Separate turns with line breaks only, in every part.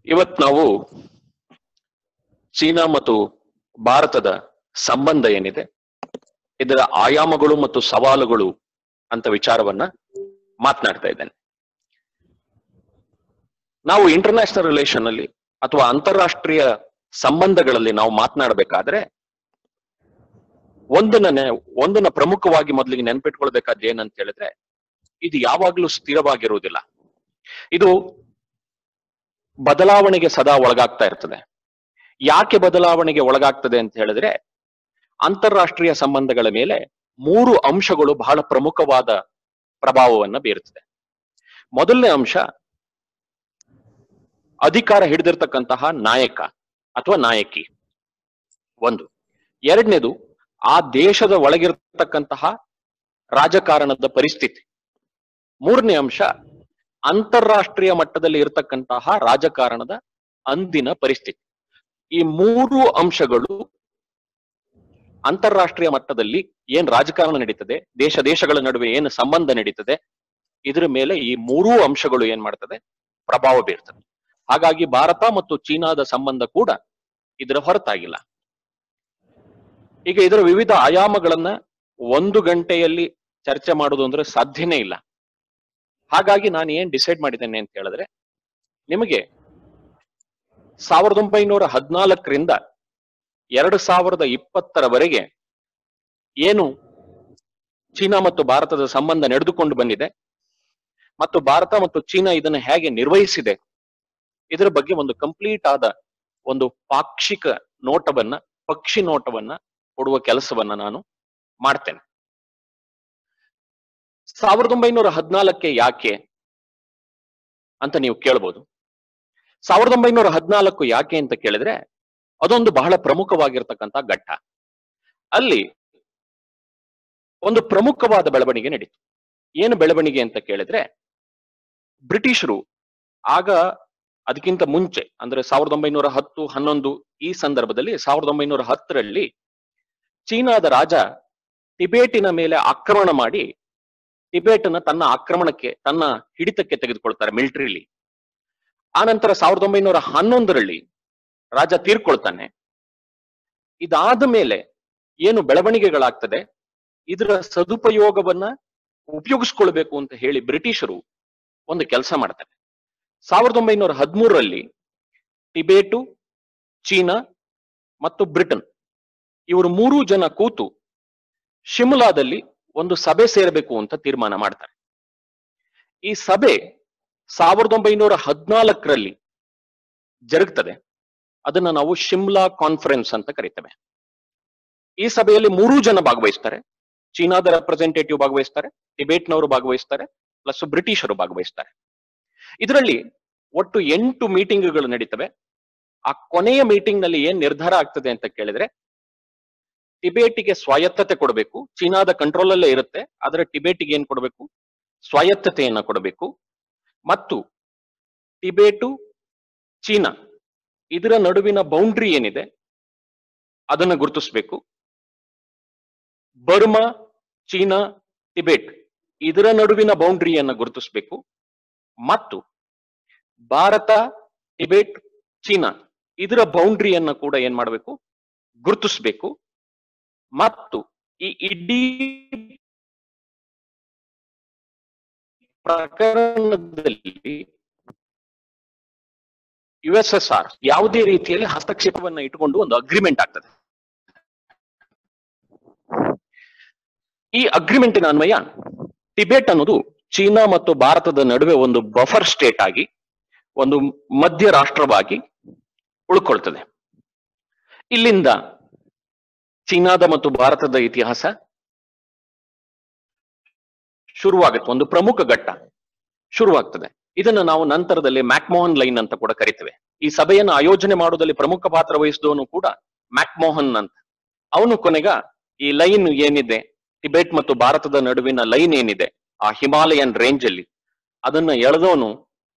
ಇವತ್ ನಾವು ಚೀನಾ ಮತ್ತು ಭಾರತದ ಸಂಬಂಧ ಏನಿದೆ, ಇದರ ಆಯಾಮಗಳು ಮತ್ತು ಸವಾಲುಗಳು ಅಂತ ವಿಚಾರವನ್ನ ಮಾತನಾಡ್ತಾ ಇದ್ದೇನೆ. ನಾವು ಇಂಟರ್ನ್ಯಾಷನಲ್ ರಿಲೇಷನ್ ಅಲ್ಲಿ ಅಥವಾ ಅಂತಾರಾಷ್ಟ್ರೀಯ ಸಂಬಂಧಗಳಲ್ಲಿ ನಾವು ಮಾತನಾಡಬೇಕಾದ್ರೆ ಒಂದನ್ನ ಪ್ರಮುಖವಾಗಿ ಮೊದಲಿಗೆ ನೆನ್ಪಿಟ್ಕೊಳ್ಬೇಕಾದ ಏನಂತ ಹೇಳಿದ್ರೆ, ಇದು ಯಾವಾಗ್ಲೂ ಸ್ಥಿರವಾಗಿರುವುದಿಲ್ಲ. ಇದು ಬದಲಾವಣೆಗೆ ಸದಾ ಒಳಗಾಗ್ತಾ ಇರ್ತದೆ. ಯಾಕೆ ಬದಲಾವಣೆಗೆ ಒಳಗಾಗ್ತದೆ ಅಂತ ಹೇಳಿದ್ರೆ, ಅಂತಾರಾಷ್ಟ್ರೀಯ ಸಂಬಂಧಗಳ ಮೇಲೆ 3 ಅಂಶಗಳು ಬಹಳ ಪ್ರಮುಖವಾದ ಪ್ರಭಾವವನ್ನ ಬೀರುತ್ತದೆ. ಮೊದಲನೇ ಅಂಶ, ಅಧಿಕಾರ ಹಿಡಿದಿರ್ತಕ್ಕಂತಹ ನಾಯಕ ಅಥವಾ ನಾಯಕಿ ಒಂದು. ಎರಡನೇದು, ಆ ದೇಶದ ಒಳಗಿರ್ತಕ್ಕಂತಹ ರಾಜಕಾರಣದ ಪರಿಸ್ಥಿತಿ. ಮೂರನೇ ಅಂಶ, ಅಂತಾರಾಷ್ಟ್ರೀಯ ಮಟ್ಟದಲ್ಲಿ ಇರತಕ್ಕಂತಹ ರಾಜಕಾರಣದ ಅಂದಿನ ಪರಿಸ್ಥಿತಿ. ಈ 3 ಅಂಶಗಳು ಅಂತಾರಾಷ್ಟ್ರೀಯ ಮಟ್ಟದಲ್ಲಿ ಏನ್ ರಾಜಕಾರಣ ನಡೀತದೆ, ದೇಶಗಳ ನಡುವೆ ಏನು ಸಂಬಂಧ ನಡೀತದೆ, ಇದರ ಮೇಲೆ ಈ 3 ಅಂಶಗಳು ಏನ್ ಮಾಡ್ತದೆ, ಪ್ರಭಾವ ಬೀರ್ತದೆ. ಹಾಗಾಗಿ ಭಾರತ ಮತ್ತು ಚೀನಾದ ಸಂಬಂಧ ಕೂಡ ಇದರ ಹೊರತಾಗಿಲ್ಲ. ಈಗ ಇದರ ವಿವಿಧ ಆಯಾಮಗಳನ್ನ 1 ಗಂಟೆಯಲ್ಲಿ ಚರ್ಚೆ ಮಾಡುವುದು ಅಂದ್ರೆ ಸಾಧ್ಯನೇ ಇಲ್ಲ. ಹಾಗಾಗಿ ನಾನು ಏನ್ ಡಿಸೈಡ್ ಮಾಡಿದ್ದೇನೆ ಅಂತ ಹೇಳಿದ್ರೆ, ನಿಮಗೆ 1914ರಿಂದ 2020ರವರೆಗೆ ಏನು ಚೀನಾ ಮತ್ತು ಭಾರತದ ಸಂಬಂಧ ನಡೆದುಕೊಂಡು ಬಂದಿದೆ ಮತ್ತು ಭಾರತ ಮತ್ತು ಚೀನಾ ಇದನ್ನು ಹೇಗೆ ನಿರ್ವಹಿಸಿದೆ, ಇದರ ಬಗ್ಗೆ ಒಂದು ಕಂಪ್ಲೀಟ್ ಆದ ಒಂದು ಪಾಕ್ಷಿಕ ನೋಟವನ್ನ, ಪಕ್ಷಿ ನೋಟವನ್ನ ಕೊಡುವ ಕೆಲಸವನ್ನ ನಾನು ಮಾಡ್ತೇನೆ. 1914ಕ್ಕೆ ಯಾಕೆ ಅಂತ ನೀವು ಕೇಳ್ಬೋದು. 1914 ಯಾಕೆ ಅಂತ ಕೇಳಿದ್ರೆ, ಅದೊಂದು ಬಹಳ ಪ್ರಮುಖವಾಗಿರ್ತಕ್ಕಂಥ ಘಟ್ಟ. ಅಲ್ಲಿ ಒಂದು ಪ್ರಮುಖವಾದ ಬೆಳವಣಿಗೆ ನಡೀತು. ಏನು ಬೆಳವಣಿಗೆ ಅಂತ ಕೇಳಿದ್ರೆ, ಬ್ರಿಟಿಷರು ಆಗ ಅದಕ್ಕಿಂತ ಮುಂಚೆ ಅಂದ್ರೆ 1910, 11 ಈ ಸಂದರ್ಭದಲ್ಲಿ 1910ರಲ್ಲಿ ಚೀನಾದ ರಾಜ ಟಿಬೇಟಿನ ಮೇಲೆ ಆಕ್ರಮಣ ಮಾಡಿ ಟಿಬೇಟ್ನ ತನ್ನ ಆಕ್ರಮಣಕ್ಕೆ, ತನ್ನ ಹಿಡಿತಕ್ಕೆ ತೆಗೆದುಕೊಳ್ತಾರೆ ಮಿಲಿಟರಿಲಿ. ಆನಂತರ 1911ರಲ್ಲಿ ರಾಜ ತೀರ್ಕೊಳ್ತಾನೆ. ಇದಾದ ಮೇಲೆ ಏನು ಬೆಳವಣಿಗೆಗಳಾಗ್ತದೆ, ಇದರ ಸದುಪಯೋಗವನ್ನ ಉಪಯೋಗಿಸ್ಕೊಳ್ಬೇಕು ಅಂತ ಹೇಳಿ ಬ್ರಿಟಿಷರು ಒಂದು ಕೆಲಸ ಮಾಡ್ತಾರೆ. 1913ರಲ್ಲಿ ಟಿಬೇಟು, ಚೀನಾ ಮತ್ತು ಬ್ರಿಟನ್ ಇವರು 3 ಜನ ಕೂತು ಶಿಮ್ಲಾದಲ್ಲಿ ಒಂದು ಸಭೆ ಸೇರಬೇಕು ಅಂತ ತೀರ್ಮಾನ ಮಾಡ್ತಾರೆ. ಈ ಸಭೆ 1914ರಲ್ಲಿ ಜರುಗ್ತದೆ. ಅದನ್ನ ನಾವು ಶಿಮ್ಲಾ ಕಾನ್ಫರೆನ್ಸ್ ಅಂತ ಕರಿತೇವೆ. ಈ ಸಭೆಯಲ್ಲಿ 3 ಜನ ಭಾಗವಹಿಸ್ತಾರೆ. ಚೀನಾದ ರೆಪ್ರೆಸೆಂಟೇಟಿವ್ ಭಾಗವಹಿಸ್ತಾರೆ, ಟಿಬೇಟ್ನವರು ಭಾಗವಹಿಸ್ತಾರೆ, ಪ್ಲಸ್ ಬ್ರಿಟಿಷರು ಭಾಗವಹಿಸ್ತಾರೆ. ಇದರಲ್ಲಿ ಒಟ್ಟು 8 ಮೀಟಿಂಗ್ಗಳು ನಡೀತವೆ. ಆ ಕೊನೆಯ ಮೀಟಿಂಗ್ ನಲ್ಲಿ ಏನ್ ನಿರ್ಧಾರ ಆಗ್ತದೆ ಅಂತ ಕೇಳಿದ್ರೆ, ಟಿಬೇಟಿಗೆ ಸ್ವಾಯತ್ತತೆ ಕೊಡಬೇಕು. ಚೀನಾದ ಕಂಟ್ರೋಲ್ ಅಲ್ಲೇ ಇರುತ್ತೆ, ಆದ್ರೆ ಟಿಬೇಟಿಗೆ ಏನ್ ಕೊಡಬೇಕು, ಸ್ವಾಯತ್ತತೆಯನ್ನ ಕೊಡಬೇಕು. ಮತ್ತು ಟಿಬೇಟು, ಚೀನಾ ಇದರ ನಡುವಿನ ಬೌಂಡ್ರಿ ಏನಿದೆ ಅದನ್ನ ಗುರುತಿಸ್ಬೇಕು. ಬರ್ಮಾ, ಚೀನಾ, ಟಿಬೇಟ್ ಇದರ ನಡುವಿನ ಬೌಂಡ್ರಿಯನ್ನ ಗುರುತಿಸ್ಬೇಕು. ಮತ್ತು ಭಾರತ, ಟಿಬೇಟ್, ಚೀನಾ ಇದರ ಬೌಂಡ್ರಿಯನ್ನ ಕೂಡ ಏನ್ ಮಾಡಬೇಕು, ಗುರುತಿಸ್ಬೇಕು. ಮತ್ತು ಈ ಇಡೀ ಪ್ರಕರಣದಲ್ಲಿ USSR ಯಾವುದೇ ರೀತಿಯಲ್ಲಿ ಹಸ್ತಕ್ಷೇಪವನ್ನ ಇಟ್ಟುಕೊಂಡು ಒಂದು ಅಗ್ರಿಮೆಂಟ್ ಆಗ್ತದೆ. ಈ ಅಗ್ರಿಮೆಂಟಿನ ಅನ್ವಯ ಟಿಬೇಟ್ ಅನ್ನೋದು ಚೀನಾ ಮತ್ತು ಭಾರತದ ನಡುವೆ ಒಂದು ಬಫರ್ ಸ್ಟೇಟ್ ಆಗಿ, ಒಂದು ಮಧ್ಯ ರಾಷ್ಟ್ರವಾಗಿ ಉಳ್ಕೊಳ್ತದೆ. ಇಲ್ಲಿಂದ ಚೀನಾದ ಮತ್ತು ಭಾರತದ ಇತಿಹಾಸ ಶುರುವಾಗುತ್ತೆ. ಒಂದು ಪ್ರಮುಖ ಘಟ್ಟ ಶುರುವಾಗ್ತದೆ. ಇದನ್ನು ನಾವು ನಂತರದಲ್ಲಿ ಮ್ಯಾಕ್ಮೋಹನ್ ಲೈನ್ ಅಂತ ಕೂಡ ಕರಿತೇವೆ. ಈ ಸಭೆಯನ್ನು ಆಯೋಜನೆ ಮಾಡುವುದರಲ್ಲಿ ಪ್ರಮುಖ ಪಾತ್ರ ವಹಿಸಿದವನು ಕೂಡ ಮ್ಯಾಕ್ಮೋಹನ್ ಅಂತ. ಅವನು ಕೊನೆಗ ಈ ಲೈನ್ ಏನಿದೆ, ಟಿಬೇಟ್ ಮತ್ತು ಭಾರತದ ನಡುವಿನ ಲೈನ್ ಏನಿದೆ ಆ ಹಿಮಾಲಯನ್ ರೇಂಜ್ ಅಲ್ಲಿ, ಅದನ್ನ ಎಳೆದವನು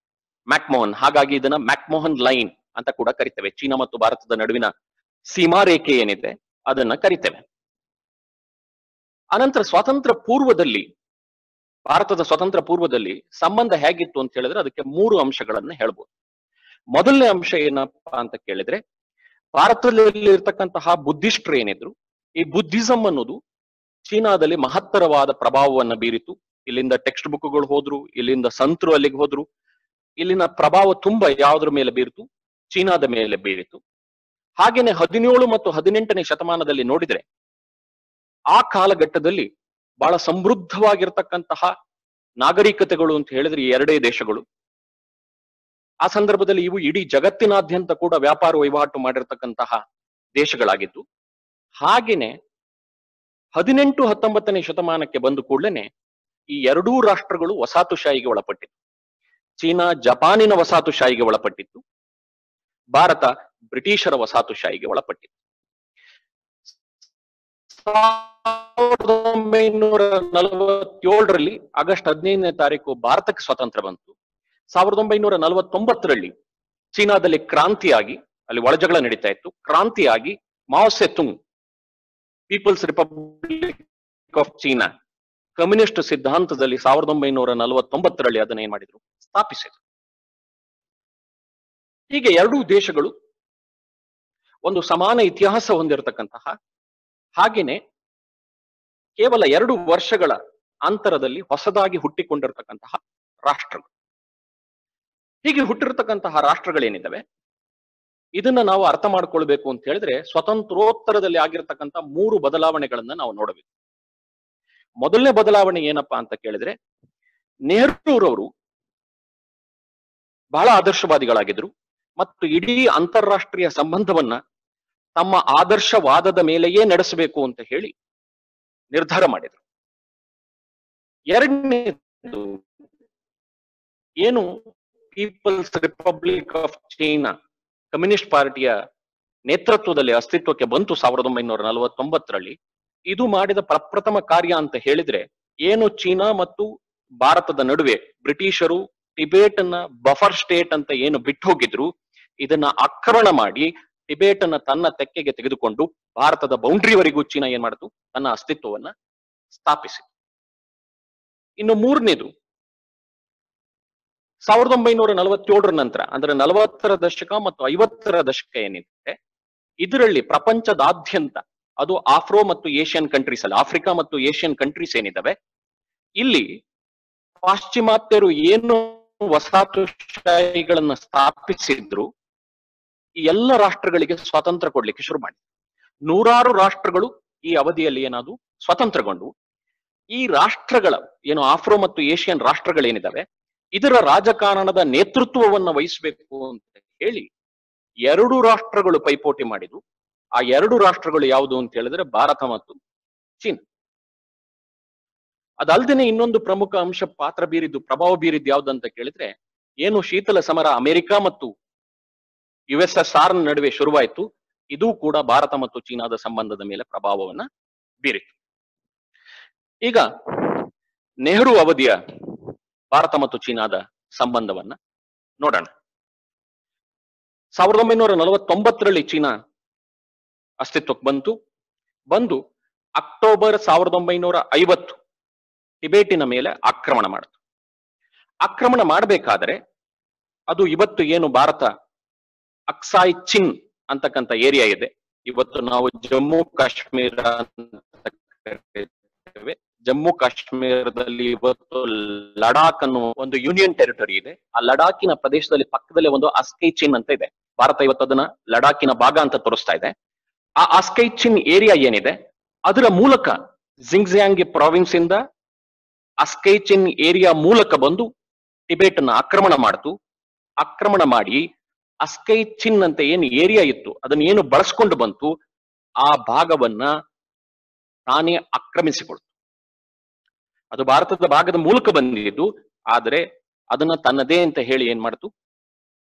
ಮ್ಯಾಕ್ಮೋಹನ್. ಹಾಗಾಗಿ ಇದನ್ನ ಮ್ಯಾಕ್ಮೋಹನ್ ಲೈನ್ ಅಂತ ಕೂಡ ಕರಿತೇವೆ. ಚೀನಾ ಮತ್ತು ಭಾರತದ ನಡುವಿನ ಸೀಮಾ ರೇಖೆ ಏನಿದೆ ಅದನ್ನ ಕರಿತೇವೆ. ಅನಂತರ ಸ್ವಾತಂತ್ರ್ಯ ಪೂರ್ವದಲ್ಲಿ, ಭಾರತದ ಸ್ವತಂತ್ರ ಪೂರ್ವದಲ್ಲಿ ಸಂಬಂಧ ಹೇಗಿತ್ತು ಅಂತ ಹೇಳಿದ್ರೆ ಅದಕ್ಕೆ 3 ಅಂಶಗಳನ್ನ ಹೇಳ್ಬೋದು. ಮೊದಲನೇ ಅಂಶ ಏನಪ್ಪಾ ಅಂತ ಕೇಳಿದ್ರೆ, ಭಾರತದಲ್ಲಿ ಇರ್ತಕ್ಕಂತಹ ಬುದ್ಧಿಸ್ಟ್ರು ಏನಿದ್ರು, ಈ ಬುದ್ಧಿಸಂ ಅನ್ನೋದು ಚೀನಾದಲ್ಲಿ ಮಹತ್ತರವಾದ ಪ್ರಭಾವವನ್ನು ಬೀರಿತು. ಇಲ್ಲಿಂದ ಟೆಕ್ಸ್ಟ್ ಬುಕ್ಗಳು ಹೋದ್ರು, ಇಲ್ಲಿಂದ ಸಂತರು ಅಲ್ಲಿಗೆ ಹೋದ್ರು. ಇಲ್ಲಿನ ಪ್ರಭಾವ ತುಂಬಾ ಯಾವುದ್ರ ಮೇಲೆ ಬೀರಿತು? ಚೀನಾದ ಮೇಲೆ ಬೀರಿತು. ಹಾಗೇನೆ 17 ಮತ್ತು 18ನೇ ಶತಮಾನದಲ್ಲಿ ನೋಡಿದ್ರೆ, ಆ ಕಾಲಘಟ್ಟದಲ್ಲಿ ಬಹಳ ಸಮೃದ್ಧವಾಗಿರ್ತಕ್ಕಂತಹ ನಾಗರಿಕತೆಗಳು ಅಂತ ಹೇಳಿದ್ರೆ ಈ ಎರಡೇ ದೇಶಗಳು. ಆ ಸಂದರ್ಭದಲ್ಲಿ ಇವು ಇಡೀ ಜಗತ್ತಿನಾದ್ಯಂತ ಕೂಡ ವ್ಯಾಪಾರ ವಹಿವಾಟು ಮಾಡಿರ್ತಕ್ಕಂತಹ ದೇಶಗಳಾಗಿದ್ದು. ಹಾಗೇನೆ 18, 19ನೇ ಶತಮಾನಕ್ಕೆ ಬಂದ ಕೂಡಲೇ ಈ ಎರಡೂ ರಾಷ್ಟ್ರಗಳು ವಸಾಹತುಶಾಹಿಗೆ ಒಳಪಟ್ಟಿತ್ತು. ಚೀನಾ ಜಪಾನಿನ ವಸಾಹತುಶಾಹಿಗೆ ಒಳಪಟ್ಟಿತ್ತು, ಭಾರತ ಬ್ರಿಟಿಷರ ವಸಾಹತುಶಾಹಿಗೆ ಒಳಪಟ್ಟಿತ್ತು. 1947ರಲ್ಲಿ ಆಗಸ್ಟ್ 15ನೇ ತಾರೀಕು ಭಾರತಕ್ಕೆ ಸ್ವಾತಂತ್ರ್ಯ ಬಂತು. 1949ರಲ್ಲಿ ಚೀನಾದಲ್ಲಿ ಕ್ರಾಂತಿಯಾಗಿ, ಅಲ್ಲಿ ಒಳಜಗಳ ನಡೀತಾ ಇತ್ತು, ಕ್ರಾಂತಿಯಾಗಿ Mao Zedong People's Republic of China communist ಸಿದ್ಧಾಂತದಲ್ಲಿ 1949ರಲ್ಲಿ ಅದನ್ನ ಏನ್ ಮಾಡಿದ್ರು? ಸ್ಥಾಪಿಸಿದ್ರು. ಹೀಗೆ ಎರಡೂ ದೇಶಗಳು ಒಂದು ಸಮಾನ ಇತಿಹಾಸ ಹೊಂದಿರತಕ್ಕಂತಹ, ಹಾಗೇನೆ ಕೇವಲ 2 ವರ್ಷಗಳ ಅಂತರದಲ್ಲಿ ಹೊಸದಾಗಿ ಹುಟ್ಟಿಕೊಂಡಿರ್ತಕ್ಕಂತಹ ರಾಷ್ಟ್ರಗಳು. ಹೀಗೆ ಹುಟ್ಟಿರ್ತಕ್ಕಂತಹ ರಾಷ್ಟ್ರಗಳೇನಿದ್ದಾವೆ, ಇದನ್ನ ನಾವು ಅರ್ಥ ಮಾಡ್ಕೊಳ್ಬೇಕು ಅಂತ ಹೇಳಿದ್ರೆ ಸ್ವತಂತ್ರೋತ್ತರದಲ್ಲಿ ಆಗಿರ್ತಕ್ಕಂಥ 3 ಬದಲಾವಣೆಗಳನ್ನ ನಾವು ನೋಡಬೇಕು. ಮೊದಲನೇ ಬದಲಾವಣೆ ಏನಪ್ಪಾ ಅಂತ ಕೇಳಿದ್ರೆ, ನೆಹರೂರವರು ಬಹಳ ಆದರ್ಶವಾದಿಗಳಾಗಿದ್ರು ಮತ್ತು ಇಡೀ ಅಂತಾರಾಷ್ಟ್ರೀಯ ಸಂಬಂಧವನ್ನ ತಮ್ಮ ಆದರ್ಶವಾದದ ಮೇಲೆಯೇ ನಡೆಸಬೇಕು ಅಂತ ಹೇಳಿ ನಿರ್ಧಾರ ಮಾಡಿದ್ರು. ಎರಡನೇದು ಏನು People's Republic of China Communist ಪಾರ್ಟಿಯ ನೇತೃತ್ವದಲ್ಲಿ ಅಸ್ತಿತ್ವಕ್ಕೆ ಬಂತು 1949ರಲ್ಲಿ. ಇದು ಮಾಡಿದ ಪ್ರಪ್ರಥಮ ಕಾರ್ಯ ಅಂತ ಹೇಳಿದ್ರೆ, ಏನು ಚೀನಾ ಮತ್ತು ಭಾರತದ ನಡುವೆ ಬ್ರಿಟಿಷರು ಟಿಬೇಟ್ ಅನ್ನ ಬಫರ್ ಸ್ಟೇಟ್ ಅಂತ ಏನು ಬಿಟ್ಟು ಹೋಗಿದ್ರು, ಇದನ್ನ ಆಕ್ರಮಣ ಮಾಡಿ ಟಿಬೇಟ್ ಅನ್ನ ತನ್ನ ತೆಕ್ಕೆಗೆ ತೆಗೆದುಕೊಂಡು ಭಾರತದ ಬೌಂಡ್ರಿವರೆಗೂ ಚೀನಾ ಏನ್ ಮಾಡಿತು? ತನ್ನ ಅಸ್ತಿತ್ವವನ್ನ ಸ್ಥಾಪಿಸಿತು. ಇನ್ನು ಮೂರನೇದು, 1947ರ ನಂತರ ಅಂದ್ರೆ 40ರ ದಶಕ ಮತ್ತು 50ರ ದಶಕ ಏನಿದೆ, ಇದರಲ್ಲಿ ಪ್ರಪಂಚದಾದ್ಯಂತ ಅದು ಆಫ್ರೋ ಮತ್ತು ಏಷ್ಯನ್ ಕಂಟ್ರೀಸ್ ಅಲ್ಲಿ, ಆಫ್ರಿಕಾ ಮತ್ತು ಏಷ್ಯನ್ ಕಂಟ್ರೀಸ್ ಏನಿದಾವೆ, ಇಲ್ಲಿ ಪಾಶ್ಚಿಮಾತ್ಯರು ಏನು ವಸಾಹತುಶಾಹಿಗಳನ್ನ ಸ್ಥಾಪಿಸಿದ್ರು, ಈ ಎಲ್ಲ ರಾಷ್ಟ್ರಗಳಿಗೆ ಸ್ವಾತಂತ್ರ್ಯ ಕೊಡ್ಲಿಕ್ಕೆ ಶುರು ಮಾಡಿ 100 ರಾಷ್ಟ್ರಗಳು ಈ ಅವಧಿಯಲ್ಲಿ ಏನಾದ್ರು ಸ್ವತಂತ್ರಗೊಂಡು. ಈ ರಾಷ್ಟ್ರಗಳ ಏನು ಆಫ್ರೋ ಮತ್ತು ಏಷ್ಯನ್ ರಾಷ್ಟ್ರಗಳೇನಿದಾವೆ, ಇದರ ರಾಜಕಾರಣದ ನೇತೃತ್ವವನ್ನ ವಹಿಸಬೇಕು ಅಂತ ಹೇಳಿ 2 ರಾಷ್ಟ್ರಗಳು ಪೈಪೋಟಿ ಮಾಡಿದ್ರು. ಆ 2 ರಾಷ್ಟ್ರಗಳು ಯಾವುದು ಅಂತ ಹೇಳಿದ್ರೆ ಭಾರತ ಮತ್ತು ಚೀನಾ. ಅದಲ್ದೇನೆ ಇನ್ನೊಂದು ಪ್ರಮುಖ ಅಂಶ ಪಾತ್ರ ಬೀರಿದ್ದು, ಪ್ರಭಾವ ಬೀರಿದ್ದು ಯಾವ್ದಂತ ಕೇಳಿದ್ರೆ, ಏನು ಶೀತಲ ಸಮರ ಅಮೆರಿಕ ಮತ್ತು USSR ನಡುವೆ ಶುರುವಾಯಿತು, ಇದು ಕೂಡ ಭಾರತ ಮತ್ತು ಚೀನಾದ ಸಂಬಂಧದ ಮೇಲೆ ಪ್ರಭಾವವನ್ನ ಬೀರಿತು. ಈಗ ನೆಹರು ಅವಧಿಯ ಭಾರತ ಮತ್ತು ಚೀನಾದ ಸಂಬಂಧವನ್ನ ನೋಡೋಣ. 1949ರಲ್ಲಿ ಚೀನಾ ಅಸ್ತಿತ್ವಕ್ಕೆ ಬಂದು ಅಕ್ಟೋಬರ್ 1950 ಟಿಬೇಟಿನ ಮೇಲೆ ಆಕ್ರಮಣ ಮಾಡಿತು. ಆಕ್ರಮಣ ಮಾಡಬೇಕಾದ್ರೆ ಅದು ಇವತ್ತು ಏನು ಭಾರತ ಅಕ್ಸಾಯ್ ಚಿನ್ ಅಂತಕ್ಕಂಥ ಏರಿಯಾ ಇದೆ, ಇವತ್ತು ನಾವು ಜಮ್ಮು ಕಾಶ್ಮೀರ ಅಂತ ಕರೀತೇವೆ. ಜಮ್ಮು ಕಾಶ್ಮೀರದಲ್ಲಿ ಇವತ್ತು ಲಡಾಖ್ ಅನ್ನೋ ಒಂದು ಯೂನಿಯನ್ ಟೆರಿಟರಿ ಇದೆ. ಆ ಲಡಾಖಿನ ಪ್ರದೇಶದಲ್ಲಿ ಪಕ್ಕದಲ್ಲಿ ಒಂದು ಅಸ್ಕೈ ಚಿನ್ ಅಂತ ಇದೆ. ಭಾರತ ಇವತ್ತು ಅದನ್ನ ಲಡಾಖಿನ ಭಾಗ ಅಂತ ತೋರಿಸ್ತಾ ಇದೆ. ಆ ಅಸ್ಕೈ ಚಿನ್ ಏರಿಯಾ ಏನಿದೆ, ಅದರ ಮೂಲಕ ಜಿಂಗ್ಜಿಯಾಂಗ್ ಪ್ರಾವಿನ್ಸ್ ಇಂದ ಅಸ್ಕೈ ಚಿನ್ ಏರಿಯಾ ಮೂಲಕ ಬಂದು ಟಿಬೇಟ್ ಅನ್ನ ಆಕ್ರಮಣ ಮಾಡ್ತು. ಆಕ್ರಮಣ ಮಾಡಿ ಅಸ್ಕೈ ಚಿನ್ ಅಂತ ಏನು ಏರಿಯಾ ಇತ್ತು ಅದನ್ನ ಏನು ಬಳಸ್ಕೊಂಡು ಬಂತು, ಆ ಭಾಗವನ್ನ ತಾನೇ ಆಕ್ರಮಿಸಿಕೊಳ್ತು. ಅದು ಭಾರತದ ಭಾಗದ ಮೂಲಕ ಬಂದಿದ್ದು, ಆದರೆ ಅದನ್ನ ತನ್ನದೇ ಅಂತ ಹೇಳಿ ಏನ್ ಮಾಡ್ತು?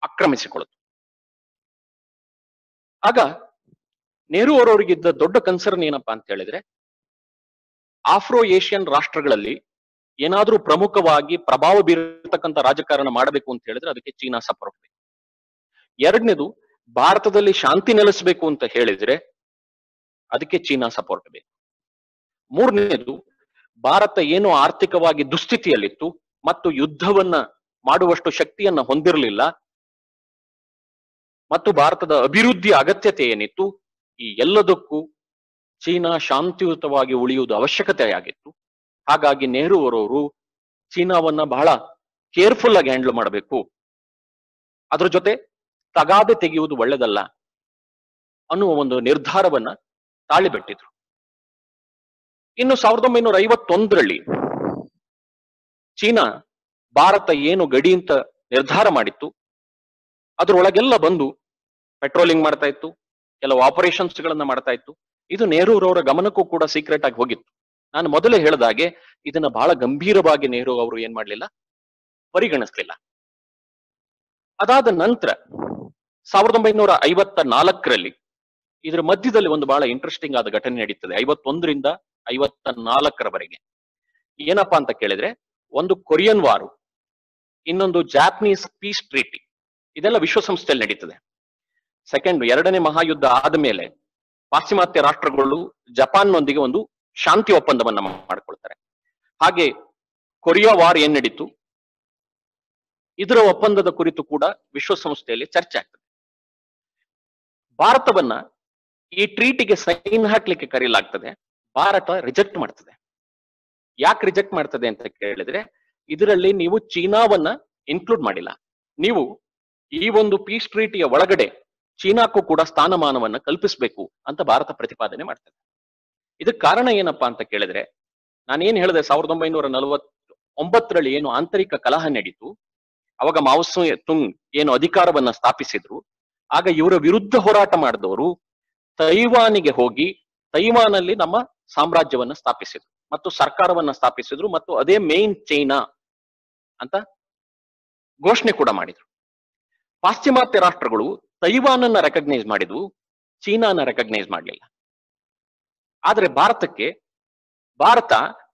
ಆಕ್ರಮಿಸಿಕೊಳ್ತು. ಆಗ ನೆಹರು ಅವರವರಿಗಿದ್ದ ದೊಡ್ಡ ಕನ್ಸರ್ನ್ ಏನಪ್ಪಾ ಅಂತ ಹೇಳಿದ್ರೆ, ಆಫ್ರೋ ಏಷ್ಯನ್ ರಾಷ್ಟ್ರಗಳಲ್ಲಿ ಏನಾದ್ರೂ ಪ್ರಮುಖವಾಗಿ ಪ್ರಭಾವ ಬೀರತಕ್ಕಂಥ ರಾಜಕಾರಣ ಮಾಡಬೇಕು ಅಂತ ಹೇಳಿದ್ರೆ ಅದಕ್ಕೆ ಚೀನಾ ಸಪೋರ್ಟ್ ಬೇಕು. ಎರಡನೇದು, ಭಾರತದಲ್ಲಿ ಶಾಂತಿ ನೆಲೆಸಬೇಕು ಅಂತ ಹೇಳಿದ್ರೆ ಅದಕ್ಕೆ ಚೀನಾ ಸಪೋರ್ಟ್ ಬೇಕು. ಮೂರನೇದು, ಭಾರತ ಏನು ಆರ್ಥಿಕವಾಗಿ ದುಸ್ಥಿತಿಯಲ್ಲಿತ್ತು ಮತ್ತು ಯುದ್ಧವನ್ನ ಮಾಡುವಷ್ಟು ಶಕ್ತಿಯನ್ನ ಹೊಂದಿರಲಿಲ್ಲ, ಮತ್ತು ಭಾರತದ ಅಭಿವೃದ್ಧಿ ಅಗತ್ಯತೆ ಏನಿತ್ತು, ಈ ಎಲ್ಲದಕ್ಕೂ ಚೀನಾ ಶಾಂತಿಯುತವಾಗಿ ಉಳಿಯುವುದು ಅವಶ್ಯಕತೆಯಾಗಿತ್ತು. ಹಾಗಾಗಿ ನೆಹರು ಅವರವರು ಚೀನಾವನ್ನ ಬಹಳ ಕೇರ್ಫುಲ್ ಆಗಿ ಹ್ಯಾಂಡಲ್ ಮಾಡಬೇಕು, ಅದ್ರ ಜೊತೆ ತಗಾದೆ ತೆಗೆಯುವುದು ಒಳ್ಳೆದಲ್ಲ ಅನ್ನುವ ಒಂದು ನಿರ್ಧಾರವನ್ನ ತಾಳಿಬಿಟ್ಟಿದ್ರು. ಇನ್ನು 1951ರಲ್ಲಿ ಚೀನಾ ಭಾರತ ಏನು ಗಡಿ ಅಂತ ನಿರ್ಧಾರ ಮಾಡಿತ್ತು ಅದರೊಳಗೆಲ್ಲ ಬಂದು ಪೆಟ್ರೋಲಿಂಗ್ ಮಾಡ್ತಾ ಇತ್ತು, ಕೆಲವು ಆಪರೇಷನ್ಸ್ ಗಳನ್ನ ಮಾಡ್ತಾ ಇತ್ತು. ಇದು ನೆಹರೂರವರ ಗಮನಕ್ಕೂ ಕೂಡ ಸೀಕ್ರೆಟ್ ಆಗಿ ಹೋಗಿತ್ತು. ನಾನು ಮೊದಲೇ ಹೇಳಿದಾಗೆ ಇದನ್ನ ಬಹಳ ಗಂಭೀರವಾಗಿ ನೆಹರು ಅವರು ಏನ್ ಮಾಡ್ಲಿಲ್ಲ, ಪರಿಗಣಿಸ್ಲಿಲ್ಲ. ಅದಾದ ನಂತರ 1954ರಲ್ಲಿ ಇದರ ಮಧ್ಯದಲ್ಲಿ ಒಂದು ಬಹಳ ಇಂಟ್ರೆಸ್ಟಿಂಗ್ ಆದ ಘಟನೆ ನಡೀತದೆ. 51ರಿಂದ 54ರವರೆಗೆ ಏನಪ್ಪಾ ಅಂತ ಕೇಳಿದ್ರೆ, ಒಂದು ಕೊರಿಯನ್ ವಾರು, ಇನ್ನೊಂದು ಜಾಪನೀಸ್ ಪೀಸ್ ಟ್ರೀಟಿ, ಇದೆಲ್ಲ ವಿಶ್ವಸಂಸ್ಥೆಯಲ್ಲಿ ನಡೀತದೆ. ಎರಡನೇ ಮಹಾಯುದ್ಧ ಆದ ಮೇಲೆ ಪಾಶ್ಚಿಮಾತ್ಯ ರಾಷ್ಟ್ರಗಳು ಜಪಾನ್ನೊಂದಿಗೆ ಒಂದು ಶಾಂತಿ ಒಪ್ಪಂದವನ್ನ ಮಾಡ್ಕೊಳ್ತಾರೆ. ಹಾಗೆ ಕೊರಿಯಾ ವಾರ್ ಏನ್ ನಡೀತು, ಇದರ ಒಪ್ಪಂದದ ಕುರಿತು ಕೂಡ ವಿಶ್ವಸಂಸ್ಥೆಯಲ್ಲಿ ಚರ್ಚೆ ಆಗ್ತದೆ. ಭಾರತವನ್ನ ಈ ಟ್ರೀಟಿಗೆ ಸೈನ್ ಹಾಕ್ಲಿಕ್ಕೆ ಕರೆಯಲಾಗ್ತದೆ. ಭಾರತ ರಿಜೆಕ್ಟ್ ಮಾಡ್ತದೆ. ಯಾಕೆ ರಿಜೆಕ್ಟ್ ಮಾಡ್ತದೆ ಅಂತ ಕೇಳಿದ್ರೆ, ಇದರಲ್ಲಿ ನೀವು ಚೀನಾವನ್ನ ಇನ್ಕ್ಲೂಡ್ ಮಾಡಿಲ್ಲ. ನೀವು ಈ ಒಂದು ಪೀಸ್ ಟ್ರೀಟಿಯ ಒಳಗಡೆ ಚೀನಾಕ್ಕೂ ಕೂಡ ಸ್ಥಾನಮಾನವನ್ನ ಕಲ್ಪಿಸಬೇಕು ಅಂತ ಭಾರತ ಪ್ರತಿಪಾದನೆ ಮಾಡ್ತದೆ. ಇದಕ್ಕೆ ಕಾರಣ ಏನಪ್ಪಾ ಅಂತ ಕೇಳಿದ್ರೆ, ನಾನೇನ್ ಹೇಳಿದೆ, 1949ರಲ್ಲಿ ಏನು ಆಂತರಿಕ ಕಲಹ ನಡೀತು, ಅವಾಗ ಮಾವೋ ತುಂಗ್ ಏನು ಅಧಿಕಾರವನ್ನ ಸ್ಥಾಪಿಸಿದ್ರು, ಆಗ ಇವರ ವಿರುದ್ಧ ಹೋರಾಟ ಮಾಡಿದವರು ತೈವಾನಿಗೆ ಹೋಗಿ ತೈವಾನಲ್ಲಿ ನಮ್ಮ ಸಾಮ್ರಾಜ್ಯವನ್ನ ಸ್ಥಾಪಿಸಿದ್ರು ಮತ್ತು ಸರ್ಕಾರವನ್ನ ಸ್ಥಾಪಿಸಿದ್ರು ಮತ್ತು ಅದೇ ಮೇನ್ ಚೈನಾ ಅಂತ ಘೋಷಣೆ ಕೂಡ ಮಾಡಿದ್ರು. ಪಾಶ್ಚಿಮಾತ್ಯ ರಾಷ್ಟ್ರಗಳು ತೈವಾನನ್ನ ರೆಕಗ್ನೈಸ್ ಮಾಡಿದ್ವು, ಚೀನಾನ ರೆಕಗ್ನೈಸ್ ಮಾಡಲಿಲ್ಲ. ಆದ್ರೆ ಭಾರತ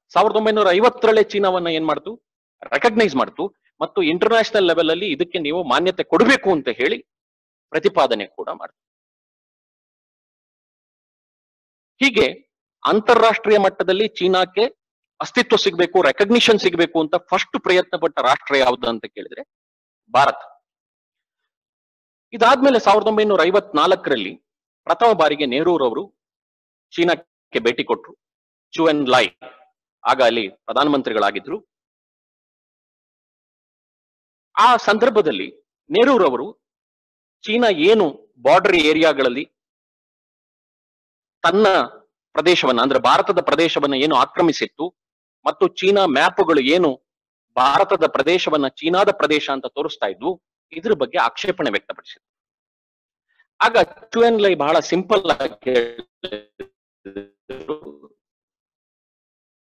1950ರಲ್ಲೇ ಚೀನಾವನ್ನ ಏನ್ ಮಾಡ್ತು, ರೆಕಗ್ನೈಸ್ ಮಾಡ್ತು ಮತ್ತು ಇಂಟರ್ನ್ಯಾಷನಲ್ ಲೆವೆಲ್ ಅಲ್ಲಿ ಇದಕ್ಕೆ ನೀವು ಮಾನ್ಯತೆ ಕೊಡಬೇಕು ಅಂತ ಹೇಳಿ ಪ್ರತಿಪಾದನೆ ಕೂಡ ಮಾಡ್ತು. ಹೀಗೆ ಅಂತಾರಾಷ್ಟ್ರೀಯ ಮಟ್ಟದಲ್ಲಿ ಚೀನಾಕ್ಕೆ ಅಸ್ತಿತ್ವ ಸಿಗಬೇಕು, ರೆಕಗ್ನಿಷನ್ ಸಿಗಬೇಕು ಅಂತ ಫಸ್ಟ್ ಪ್ರಯತ್ನ ಪಟ್ಟ ರಾಷ್ಟ್ರ ಯಾವುದು ಅಂತ ಕೇಳಿದ್ರೆ ಭಾರತ. ಇದಾದ್ಮೇಲೆ 1954ರಲ್ಲಿ ಪ್ರಥಮ ಬಾರಿಗೆ ನೆಹರೂರವರು ಚೀನಾಕ್ಕೆ ಭೇಟಿ ಕೊಟ್ಟರು. ಚು ಎನ್ ಲೈ ಆಗ ಅಲ್ಲಿ ಪ್ರಧಾನಮಂತ್ರಿಗಳಾಗಿದ್ರು. ಆ ಸಂದರ್ಭದಲ್ಲಿ ನೆಹರೂರವರು ಚೀನಾ ಏನು ಬಾರ್ಡರ್ ಏರಿಯಾಗಳಲ್ಲಿ ತನ್ನ ಪ್ರದೇಶವನ್ನ, ಅಂದ್ರೆ ಭಾರತದ ಪ್ರದೇಶವನ್ನ ಏನು ಆಕ್ರಮಿಸಿತ್ತು ಮತ್ತು ಚೀನಾ ಮ್ಯಾಪ್ಗಳು ಏನು ಭಾರತದ ಪ್ರದೇಶವನ್ನ ಚೀನಾದ ಪ್ರದೇಶ ಅಂತ ತೋರಿಸ್ತಾ ಇದ್ವು, ಇದ್ರ ಬಗ್ಗೆ ಆಕ್ಷೇಪಣೆ ವ್ಯಕ್ತಪಡಿಸಿದ್ರು. ಆಗ ಚು ಎನ್ ಲೈ ಬಹಳ ಸಿಂಪಲ್ ಆಗಿ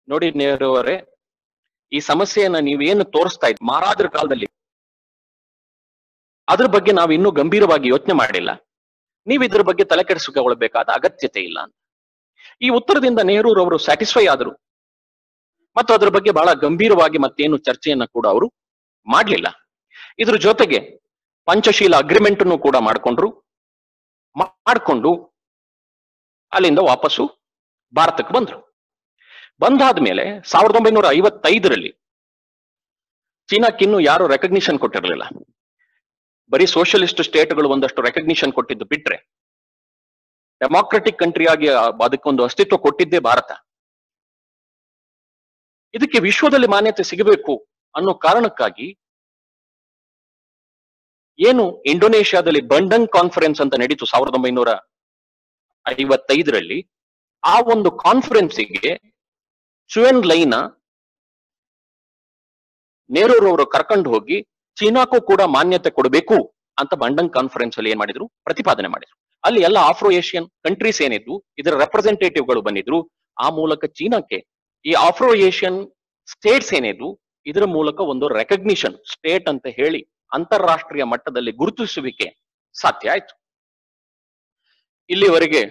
ನೋಡಿ, ನೆಹರು ಅವರೇ, ಈ ಸಮಸ್ಯೆಯನ್ನ ನೀವೇನು ತೋರಿಸ್ತಾ ಇದ್ ಮಹಾರಾಜರ ಕಾಲದಲ್ಲಿ, ಅದ್ರ ಬಗ್ಗೆ ನಾವು ಇನ್ನೂ ಗಂಭೀರವಾಗಿ ಯೋಚನೆ ಮಾಡಿಲ್ಲ, ನೀವು ಇದ್ರ ಬಗ್ಗೆ ತಲೆ ಕೆಡಿಸಿಕೊಳ್ಳಬೇಕಾದ ಅಗತ್ಯತೆ ಇಲ್ಲ ಅಂತ. ಈ ಉತ್ತರದಿಂದ ನೆಹರೂರವರು ಸ್ಯಾಟಿಸ್ಫೈ ಆದರು ಮತ್ತು ಅದ್ರ ಬಗ್ಗೆ ಬಹಳ ಗಂಭೀರವಾಗಿ ಮತ್ತೇನು ಚರ್ಚೆಯನ್ನ ಕೂಡ ಅವರು ಮಾಡ್ಲಿಲ್ಲ. ಇದ್ರ ಜೊತೆಗೆ ಪಂಚಶೀಲ ಅಗ್ರಿಮೆಂಟ್ ಅನ್ನು ಕೂಡ ಮಾಡ್ಕೊಂಡು ಅಲ್ಲಿಂದ ವಾಪಸ್ಸು ಭಾರತಕ್ಕೆ ಬಂದ್ರು. ಬಂದಾದ್ಮೇಲೆ 1955ರಲ್ಲಿ ಚೀನಾಕ್ಕಿನ್ನೂ ಯಾರು ರೆಕಗ್ನಿಷನ್ ಕೊಟ್ಟಿರಲಿಲ್ಲ. ಬರೀ ಸೋಷಿಯಲಿಸ್ಟ್ ಸ್ಟೇಟ್ಗಳು ಒಂದಷ್ಟು ರೆಕಗ್ನಿಷನ್ ಕೊಟ್ಟಿದ್ದು ಬಿಟ್ರೆ, ಡೆಮಾಕ್ರೆಟಿಕ್ ಕಂಟ್ರಿಯಾಗಿ ಅದಕ್ಕೊಂದು ಅಸ್ತಿತ್ವ ಕೊಟ್ಟಿದ್ದೇ ಭಾರತ. ಇದಕ್ಕೆ ವಿಶ್ವದಲ್ಲಿ ಮಾನ್ಯತೆ ಸಿಗಬೇಕು ಅನ್ನೋ ಕಾರಣಕ್ಕಾಗಿ ಏನು ಇಂಡೋನೇಷ್ಯಾದಲ್ಲಿ ಬಂಡಂಗ್ ಕಾನ್ಫರೆನ್ಸ್ ಅಂತ ನಡೀತು 1955ರಲ್ಲಿ, ಆ ಒಂದು ಕಾನ್ಫರೆನ್ಸಿಗೆ ಚು ಎನ್ ಲೈನ ನೆಹರೂರವರು ಕರ್ಕೊಂಡು ಹೋಗಿ ಚೀನಾಕ್ಕೂ ಕೂಡ ಮಾನ್ಯತೆ ಕೊಡಬೇಕು ಅಂತ ಬಂಡಂಗ್ ಕಾನ್ಫರೆನ್ಸ್ ಅಲ್ಲಿ ಏನ್ ಮಾಡಿದ್ರು, ಪ್ರತಿಪಾದನೆ ಮಾಡಿದ್ರು. ಅಲ್ಲಿ ಎಲ್ಲ ಆಫ್ರೋ ಏಷ್ಯನ್ ಕಂಟ್ರೀಸ್ ಏನಿದ್ವು, ಇದರ ರೆಪ್ರೆಸೆಂಟೇಟಿವ್ಗಳು ಬಂದಿದ್ರು. ಆ ಮೂಲಕ ಚೀನಾಕ್ಕೆ ಈ ಆಫ್ರೋ ಏಷ್ಯನ್ ಸ್ಟೇಟ್ಸ್ ಏನಿದ್ವು, ಇದರ ಮೂಲಕ ಒಂದು ರೆಕಗ್ನಿಷನ್ ಸ್ಟೇಟ್ ಅಂತ ಹೇಳಿ ಅಂತಾರಾಷ್ಟ್ರೀಯ ಮಟ್ಟದಲ್ಲಿ ಗುರುತಿಸುವಿಕೆ ಸಾಧ್ಯ ಆಯ್ತು. ಇಲ್ಲಿವರೆಗೆ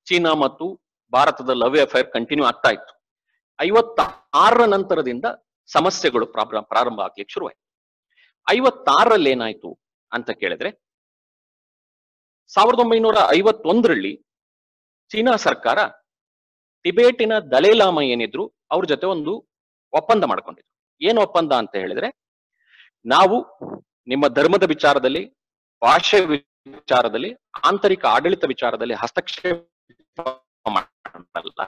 ಚೀನಾ ಮತ್ತು ಭಾರತದ ಲವ್ ಅಫೇರ್ ಕಂಟಿನ್ಯೂ ಆಗ್ತಾ ಇತ್ತು. 56ರ ನಂತರದಿಂದ ಸಮಸ್ಯೆಗಳು ಪ್ರಾರಂಭ ಆಗ್ಲಿಕ್ಕೆ ಶುರುವಾಯ್ತು. 56ರಲ್ಲಿ ಏನಾಯ್ತು ಅಂತ ಕೇಳಿದ್ರೆ, 1951ರಲ್ಲಿ ಚೀನಾ ಸರ್ಕಾರ ಟಿಬೇಟಿನ ದಲೈಲಾಮ ಏನಿದ್ರು ಅವ್ರ ಜೊತೆ ಒಂದು ಒಪ್ಪಂದ ಮಾಡ್ಕೊಂಡಿದ್ರು. ಏನು ಒಪ್ಪಂದ ಅಂತ ಹೇಳಿದ್ರೆ, ನಾವು ನಿಮ್ಮ ಧರ್ಮದ ವಿಚಾರದಲ್ಲಿ, ಭಾಷೆ ವಿಚಾರದಲ್ಲಿ, ಆಂತರಿಕ ಆಡಳಿತ ವಿಚಾರದಲ್ಲಿ ಹಸ್ತಕ್ಷೇಪ ಮಾಡಲ್ಲ.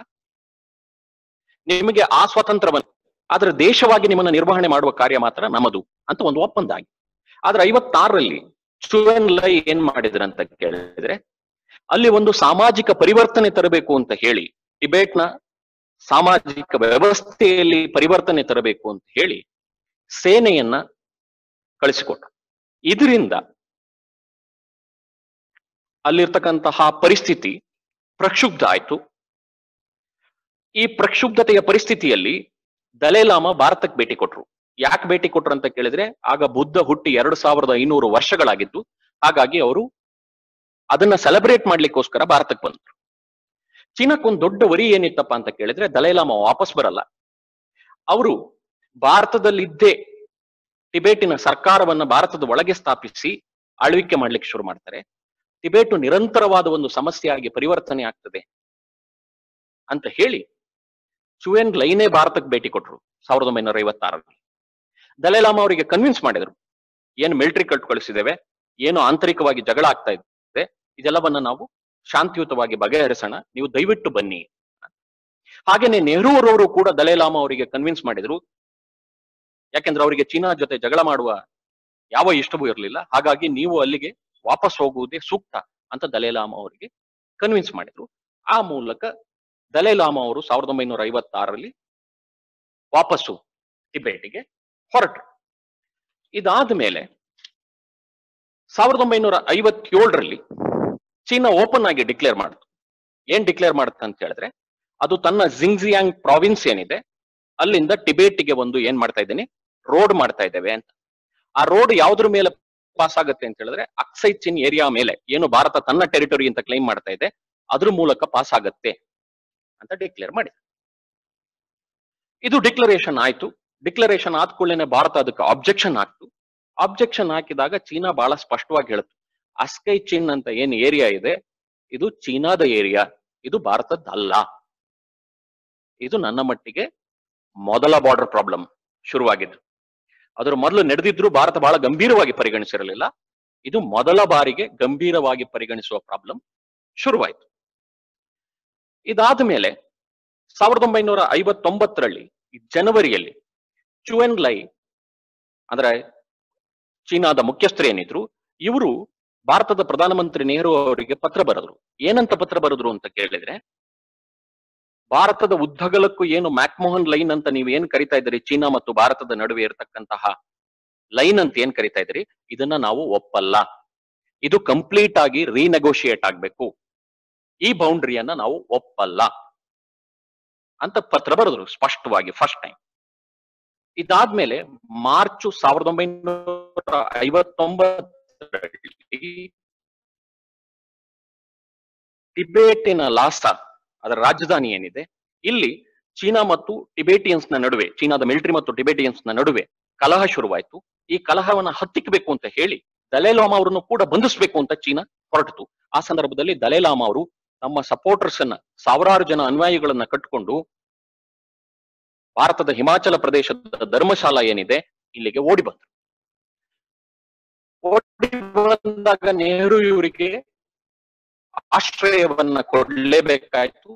ನಿಮಗೆ ಆ ಸ್ವಾತಂತ್ರ್ಯವನ್ನು, ಆದ್ರೆ ದೇಶವಾಗಿ ನಿಮ್ಮನ್ನ ನಿರ್ವಹಣೆ ಮಾಡುವ ಕಾರ್ಯ ಮಾತ್ರ ನಮ್ಮದು ಅಂತ ಒಂದು ಒಪ್ಪಂದ ಆಗಿ. ಆದ್ರೆ 56ರಲ್ಲಿ ಚುವೆನ್ ಲೈ ಏನ್ ಮಾಡಿದ್ರಂತ ಕೇಳಿದ್ರೆ, ಅಲ್ಲಿ ಒಂದು ಸಾಮಾಜಿಕ ಪರಿವರ್ತನೆ ತರಬೇಕು ಅಂತ ಹೇಳಿ, ಟಿಬೇಟ್ನ ಸಾಮಾಜಿಕ ವ್ಯವಸ್ಥೆಯಲ್ಲಿ ಪರಿವರ್ತನೆ ತರಬೇಕು ಅಂತ ಹೇಳಿ ಸೇನೆಯನ್ನ ಕಳಿಸಿಕೊಟ್ರು. ಇದರಿಂದ ಅಲ್ಲಿರ್ತಕ್ಕಂತಹ ಪರಿಸ್ಥಿತಿ ಪ್ರಕ್ಷುಬ್ಧ ಆಯ್ತು. ಈ ಪ್ರಕ್ಷುಬ್ಧತೆಯ ಪರಿಸ್ಥಿತಿಯಲ್ಲಿ ದಲೈಲಾಮಾ ಭಾರತಕ್ಕೆ ಭೇಟಿ ಕೊಟ್ರು. ಯಾಕೆ ಭೇಟಿ ಕೊಟ್ರು ಅಂತ ಕೇಳಿದ್ರೆ, ಆಗ ಬುದ್ಧ ಹುಟ್ಟಿ 2500 ವರ್ಷಗಳಾಗಿದ್ದು, ಹಾಗಾಗಿ ಅವರು ಅದನ್ನ ಸೆಲೆಬ್ರೇಟ್ ಮಾಡ್ಲಿಕ್ಕೋಸ್ಕರ ಭಾರತಕ್ಕೆ ಬಂದ್ರು. ಚೀನಾಕ್ಕೊಂದು ದೊಡ್ಡ ವರಿ ಏನಿತ್ತಪ್ಪ ಅಂತ ಕೇಳಿದ್ರೆ, ದಲೈಲಾಮಾ ವಾಪಸ್ ಬರಲ್ಲ. ಅವರು ಭಾರತದಲ್ಲಿದ್ದೇ ಟಿಬೇಟಿನ ಸರ್ಕಾರವನ್ನ ಭಾರತದ ಒಳಗೆ ಸ್ಥಾಪಿಸಿ ಆಳ್ವಿಕೆ ಮಾಡ್ಲಿಕ್ಕೆ ಶುರು ಮಾಡ್ತಾರೆ. ಟಿಬೇಟು ನಿರಂತರವಾದ ಒಂದು ಸಮಸ್ಯೆಯಾಗಿ ಪರಿವರ್ತನೆ ಆಗ್ತದೆ ಅಂತ ಹೇಳಿ ಚುವೆನ್ ಲೈನೇ ಭಾರತಕ್ಕೆ ಭೇಟಿ ಕೊಟ್ರು 1956ರಲ್ಲಿ. ದಲೈಲಾಮಾ ಅವರಿಗೆ ಕನ್ವಿನ್ಸ್ ಮಾಡಿದ್ರು, ಏನು ಮಿಲಿಟರಿ ಕಳಿಸಿದ್ದೇವೆ, ಏನು ಆಂತರಿಕವಾಗಿ ಜಗಳ ಆಗ್ತಾ ಇದೆ, ಇದೆಲ್ಲವನ್ನ ನಾವು ಶಾಂತಿಯುತವಾಗಿ ಬಗೆಹರಿಸೋಣ, ನೀವು ದಯವಿಟ್ಟು ಬನ್ನಿ. ಹಾಗೇನೆ ನೆಹರೂರವರು ಕೂಡ ದಲೈಲಾಮಾ ಅವರಿಗೆ ಕನ್ವಿನ್ಸ್ ಮಾಡಿದ್ರು. ಯಾಕೆಂದ್ರೆ ಅವರಿಗೆ ಚೀನಾ ಜೊತೆ ಜಗಳ ಮಾಡುವ ಯಾವ ಇಷ್ಟವೂ ಇರಲಿಲ್ಲ. ಹಾಗಾಗಿ ನೀವು ಅಲ್ಲಿಗೆ ವಾಪಸ್ ಹೋಗುವುದೇ ಸೂಕ್ತ ಅಂತ ದಲೈಲಾಮಾ ಅವರಿಗೆ ಕನ್ವಿನ್ಸ್ ಮಾಡಿದ್ರು. ಆ ಮೂಲಕ ದಲೈಲಾಮಾ ಅವರು 1956ರಲ್ಲಿ ವಾಪಸ್ಸು ಟಿಬೇಟಿಗೆ ಹೊರಟರು. ಇದಾದ ಮೇಲೆ 1957ರಲ್ಲಿ ಚೀನಾ ಓಪನ್ ಆಗಿ ಡಿಕ್ಲೇರ್ ಮಾಡಿತು. ಏನ್ ಡಿಕ್ಲೇರ್ ಮಾಡುತ್ತೆ ಅಂತ ಹೇಳಿದ್ರೆ, ಅದು ತನ್ನ ಜಿಂಗ್ಜಿಯಾಂಗ್ ಪ್ರಾವಿನ್ಸ್ ಏನಿದೆ ಅಲ್ಲಿಂದ ಟಿಬೇಟಿಗೆ ಒಂದು ಏನ್ ಮಾಡ್ತಾ ಇದ್ದೀನಿ, ರೋಡ್ ಮಾಡ್ತಾ ಇದ್ದೇವೆ ಅಂತ. ಆ ರೋಡ್ ಯಾವ್ದ್ರ ಮೇಲೆ ಪಾಸ್ ಆಗುತ್ತೆ ಅಂತ ಹೇಳಿದ್ರೆ, ಅಕ್ಸೈ ಚಿನ್ ಏರಿಯಾ ಮೇಲೆ, ಏನು ಭಾರತ ತನ್ನ ಟೆರಿಟರಿ ಅಂತ ಕ್ಲೈಮ್ ಮಾಡ್ತಾ ಇದೆ, ಅದ್ರ ಮೂಲಕ ಪಾಸ್ ಆಗತ್ತೆ ಅಂತ ಡಿಕ್ಲೇರ್ ಮಾಡಿ. ಇದು ಡಿಕ್ಲರೇಷನ್ ಆಯ್ತು. ಡಿಕ್ಲರೇಷನ್ ಆದ ಕೂಡಲೇ ಭಾರತ ಅದಕ್ಕೆ ಆಬ್ಜೆಕ್ಷನ್ ಹಾಕ್ತು. ಆಬ್ಜೆಕ್ಷನ್ ಹಾಕಿದಾಗ ಚೀನಾ ಬಹಳ ಸ್ಪಷ್ಟವಾಗಿ ಹೇಳುತ್ತೆ, ಅಸ್ಕೈ ಚಿನ್ ಅಂತ ಏನ್ ಏರಿಯಾ ಇದೆ, ಇದು ಚೀನಾದ ಏರಿಯಾ, ಇದು ಭಾರತದ್ದಲ್ಲ. ಇದು ನನ್ನ ಮಟ್ಟಿಗೆ ಮೊದಲ ಬಾರ್ಡರ್ ಪ್ರಾಬ್ಲಮ್ ಶುರುವಾಗಿದ್ದು. ಅದರ ಮೊದಲು ನಡೆದಿದ್ರು ಭಾರತ ಬಹಳ ಗಂಭೀರವಾಗಿ ಪರಿಗಣಿಸಿರಲಿಲ್ಲ. ಇದು ಮೊದಲ ಬಾರಿಗೆ ಗಂಭೀರವಾಗಿ ಪರಿಗಣಿಸುವ ಪ್ರಾಬ್ಲಮ್ ಶುರುವಾಯಿತು. ಇದಾದ ಮೇಲೆ 1959ರಲ್ಲಿ ಜನವರಿಯಲ್ಲಿ ಚುವೆನ್ ಲೈ ಅಂದ್ರೆ ಚೀನಾದ ಮುಖ್ಯಸ್ಥರು ಏನಿದ್ರು, ಇವರು ಭಾರತದ ಪ್ರಧಾನಮಂತ್ರಿ ನೆಹರು ಅವರಿಗೆ ಪತ್ರ ಬರೆದ್ರು. ಏನಂತ ಪತ್ರ ಬರೆದ್ರು ಅಂತ ಕೇಳಿದ್ರೆ, ಭಾರತದ ಉದ್ದಗಲಕ್ಕೂ ಏನು ಮ್ಯಾಕ್ಮೋಹನ್ ಲೈನ್ ಅಂತ ನೀವು ಏನ್ ಕರಿತಾ ಇದ್ದೀರಿ, ಚೀನಾ ಮತ್ತು ಭಾರತದ ನಡುವೆ ಇರತಕ್ಕಂತಹ ಲೈನ್ ಅಂತ ಏನ್ ಕರಿತಾ ಇದ್ದೀರಿ, ಇದನ್ನ ನಾವು ಒಪ್ಪಲ್ಲ. ಇದು ಕಂಪ್ಲೀಟ್ ಆಗಿ ರೀನೆಗೋಷಿಯೇಟ್ ಆಗ್ಬೇಕು. ಈ ಬೌಂಡ್ರಿಯನ್ನ ನಾವು ಒಪ್ಪಲ್ಲ ಅಂತ ಪತ್ರ ಬರೆದ್ರು ಸ್ಪಷ್ಟವಾಗಿ ಫಸ್ಟ್ ಟೈಮ್. ಇದಾದ್ಮೇಲೆ ಮಾರ್ಚ್ 1959ರಲ್ಲಿ ಟಿಬೇಟಿನ ಲಾಸಾ, ಅದರ ರಾಜಧಾನಿ ಏನಿದೆ, ಇಲ್ಲಿ ಚೀನಾ ಮತ್ತು ಟಿಬೇಟಿಯನ್ಸ್ ನ ನಡುವೆ, ಚೀನಾದ ಮಿಲಿಟರಿ ಮತ್ತು ಟಿಬೇಟಿಯನ್ಸ್ ನ ನಡುವೆ ಕಲಹ ಶುರುವಾಯಿತು. ಈ ಕಲಹವನ್ನ ಹತ್ತಿಕ್ಕಬೇಕು ಅಂತ ಹೇಳಿ ದಲೈಲಾಮಾ ಅವರನ್ನು ಕೂಡ ಬಂಧಿಸಬೇಕು ಅಂತ ಚೀನಾ ಹೊರಟಿತು. ಆ ಸಂದರ್ಭದಲ್ಲಿ ದಲೈಲಾಮಾ ಅವರು ತಮ್ಮ ಸಪೋರ್ಟರ್ಸ್ ಅನ್ನ, ಸಾವಿರಾರು ಜನ ಅನುಯಾಯಿಗಳನ್ನ ಕಟ್ಟಿಕೊಂಡು ಭಾರತದ ಹಿಮಾಚಲ ಪ್ರದೇಶದ ಧರ್ಮಶಾಲಾ ಏನಿದೆ ಇಲ್ಲಿಗೆ ಓಡಿ ಬಂದರು. ಓಡಿ ಬಂದಾಗ ನೆಹರು ಇವರಿಗೆ ಆಶ್ರಯವನ್ನ ಕೊಡಲೇಬೇಕಾಯ್ತು.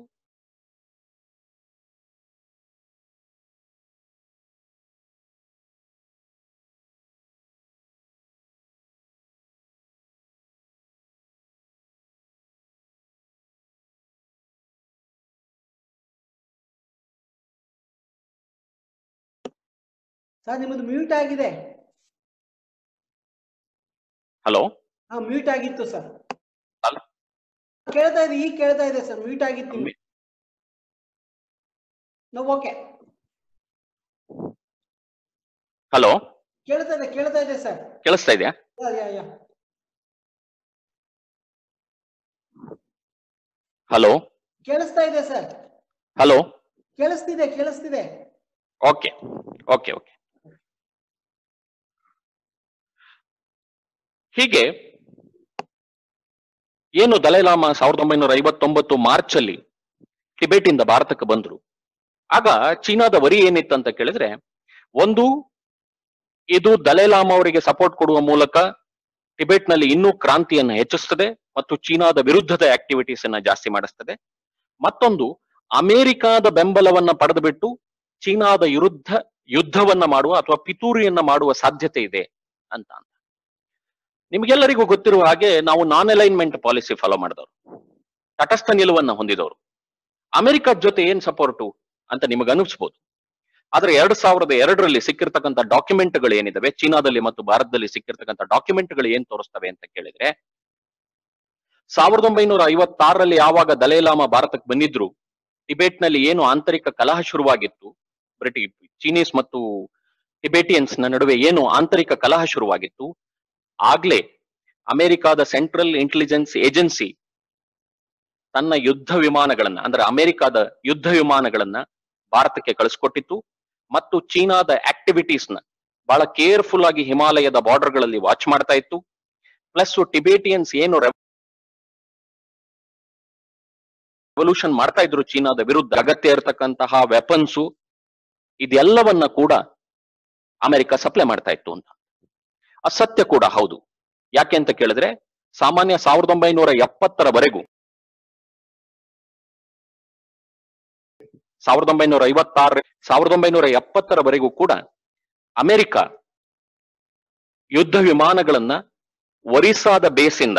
ಸರ್ ನಿಮ್ಮದು ಮ್ಯೂಟ್ ಆಗಿದೆ.
ಹಲೋ,
ಮ್ಯೂಟ್ ಆಗಿತ್ತು ಸರ್. ಕೇಳ್ತಾ ಇದೆ, ಈಗ ಕೇಳ್ತಾ ಇದೆ ಸರ್. ಮ್ಯೂಟ್ ಆಗಿತ್ತು. ಓಕೆ,
ಹಲೋ,
ಕೇಳ್ತಾ ಇದೆ ಸರ್.
ಕೇಳಿಸ್ತಾ ಇದೆಯಾ? ಹಲೋ,
ಕೇಳಿಸ್ತಾ ಇದೆ ಸರ್.
ಹಲೋ,
ಕೇಳಿಸ್ತಿದೆ.
Okay okay okay. ಹೀಗೆ ಏನು ದಲೈಲಾಮಾ 1959 ಮಾರ್ಚ್ ಅಲ್ಲಿ ಟಿಬೇಟ್ ಇಂದ ಭಾರತಕ್ಕೆ ಬಂದ್ರು. ಆಗ ಚೀನಾದ ವರಿ ಏನಿತ್ತು ಅಂತ ಕೇಳಿದ್ರೆ, ಒಂದು, ಇದು ದಲೈಲಾಮಾ ಅವರಿಗೆ ಸಪೋರ್ಟ್ ಕೊಡುವ ಮೂಲಕ ಟಿಬೆಟ್ ನಲ್ಲಿ ಇನ್ನೂ ಕ್ರಾಂತಿಯನ್ನು ಹೆಚ್ಚಿಸ್ತದೆ ಮತ್ತು ಚೀನಾದ ವಿರುದ್ಧದ ಆಕ್ಟಿವಿಟೀಸ್ ಅನ್ನ ಜಾಸ್ತಿ ಮಾಡಿಸ್ತದೆ. ಮತ್ತೊಂದು, ಅಮೆರಿಕಾದ ಬೆಂಬಲವನ್ನ ಪಡೆದುಬಿಟ್ಟು ಚೀನಾದ ವಿರುದ್ಧ ಯುದ್ಧವನ್ನ ಮಾಡುವ ಅಥವಾ ಪಿತೂರಿಯನ್ನ ಮಾಡುವ ಸಾಧ್ಯತೆ ಇದೆ ಅಂತ. ನಿಮ್ಗೆಲ್ಲರಿಗೂ ಗೊತ್ತಿರುವ ಹಾಗೆ ನಾವು ನಾನ್ ಅಲೈನ್ಮೆಂಟ್ ಪಾಲಿಸಿ ಫಾಲೋ ಮಾಡಿದವರು, ತಟಸ್ಥ ನಿಲುವನ್ನ ಹೊಂದಿದವರು. ಅಮೆರಿಕದ ಜೊತೆ ಏನ್ ಸಪೋರ್ಟು ಅಂತ ನಿಮಗೆ ಅನಿಸ್ಬೋದು. ಆದ್ರೆ 2002ರಲ್ಲಿ ಸಿಕ್ಕಿರ್ತಕ್ಕಂಥ ಡಾಕ್ಯುಮೆಂಟ್ಗಳು ಏನಿದಾವೆ, ಚೀನಾದಲ್ಲಿ ಮತ್ತು ಭಾರತದಲ್ಲಿ ಸಿಕ್ಕಿರ್ತಕ್ಕಂಥ ಡಾಕ್ಯುಮೆಂಟ್ಗಳು ಏನ್ ತೋರಿಸ್ತವೆ ಅಂತ ಕೇಳಿದ್ರೆ, 1956ರಲ್ಲಿ ಯಾವಾಗ ದಲೈಲಾಮಾ ಭಾರತಕ್ಕೆ ಬಂದಿದ್ರು, ಟಿಬೆಟ್ ನಲ್ಲಿ ಏನು ಆಂತರಿಕ ಕಲಹ ಶುರುವಾಗಿತ್ತು, ಚೀನೀಸ್ ಮತ್ತು ಟಿಬೆಟಿಯನ್ಸ್ ನ ನಡುವೆ ಏನು ಆಂತರಿಕ ಕಲಹ ಶುರುವಾಗಿತ್ತು, ಆಗ್ಲೇ ಅಮೆರಿಕಾದ ಸೆಂಟ್ರಲ್ ಇಂಟೆಲಿಜೆನ್ಸ್ ಏಜೆನ್ಸಿ ತನ್ನ ಯುದ್ಧ ವಿಮಾನಗಳನ್ನ, ಅಂದ್ರೆ ಅಮೆರಿಕಾದ ಯುದ್ಧ ವಿಮಾನಗಳನ್ನ ಭಾರತಕ್ಕೆ ಕಳಿಸ್ಕೊಟ್ಟಿತ್ತು ಮತ್ತು ಚೀನಾದ ಆಕ್ಟಿವಿಟೀಸ್ ನ ಬಹಳ ಕೇರ್ಫುಲ್ ಆಗಿ ಹಿಮಾಲಯದ ಬಾರ್ಡರ್ ಗಳಲ್ಲಿ ವಾಚ್ ಮಾಡ್ತಾ ಇತ್ತು. ಪ್ಲಸ್ ಟಿಬೇಟಿಯನ್ಸ್ ಏನು ರೆವಲ್ಯೂಷನ್ ಮಾಡ್ತಾ ಇದ್ರು ಚೀನಾದ ವಿರುದ್ಧ, ಅಗತ್ಯ ಇರತಕ್ಕಂತಹ ವೆಪನ್ಸು ಇದೆಲ್ಲವನ್ನ ಕೂಡ ಅಮೆರಿಕ ಸಪ್ಲೈ ಮಾಡ್ತಾ ಇತ್ತು ಅಂತ. ಅಸತ್ಯ ಕೂಡ ಹೌದು. ಯಾಕೆ ಅಂತ ಕೇಳಿದ್ರೆ, ಸಾಮಾನ್ಯ 1970ರವರೆಗೂ 1970ರವರೆಗೂ ಕೂಡ ಅಮೆರಿಕ ಯುದ್ಧ ವಿಮಾನಗಳನ್ನ ಒರಿಸ್ಸಾದ ಬೇಸಿಂದ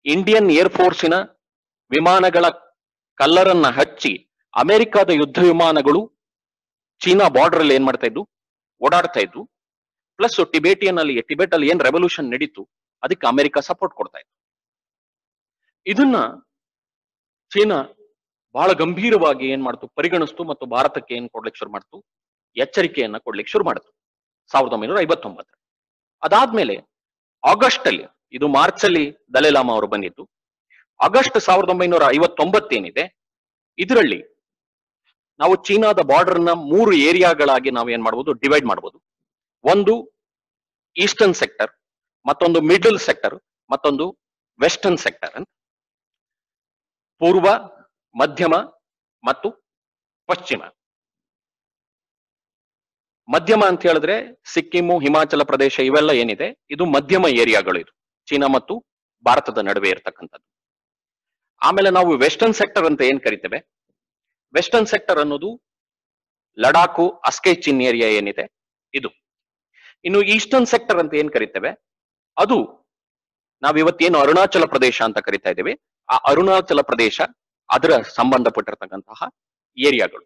ಇಂಡಿಯನ್ ಏರ್ಫೋರ್ಸಿನ ವಿಮಾನಗಳ ಕಲ್ಲರನ್ನ ಹಚ್ಚಿ ಅಮೆರಿಕಾದ ಯುದ್ಧ ವಿಮಾನಗಳು ಚೀನಾ ಬಾರ್ಡರ್ ಅಲ್ಲಿ ಏನ್ ಮಾಡ್ತಾ ಇದ್ವು, ಓಡಾಡ್ತಾ ಇದ್ವು. ಪ್ಲಸ್ ಟಿಬೆಟ್ ಅಲ್ಲಿ ಏನ್ ರೆವಲ್ಯೂಷನ್ ನಡೀತು ಅದಕ್ಕೆ ಅಮೆರಿಕ ಸಪೋರ್ಟ್ ಕೊಡ್ತಾ ಇತ್ತು. ಇದನ್ನ ಚೀನಾ ಬಹಳ ಗಂಭೀರವಾಗಿ ಏನ್ ಮಾಡ್ತು, ಪರಿಗಣಿಸ್ತು ಮತ್ತು ಭಾರತಕ್ಕೆ ಏನ್ ಕೊಡ್ಲಿಕ್ಕೆ ಶುರು ಮಾಡ್ತು, ಎಚ್ಚರಿಕೆಯನ್ನ ಕೊಡ್ಲಿಕ್ಕೆ ಶುರು ಮಾಡಿತು 1959. ಅದಾದ್ಮೇಲೆ ಆಗಸ್ಟ್ ಅಲ್ಲಿ, ಇದು ಮಾರ್ಚ್ ಅಲ್ಲಿ ದಲೈಲಾಮಾ ಅವರು ಬಂದಿದ್ದು, ಆಗಸ್ಟ್ 1959 ಏನಿದೆ ಇದರಲ್ಲಿ ನಾವು ಚೀನಾದ ಬಾರ್ಡರ್ ನ 3 ಏರಿಯಾಗಳಾಗಿ ನಾವು ಏನ್ ಮಾಡ್ಬೋದು, ಡಿವೈಡ್ ಮಾಡ್ಬೋದು. ಒಂದು ಈಸ್ಟರ್ನ್ ಸೆಕ್ಟರ್, ಮತ್ತೊಂದು ಮಿಡಲ್ ಸೆಕ್ಟರ್, ಮತ್ತೊಂದು ವೆಸ್ಟರ್ನ್ ಸೆಕ್ಟರ್ ಅಂತ. ಪೂರ್ವ, ಮಧ್ಯಮ ಮತ್ತು ಪಶ್ಚಿಮ. ಮಧ್ಯಮ ಅಂತ ಹೇಳಿದ್ರೆ ಸಿಕ್ಕಿಮು, ಹಿಮಾಚಲ ಪ್ರದೇಶ ಇವೆಲ್ಲ ಏನಿದೆ ಇದು ಮಧ್ಯಮ ಏರಿಯಾಗಳು, ಇದು ಚೀನಾ ಮತ್ತು ಭಾರತದ ನಡುವೆ ಇರತಕ್ಕಂಥದ್ದು. ಆಮೇಲೆ ನಾವು ವೆಸ್ಟರ್ನ್ ಸೆಕ್ಟರ್ ಅಂತ ಏನ್ ಕರಿತೇವೆ, ವೆಸ್ಟರ್ನ್ ಸೆಕ್ಟರ್ ಅನ್ನೋದು ಲಡಾಖು, ಅಸ್ಕೈ ಚಿನ್ ಏರಿಯಾ ಏನಿದೆ ಇದು. ಇನ್ನು ಈಸ್ಟರ್ನ್ ಸೆಕ್ಟರ್ ಅಂತ ಏನ್ ಕರಿತೇವೆ ಅದು ನಾವಿವತ್ತೇನು ಅರುಣಾಚಲ ಪ್ರದೇಶ ಅಂತ ಕರಿತಾ ಇದ್ದೇವೆ, ಆ ಅರುಣಾಚಲ ಪ್ರದೇಶ ಅದರ ಸಂಬಂಧಪಟ್ಟಿರ್ತಕ್ಕಂತಹ ಏರಿಯಾಗಳು.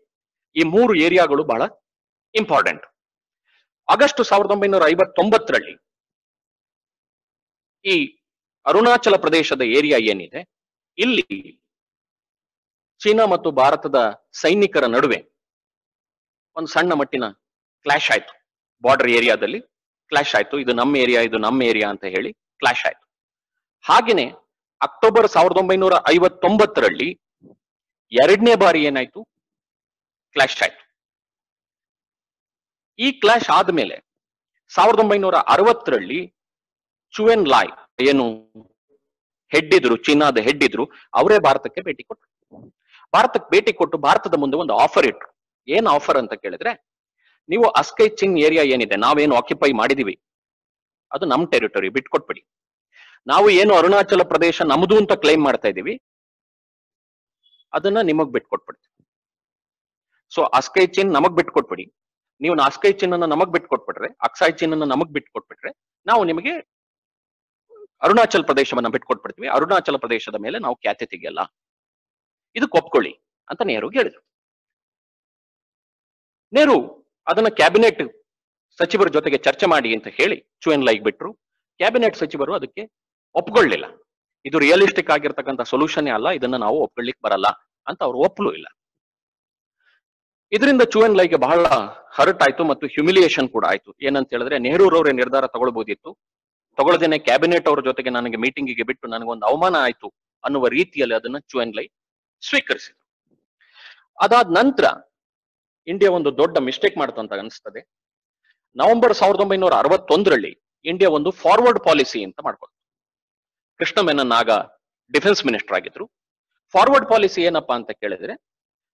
ಈ 3 ಏರಿಯಾಗಳು ಬಹಳ ಇಂಪಾರ್ಟೆಂಟ್. ಆಗಸ್ಟ್ 1959ರಲ್ಲಿ ಈ ಅರುಣಾಚಲ ಪ್ರದೇಶದ ಏರಿಯಾ ಏನಿದೆ ಇಲ್ಲಿ ಚೀನಾ ಮತ್ತು ಭಾರತದ ಸೈನಿಕರ ನಡುವೆ ಒಂದು ಸಣ್ಣ ಮಟ್ಟಿನ ಕ್ಲಾಶ್ ಆಯ್ತು. ಬಾರ್ಡರ್ ಏರಿಯಾದಲ್ಲಿ ಕ್ಲಾಶ್ ಆಯ್ತು. ಇದು ನಮ್ಮ ಏರಿಯಾ, ಇದು ನಮ್ಮ ಏರಿಯಾ ಅಂತ ಹೇಳಿ ಕ್ಲಾಶ್ ಆಯ್ತು. ಹಾಗೇನೆ ಅಕ್ಟೋಬರ್ 1959ರಲ್ಲಿ 2ನೇ ಬಾರಿ ಏನಾಯ್ತು, ಕ್ಲಾಶ್ ಆಯ್ತು. ಈ ಕ್ಲಾಶ್ ಆದ್ಮೇಲೆ 1960ರಲ್ಲಿ ಚುವೆನ್ ಲಾಯ್ ಏನು ಹೆಡ್ ಇದ್ರು, ಚೀನಾದ ಹೆಡ್ ಇದ್ರು, ಅವರೇ ಭಾರತಕ್ಕೆ ಭೇಟಿ ಕೊಟ್ಟರು. ಭಾರತಕ್ಕೆ ಭೇಟಿ ಕೊಟ್ಟು ಭಾರತದ ಮುಂದೆ ಒಂದು ಆಫರ್ ಇಟ್ರು. ಏನ್ ಆಫರ್ ಅಂತ ಕೇಳಿದ್ರೆ, ನೀವು ಅಸ್ಕೈ ಚಿನ್ ಏರಿಯಾ ಏನಿದೆ ನಾವೇನು ಆಕ್ಯುಪೈ ಮಾಡಿದೀವಿ ಅದು ನಮ್ ಟೆರಿಟರಿ, ಬಿಟ್ಕೊಟ್ಬಿಡಿ. ನಾವು ಏನು ಅರುಣಾಚಲ ಪ್ರದೇಶ ನಮ್ದು ಅಂತ ಕ್ಲೈಮ್ ಮಾಡ್ತಾ ಇದೀವಿ ಅದನ್ನ ನಿಮಗ್ ಬಿಟ್ಕೊಟ್ಬಿಡ್ತೀವಿ. ಸೊ ಅಸ್ಕೈ ಚಿನ್ ನಮಗ್ ಬಿಟ್ಕೊಟ್ಬಿಡಿ, ನೀವು ಅಸ್ಕೈ ಚಿನ್ ಅನ್ನ ನಮಗ್ ಬಿಟ್ಕೊಟ್ಬಿಟ್ರೆ, ಅಕ್ಸಾಯ್ ಚಿನ್ ಅನ್ನ ನಮಗ್ ಬಿಟ್ಕೊಟ್ಬಿಟ್ರೆ ನಾವು ನಿಮಗೆ ಅರುಣಾಚಲ ಪ್ರದೇಶವನ್ನ ಬಿಟ್ಕೊಟ್ಬಿಡ್ತೀವಿ. ಅರುಣಾಚಲ ಪ್ರದೇಶದ ಮೇಲೆ ನಾವು ಖ್ಯಾತೆ ತೆಗೆಯಲ್ಲ, ಇದಕ್ಕೆ ಒಪ್ಕೊಳ್ಳಿ ಅಂತ ನೆಹರು ಹೇಳಿದ್ರು. ನೆಹರು ಅದನ್ನ ಕ್ಯಾಬಿನೆಟ್ ಸಚಿವರ ಜೊತೆಗೆ ಚರ್ಚೆ ಮಾಡಿ ಅಂತ ಹೇಳಿ ಚುವೆನ್ ಲೈಗ್ ಬಿಟ್ರು. ಕ್ಯಾಬಿನೆಟ್ ಸಚಿವರು ಅದಕ್ಕೆ ಒಪ್ಕೊಳ್ಳಿಲ್ಲ. ಇದು ರಿಯಲಿಸ್ಟಿಕ್ ಆಗಿರ್ತಕ್ಕಂಥ ಸೊಲ್ಯೂಷನ್ ಅಲ್ಲ, ಇದನ್ನ ನಾವು ಒಪ್ಕೊಳ್ಳಿಕ್ ಬರಲ್ಲ ಅಂತ ಅವ್ರು ಒಪ್ಪಲು ಇಲ್ಲ. ಇದರಿಂದ ಚುವೆನ್ ಲೈಗೆ ಬಹಳ ಹರ್ಟ್ ಆಯ್ತು ಮತ್ತು ಹ್ಯುಮಿಲಿಯೇಷನ್ ಕೂಡ ಆಯ್ತು. ಏನಂತ ಹೇಳಿದ್ರೆ, ನೆಹರೂರವರೇ ನಿರ್ಧಾರ ತಗೊಳ್ಬಹುದಿತ್ತು, ತಗೊಳ್ಳದೇನೆ ಕ್ಯಾಬಿನೆಟ್ ಅವ್ರ ಜೊತೆಗೆ ನನಗೆ ಮೀಟಿಂಗಿಗೆ ಬಿಟ್ಟು ನನಗೊಂದು ಅವಮಾನ ಆಯ್ತು ಅನ್ನುವ ರೀತಿಯಲ್ಲಿ ಅದನ್ನ ಚುವೆನ್ ಲೈ ಸ್ವೀಕರಿಸಿದ್ರು. ಅದಾದ ನಂತರ ಇಂಡಿಯಾ ಒಂದು ದೊಡ್ಡ ಮಿಸ್ಟೇಕ್ ಮಾಡ್ತು ಅಂತ ಅನಿಸ್ತದೆ. ನವೆಂಬರ್ 1961ರಲ್ಲಿ ಇಂಡಿಯಾ ಒಂದು ಫಾರ್ವರ್ಡ್ ಪಾಲಿಸಿ ಅಂತ ಮಾಡ್ಕೊಳ್ತು. ಕೃಷ್ಣ ಮೆನನ್ ಆಗ ಡಿಫೆನ್ಸ್ ಮಿನಿಸ್ಟರ್ ಆಗಿದ್ರು. ಫಾರ್ವರ್ಡ್ ಪಾಲಿಸಿ ಏನಪ್ಪಾ ಅಂತ ಕೇಳಿದ್ರೆ,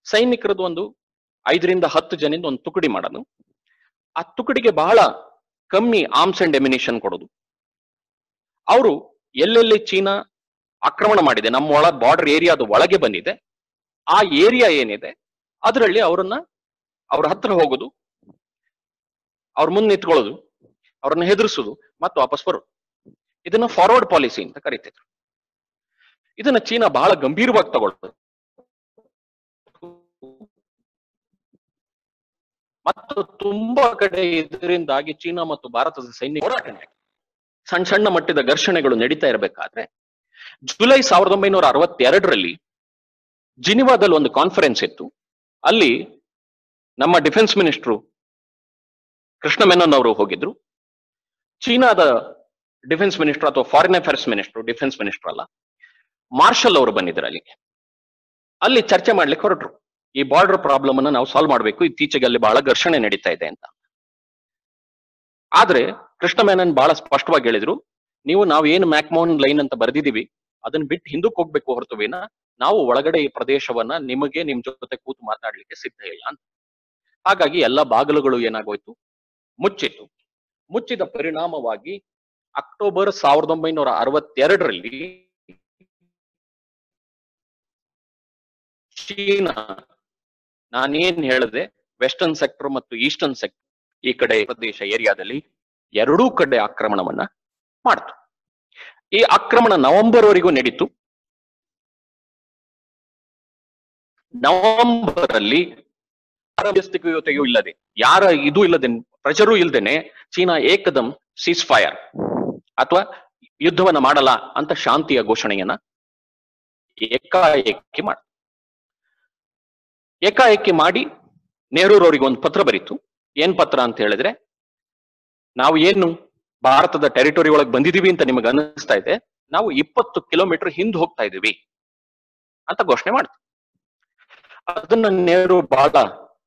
ಸೈನಿಕರದ್ದು ಒಂದು 5ರಿಂದ 10 ಜನಿಂದ ಒಂದು ತುಕಡಿ ಮಾಡೋದು, ಆ ತುಕಡಿಗೆ ಬಹಳ ಕಮ್ಮಿ ಆರ್ಮ್ಸ್ ಅಂಡ್ ಎಮಿನಿಷನ್ ಕೊಡೋದು, ಅವರು ಎಲ್ಲೆಲ್ಲಿ ಚೀನಾ ಆಕ್ರಮಣ ಮಾಡಿದೆ, ನಮ್ಮ ಬಾರ್ಡರ್ ಏರಿಯಾದ ಒಳಗೆ ಬಂದಿದೆ, ಆ ಏರಿಯಾ ಏನಿದೆ ಅದರಲ್ಲಿ ಅವ್ರ ಹತ್ರ ಹೋಗುದು, ಅವ್ರ ಮುಂದೆ ನಿಂತ್ಕೊಳ್ಳೋದು, ಅವ್ರನ್ನ ಹೆದರ್ಸುದು ಮತ್ತು ವಾಪಸ್ ಬರೋದು. ಇದನ್ನ ಫಾರ್ವರ್ಡ್ ಪಾಲಿಸಿ ಅಂತ ಕರೀತಿದ್ರು. ಇದನ್ನ ಚೀನಾ ಬಹಳ ಗಂಭೀರವಾಗಿ ತಗೊಳ್ತದೆ ಮತ್ತು ತುಂಬಾ ಕಡೆ ಇದರಿಂದಾಗಿ ಚೀನಾ ಮತ್ತು ಭಾರತದ ಸೈನ್ಯ ಹೋರಾಟ ಸಣ್ಣ ಸಣ್ಣ ಮಟ್ಟದ ಘರ್ಷಣೆಗಳು ನಡೀತಾ ಇರಬೇಕಾದ್ರೆ ಜುಲೈ 1962ರಲ್ಲಿ ಜಿನಿವಾದಲ್ಲಿ ಒಂದು ಕಾನ್ಫರೆನ್ಸ್ ಇತ್ತು. ಅಲ್ಲಿ ನಮ್ಮ ಡಿಫೆನ್ಸ್ ಮಿನಿಸ್ಟ್ರು ಕೃಷ್ಣ ಮೆನನ್ ಅವರು ಹೋಗಿದ್ರು. ಚೀನಾದ ಡಿಫೆನ್ಸ್ ಮಿನಿಸ್ಟರ್ ಅಥವಾ foreign affairs minister, defence minister ಅಲ್ಲ, ಮಾರ್ಷಲ್ ಅವರು ಬಂದಿದ್ರು ಅಲ್ಲಿಗೆ. ಅಲ್ಲಿ ಚರ್ಚೆ ಮಾಡ್ಲಿಕ್ಕೆ ಹೊರಟ್ರು. ಈ ಬಾರ್ಡರ್ ಪ್ರಾಬ್ಲಮ್ ಅನ್ನ ನಾವು ಸಾಲ್ವ್ ಮಾಡಬೇಕು, ಇತ್ತೀಚೆಗೆ ಅಲ್ಲಿ ಬಹಳ ಘರ್ಷಣೆ ನಡೀತಾ ಇದೆ ಅಂತ. ಆದ್ರೆ ಕೃಷ್ಣ ಮೆನನ್ ಬಹಳ ಸ್ಪಷ್ಟವಾಗಿ ಹೇಳಿದ್ರು, ನಾವು ಏನು ಮ್ಯಾಕ್ಮೋಹನ್ ಲೈನ್ ಅಂತ ಬರೆದಿದೀವಿ ಅದನ್ನ ಬಿಟ್ಟು ಹಿಂದಕ್ಕೆ ಹೋಗ್ಬೇಕು ಹೊರತುವಿನ ನಾವು ಒಳಗಡೆ ಈ ಪ್ರದೇಶವನ್ನ ನಿಮ್ ಜೊತೆ ಕೂತು ಮಾತಾಡ್ಲಿಕ್ಕೆ ಸಿದ್ಧ ಇಲ್ಲ ಅಂತ. ಹಾಗಾಗಿ ಎಲ್ಲ ಬಾಗಿಲುಗಳು ಏನಾಗೋಯ್ತು, ಮುಚ್ಚಿತ್ತು. ಮುಚ್ಚಿದ ಪರಿಣಾಮವಾಗಿ ಅಕ್ಟೋಬರ್ 1962ರಲ್ಲಿ ಚೀನಾ, ನಾನೇನ್ ಹೇಳಿದೆ, ವೆಸ್ಟರ್ನ್ ಸೆಕ್ಟರ್ ಮತ್ತು ಈಸ್ಟರ್ನ್ ಸೆಕ್ಟರ್, ಈ ಕಡೆ ಪ್ರದೇಶ ಏರಿಯಾದಲ್ಲಿ ಎರಡೂ ಕಡೆ ಆಕ್ರಮಣವನ್ನ ಮಾಡ್ತು. ಈ ಆಕ್ರಮಣ ನವೆಂಬರ್ ವರೆಗೂ ನಡೀತು. ನವೆಂಬರ್ ಅಲ್ಲಿ ಮಧ್ಯಸ್ಥಿಕೆಯೂ ಇಲ್ಲದೆ, ಯಾರ ಇದು ಇಲ್ಲದೆ, ಪ್ರೆಷರೂ ಇಲ್ಲದೇನೆ ಚೀನಾ ಏಕದಂ ಸೀಸ್ ಫೈರ್ ಅಥವಾ ಯುದ್ಧವನ್ನ ಮಾಡಲ್ಲ ಅಂತ ಶಾಂತಿಯ ಘೋಷಣೆಯನ್ನ ಏಕಾಏಕಿ ಮಾಡಿ ನೆಹರೂರವರಿಗೆ ಒಂದು ಪತ್ರ ಬರೀತು. ಏನ್ ಪತ್ರ ಅಂತ ಹೇಳಿದ್ರೆ, ನಾವು ಏನು ಭಾರತದ ಟೆರಿಟರಿ ಒಳಗೆ ಬಂದಿದೀವಿ ಅಂತ ನಿಮಗೆ ಅನಿಸ್ತಾ ಇದೆ, ನಾವು 20 ಕಿಲೋಮೀಟರ್ ಹಿಂದೆ ಹೋಗ್ತಾ ಇದೀವಿ ಅಂತ ಘೋಷಣೆ ಮಾಡ್ತು. ಅದನ್ನ ನೆಹರು ಬಹಳ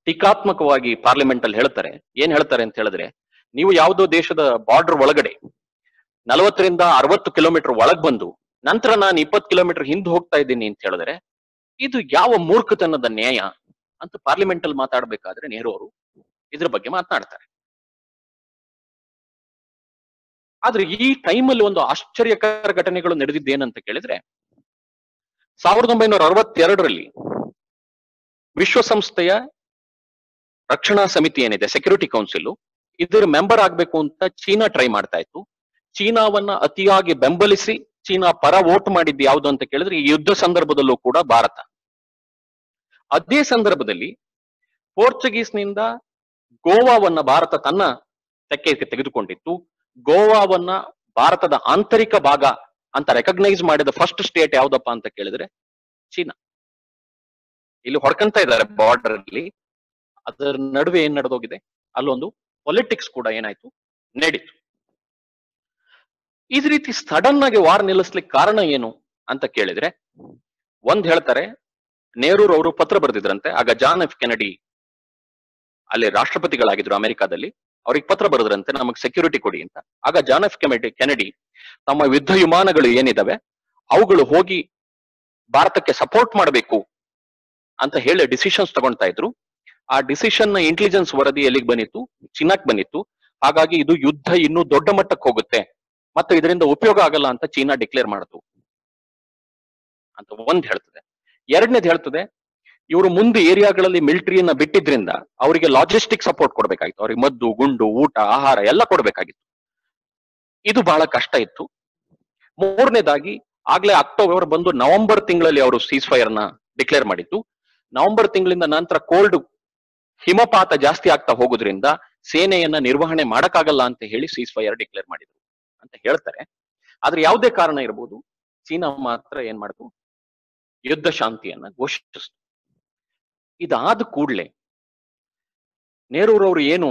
ಟೀಕಾತ್ಮಕವಾಗಿ ಪಾರ್ಲಿಮೆಂಟ್ ಅಲ್ಲಿ ಹೇಳ್ತಾರೆ. ಏನ್ ಹೇಳ್ತಾರೆ ಅಂತ ಹೇಳಿದ್ರೆ, ನೀವು ಯಾವುದೋ ದೇಶದ ಬಾರ್ಡರ್ ಒಳಗಡೆ 40ರಿಂದ 60 ಕಿಲೋಮೀಟರ್ ಒಳಗ್ ಬಂದು ನಂತರ ನಾನು 20 ಕಿಲೋಮೀಟರ್ ಹಿಂದೆ ಹೋಗ್ತಾ ಇದ್ದೀನಿ ಅಂತ ಹೇಳಿದ್ರೆ ಇದು ಯಾವ ಮೂರ್ಖತನದ ನ್ಯಾಯ ಅಂತ ಪಾರ್ಲಿಮೆಂಟ್ ಅಲ್ಲಿ ಮಾತಾಡ್ಬೇಕಾದ್ರೆ ನೆಹರು ಅವರು ಇದ್ರ ಬಗ್ಗೆ ಮಾತನಾಡ್ತಾರೆ. ಆದ್ರೆ ಈ ಟೈಮಲ್ಲಿ ಒಂದು ಆಶ್ಚರ್ಯಕರ ಘಟನೆಗಳು ನಡೆದಿದ್ದೇನಂತ ಕೇಳಿದ್ರೆ, 1962ರಲ್ಲಿ ವಿಶ್ವಸಂಸ್ಥೆಯ ರಕ್ಷಣಾ ಸಮಿತಿ ಏನಿದೆ, ಸೆಕ್ಯೂರಿಟಿ ಕೌನ್ಸಿಲ್, ಇದರ ಮೆಂಬರ್ ಆಗ್ಬೇಕು ಅಂತ ಚೀನಾ ಟ್ರೈ ಮಾಡ್ತಾ ಇತ್ತು. ಚೀನಾವನ್ನ ಅತಿಯಾಗಿ ಬೆಂಬಲಿಸಿ ಚೀನಾ ಪರ ವೋಟ್ ಮಾಡಿದ್ದು ಯಾವುದು ಅಂತ ಕೇಳಿದ್ರೆ ಈ ಯುದ್ಧ ಸಂದರ್ಭದಲ್ಲೂ ಕೂಡ ಭಾರತ. ಅದೇ ಸಂದರ್ಭದಲ್ಲಿ ಪೋರ್ಚುಗೀಸ್ನಿಂದ ಗೋವಾವನ್ನ ಭಾರತ ತನ್ನ ತೆಕ್ಕೆಗೆ ತೆಗೆದುಕೊಂಡಿತ್ತು. ಗೋವಾವನ್ನ ಭಾರತದ ಆಂತರಿಕ ಭಾಗ ಅಂತ ರೆಕಗ್ನೈಸ್ ಮಾಡಿದ ಫಸ್ಟ್ ಸ್ಟೇಟ್ ಯಾವ್ದಪ್ಪ ಅಂತ ಕೇಳಿದ್ರೆ ಚೀನಾ. ಇಲ್ಲಿ ಹೊಡ್ಕಂತ ಇದ್ದಾರೆ ಬಾರ್ಡರ್ ಅಲ್ಲಿ. ಅದರ ನಡುವೆ ಏನ್ ನಡೆದೋಗಿದೆ, ಅಲ್ಲೊಂದು ಪೊಲಿಟಿಕ್ಸ್ ಕೂಡ ಏನಾಯ್ತು, ನಡೀತು. ಈ ರೀತಿ ಸಡನ್ ಆಗಿ ವಾರ್ ನಿಲ್ಲಿಸ್ಲಿಕ್ಕೆ ಕಾರಣ ಏನು ಅಂತ ಕೇಳಿದ್ರೆ, ಒಂದ್ ಹೇಳ್ತಾರೆ, ನೆಹರೂರ್ ಅವರು ಪತ್ರ ಬರೆದಿದ್ರಂತೆ. ಆಗ ಜಾನ್ ಎಫ್ ಕೆನಡಿ ಅಲ್ಲಿ ರಾಷ್ಟ್ರಪತಿಗಳಾಗಿದ್ರು ಅಮೆರಿಕಾದಲ್ಲಿ. ಅವ್ರಿಗೆ ಪತ್ರ ಬರೆದ್ರಂತೆ, ನಮಗ್ ಸೆಕ್ಯೂರಿಟಿ ಕೊಡಿ ಅಂತ. ಆಗ ಜಾನ್ ಎಫ್ ಕೆನಡಿ ತಮ್ಮ ಯುದ್ಧ ವಿಮಾನಗಳು ಏನಿದಾವೆ ಅವುಗಳು ಹೋಗಿ ಭಾರತಕ್ಕೆ ಸಪೋರ್ಟ್ ಮಾಡಬೇಕು ಅಂತ ಹೇಳಿ ಡಿಸಿಷನ್ಸ್ ತಗೊಳ್ತಾ ಇದ್ರು. ಆ ಡಿಸಿಷನ್ ನ ಇಂಟೆಲಿಜೆನ್ಸ್ ವರದಿ ಎಲ್ಲಿಗೆ ಬಂದಿತ್ತು, ಚೀನಾಕ್ ಬಂದಿತ್ತು. ಹಾಗಾಗಿ ಇದು ಯುದ್ಧ ಇನ್ನೂ ದೊಡ್ಡ ಮಟ್ಟಕ್ಕೆ ಹೋಗುತ್ತೆ ಮತ್ತು ಇದರಿಂದ ಉಪಯೋಗ ಆಗಲ್ಲ ಅಂತ ಚೀನಾ ಡಿಕ್ಲೇರ್ ಮಾಡ್ತು ಅಂತ ಒಂದ್ ಹೇಳ್ತದೆ. ಎರಡನೇದು ಹೇಳ್ತದೆ, ಇವರು ಮುಂದೆ ಏರಿಯಾಗಳಲ್ಲಿ ಮಿಲಿಟರಿಯನ್ನ ಬಿಟ್ಟಿದ್ರಿಂದ ಅವರಿಗೆ ಲಾಜಿಸ್ಟಿಕ್ ಸಪೋರ್ಟ್ ಕೊಡ್ಬೇಕಾಗಿತ್ತು. ಅವ್ರಿಗೆ ಮದ್ದು, ಗುಂಡು, ಊಟ, ಆಹಾರ ಎಲ್ಲ ಕೊಡ್ಬೇಕಾಗಿತ್ತು. ಇದು ಬಹಳ ಕಷ್ಟ ಇತ್ತು. ಮೂರನೇದಾಗಿ ಆಗ್ಲೇ ಅಕ್ಟೋಬರ್ ಬಂದು ನವೆಂಬರ್ ತಿಂಗಳಲ್ಲಿ ಅವರು ಸೀಸ್ ಫೈರ್ ನ ಡಿಕ್ಲೇರ್ ಮಾಡಿದ್ದು. ನವೆಂಬರ್ ತಿಂಗಳಿಂದ ನಂತರ ಕೋಲ್ಡ್, ಹಿಮಪಾತ ಜಾಸ್ತಿ ಆಗ್ತಾ ಹೋಗೋದ್ರಿಂದ ಸೇನೆಯನ್ನ ನಿರ್ವಹಣೆ ಮಾಡಕ್ಕಾಗಲ್ಲ ಅಂತ ಹೇಳಿ ಸೀಸ್ ಫೈರ್ ಡಿಕ್ಲೇರ್ ಮಾಡಿದ್ರು ಅಂತ ಹೇಳ್ತಾರೆ. ಆದ್ರೆ ಯಾವುದೇ ಕಾರಣ ಇರಬಹುದು, ಚೀನಾ ಮಾತ್ರ ಏನ್ ಮಾಡ್ತು, ಯುದ್ಧ ಶಾಂತಿಯನ್ನ ಘೋಷಿಸಿತು. ಇದಾದ ಕೂಡಲೇ ನೆಹರೂರವರು ಏನು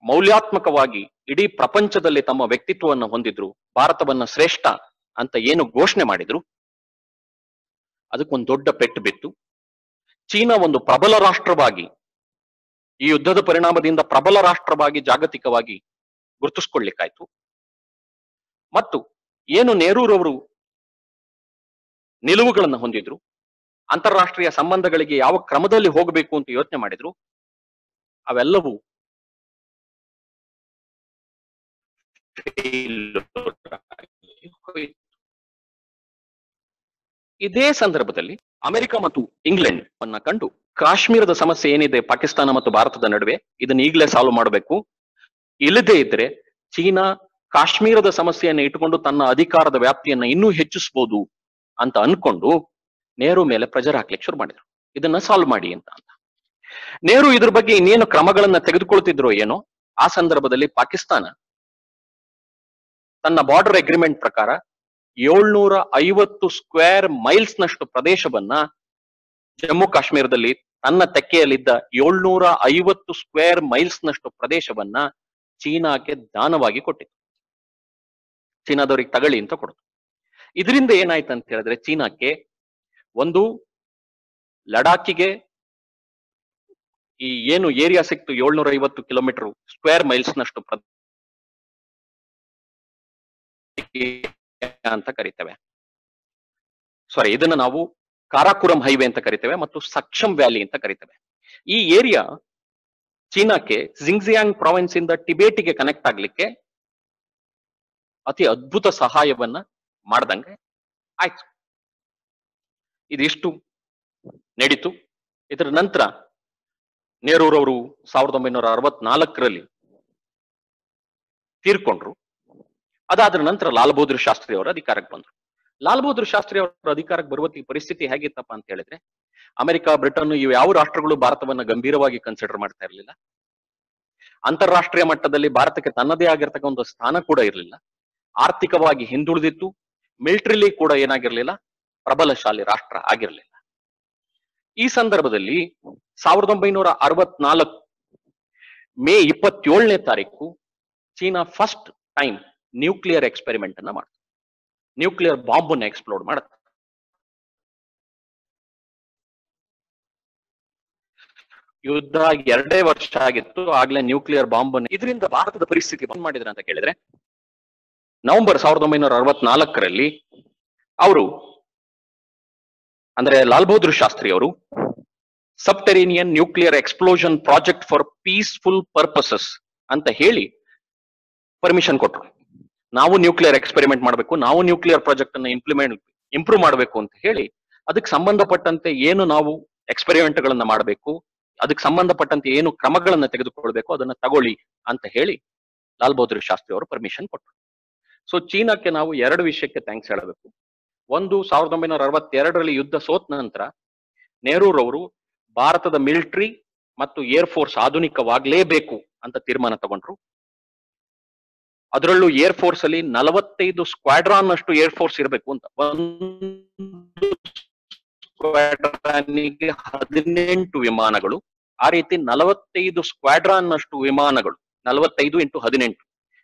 ಮೌಲ್ಯಾತ್ಮಕವಾಗಿ ಇಡೀ ಪ್ರಪಂಚದಲ್ಲಿ ತಮ್ಮ ವ್ಯಕ್ತಿತ್ವವನ್ನು ಹೊಂದಿದ್ರು, ಭಾರತವನ್ನ ಶ್ರೇಷ್ಠ ಅಂತ ಏನು ಘೋಷಣೆ ಮಾಡಿದ್ರು, ಅದಕ್ಕೊಂದು ದೊಡ್ಡ ಪೆಟ್ಟು ಬಿತ್ತು. ಚೀನಾ ಒಂದು ಪ್ರಬಲ ರಾಷ್ಟ್ರವಾಗಿ, ಈ ಯುದ್ಧದ ಪರಿಣಾಮದಿಂದ ಪ್ರಬಲ ರಾಷ್ಟ್ರವಾಗಿ ಜಾಗತಿಕವಾಗಿ ಗುರುತಿಸ್ಕೊಳ್ಳಿಕ್ಕಾಯ್ತು. ಮತ್ತು ಏನು ನೆಹರೂರವರು ನಿಲುವುಗಳನ್ನು ಹೊಂದಿದ್ರು, ಅಂತಾರಾಷ್ಟ್ರೀಯ ಸಂಬಂಧಗಳಿಗೆ ಯಾವ ಕ್ರಮದಲ್ಲಿ ಹೋಗಬೇಕು ಅಂತ ಯೋಚನೆ ಮಾಡಿದ್ರು, ಅವೆಲ್ಲವೂ ಇದೇ ಸಂದರ್ಭದಲ್ಲಿ ಅಮೆರಿಕ ಮತ್ತು ಇಂಗ್ಲೆಂಡ್ ಅನ್ನ ಕಂಡು ಕಾಶ್ಮೀರದ ಸಮಸ್ಯೆ ಏನಿದೆ ಪಾಕಿಸ್ತಾನ ಮತ್ತು ಭಾರತದ ನಡುವೆ ಇದನ್ನ ಈಗಲೇ ಸಾಲ್ವ್ ಮಾಡಬೇಕು, ಇಲ್ಲದೇ ಇದ್ರೆ ಚೀನಾ ಕಾಶ್ಮೀರದ ಸಮಸ್ಯೆಯನ್ನು ಇಟ್ಟುಕೊಂಡು ತನ್ನ ಅಧಿಕಾರದ ವ್ಯಾಪ್ತಿಯನ್ನ ಇನ್ನೂ ಹೆಚ್ಚಿಸಬಹುದು ಅಂತ ಅನ್ಕೊಂಡು ನೆಹರು ಮೇಲೆ ಪ್ರೆಜರ್ ಹಾಕ್ಲಿಕ್ಕೆ ಶುರು ಮಾಡಿದ್ರು, ಇದನ್ನ ಸಾಲ್ವ್ ಮಾಡಿ ಅಂತ. ನೆಹರು ಇದ್ರ ಬಗ್ಗೆ ಇನ್ನೇನು ಕ್ರಮಗಳನ್ನ ತೆಗೆದುಕೊಳ್ತಿದ್ರು ಏನೋ, ಆ ಸಂದರ್ಭದಲ್ಲಿ ಪಾಕಿಸ್ತಾನ ತನ್ನ ಬಾರ್ಡರ್ ಅಗ್ರಿಮೆಂಟ್ ಪ್ರಕಾರ 750 ಸ್ಕ್ವೇರ್ ಮೈಲ್ಸ್ ನಷ್ಟು ಪ್ರದೇಶವನ್ನ ಜಮ್ಮು ಕಾಶ್ಮೀರದಲ್ಲಿ ತನ್ನ ತೆಕ್ಕೆಯಲ್ಲಿದ್ದ 750 ಸ್ಕ್ವೇರ್ ಮೈಲ್ಸ್ ನಷ್ಟು ಪ್ರದೇಶವನ್ನ ಚೀನಾಕ್ಕೆ ದಾನವಾಗಿ ಕೊಟ್ಟಿತ್ತು. ಚೀನಾದವ್ರಿಗೆ ತಗೊಳ್ಳಿ ಅಂತ ಕೊಡ್ತು. ಇದರಿಂದ ಏನಾಯ್ತು ಅಂತ ಹೇಳಿದ್ರೆ ಚೀನಾಕ್ಕೆ ಒಂದು ಲಡಾಖಿಗೆ ಈ ಏನು ಏರಿಯಾ ಸಿಕ್ತು 750 ಕಿಲೋಮೀಟರ್ ಸ್ಕ್ವೇರ್ ಮೈಲ್ಸ್ ನಷ್ಟು ಅಂತ ಕರಿತೇವೆ. ಸಾರಿ, ಇದನ್ನ ನಾವು ಕಾರಾಕುರಂ ಹೈವೇ ಅಂತ ಕರಿತೇವೆ ಮತ್ತು ಸಕ್ಷಮ್ ವ್ಯಾಲಿ ಅಂತ ಕರಿತೇವೆ. ಈ ಏರಿಯಾ ಚೀನಾಕ್ಕೆ ಜಿಂಗ್ಜಿಯಾಂಗ್ ಪ್ರಾವಿನ್ಸ್ ಇಂದ ಟಿಬೇಟಿಗೆ ಕನೆಕ್ಟ್ ಆಗ್ಲಿಕ್ಕೆ ಅತಿ ಅದ್ಭುತ ಸಹಾಯವನ್ನ ಮಾಡ್ದಂಗೆ ಆಯ್ತು. ಇದಿಷ್ಟು ನಡೀತು. ಇದರ ನಂತರ ನೆಹರೂರವರು 1964ರಲ್ಲಿ ತೀರ್ಕೊಂಡ್ರು. ಅದಾದ್ರ ನಂತರ ಲಾಲ್ ಬಹದ್ದೂರ್ ಶಾಸ್ತ್ರಿ ಅವರು ಅಧಿಕಾರಕ್ಕೆ ಬಂದ್ರು. ಲಾಲ್ ಬಹದ್ದೂರ್ ಶಾಸ್ತ್ರಿ ಅವರ ಅಧಿಕಾರಕ್ಕೆ ಬರುವ ಪರಿಸ್ಥಿತಿ ಹೇಗಿತ್ತಪ್ಪ ಅಂತ ಹೇಳಿದ್ರೆ, ಅಮೆರಿಕ, ಬ್ರಿಟನ್ ಇವು ಯಾವ ರಾಷ್ಟ್ರಗಳು ಭಾರತವನ್ನ ಗಂಭೀರವಾಗಿ ಕನ್ಸಿಡರ್ ಮಾಡ್ತಾ ಇರಲಿಲ್ಲ. ಅಂತಾರಾಷ್ಟ್ರೀಯ ಮಟ್ಟದಲ್ಲಿ ಭಾರತಕ್ಕೆ ತನ್ನದೇ ಆಗಿರ್ತಕ್ಕ ಒಂದು ಸ್ಥಾನ ಕೂಡ ಇರಲಿಲ್ಲ. ಆರ್ಥಿಕವಾಗಿ ಹಿಂದುಳಿದಿತ್ತು. ಮಿಲಿಟರಿಲಿ ಕೂಡ ಏನಾಗಿರ್ಲಿಲ್ಲ, ಪ್ರಬಲಶಾಲಿ ರಾಷ್ಟ್ರ ಆಗಿರಲಿಲ್ಲ. ಈ ಸಂದರ್ಭದಲ್ಲಿ 1964 ಮೇ 27ನೇ ತಾರೀಕು China first time nuclear experiment ಅನ್ನ ಮಾಡ್ತಾರೆ. ನ್ಯೂಕ್ಲಿಯರ್ ಬಾಂಬ್ ಅನ್ನ ಎಕ್ಸ್ಪ್ಲೋಡ್ ಮಾಡುತ್ತೆ. ಯುದ್ಧ 2 ವರ್ಷ ಆಗಿತ್ತು, ಆಗ್ಲೇ ನ್ಯೂಕ್ಲಿಯರ್ ಬಾಂಬ್ ಅನ್ನು. ಇದರಿಂದ ಭಾರತದ ಪರಿಸ್ಥಿತಿ ಬಂದ್ ಮಾಡಿದ್ರೆ ಅಂತ ಕೇಳಿದ್ರೆ, ನವೆಂಬರ್ 1964ರಲ್ಲಿ ಅವರು ಅಂದ್ರೆ ಲಾಲ್ ಬಹದ್ದೂರ್ ಶಾಸ್ತ್ರಿ ಅವರು subterranean nuclear explosion project for peaceful purposes ಅಂತ ಹೇಳಿ ಪರ್ಮಿಷನ್ ಕೊಟ್ರು. ನಾವು ನ್ಯೂಕ್ಲಿಯರ್ ಎಕ್ಸ್ಪೆರಿಮೆಂಟ್ ಮಾಡಬೇಕು, ನಾವು ನ್ಯೂಕ್ಲಿಯರ್ ಪ್ರಾಜೆಕ್ಟ್ ಅನ್ನ ಇಂಪ್ರೂವ್ ಮಾಡಬೇಕು ಅಂತ ಹೇಳಿ ಅದಕ್ಕೆ ಸಂಬಂಧಪಟ್ಟಂತೆ ಏನು ನಾವು ಎಕ್ಸ್ಪೆರಿಮೆಂಟ್ ಗಳನ್ನ ಮಾಡಬೇಕು, ಅದಕ್ಕೆ ಸಂಬಂಧಪಟ್ಟಂತೆ ಏನು ಕ್ರಮಗಳನ್ನ ತೆಗೆದುಕೊಳ್ಬೇಕು ಅದನ್ನ ತಗೊಳ್ಳಿ ಅಂತ ಹೇಳಿ ಲಾಲ್ ಬಹದ್ದೂರ್ ಶಾಸ್ತ್ರಿ ಅವರು ಪರ್ಮಿಷನ್ ಕೊಟ್ರು. ಸೊ ಚೀನಾಕ್ಕೆ ನಾವು 2 ವಿಷಯಕ್ಕೆ ಥ್ಯಾಂಕ್ಸ್ ಹೇಳಬೇಕು. ಒಂದು, 1962ರಲ್ಲಿ ಯುದ್ಧ ಸೋತ ನಂತರ ನೆಹರೂರವರು ಭಾರತದ ಮಿಲಿಟರಿ ಮತ್ತು ಏರ್ ಫೋರ್ಸ್ ಆಧುನಿಕವಾಗಲೇಬೇಕು ಅಂತ ತೀರ್ಮಾನ ತಗೊಂಡ್ರು. ಅದರಲ್ಲೂ ಏರ್ ಫೋರ್ಸ್ ಅಲ್ಲಿ 45 ಸ್ಕ್ವಾಡ್ರಾನ್ ಅಷ್ಟು ಏರ್ ಫೋರ್ಸ್ ಇರಬೇಕು ಅಂತ. ಒಂದು ಸ್ಕ್ವಾಡ್ರಾನಿಗೆ 18 ವಿಮಾನಗಳು, ಆ ರೀತಿ 45 ಸ್ಕ್ವಾಡ್ರಾನ್ ಅಷ್ಟು ವಿಮಾನಗಳು, 45 × 18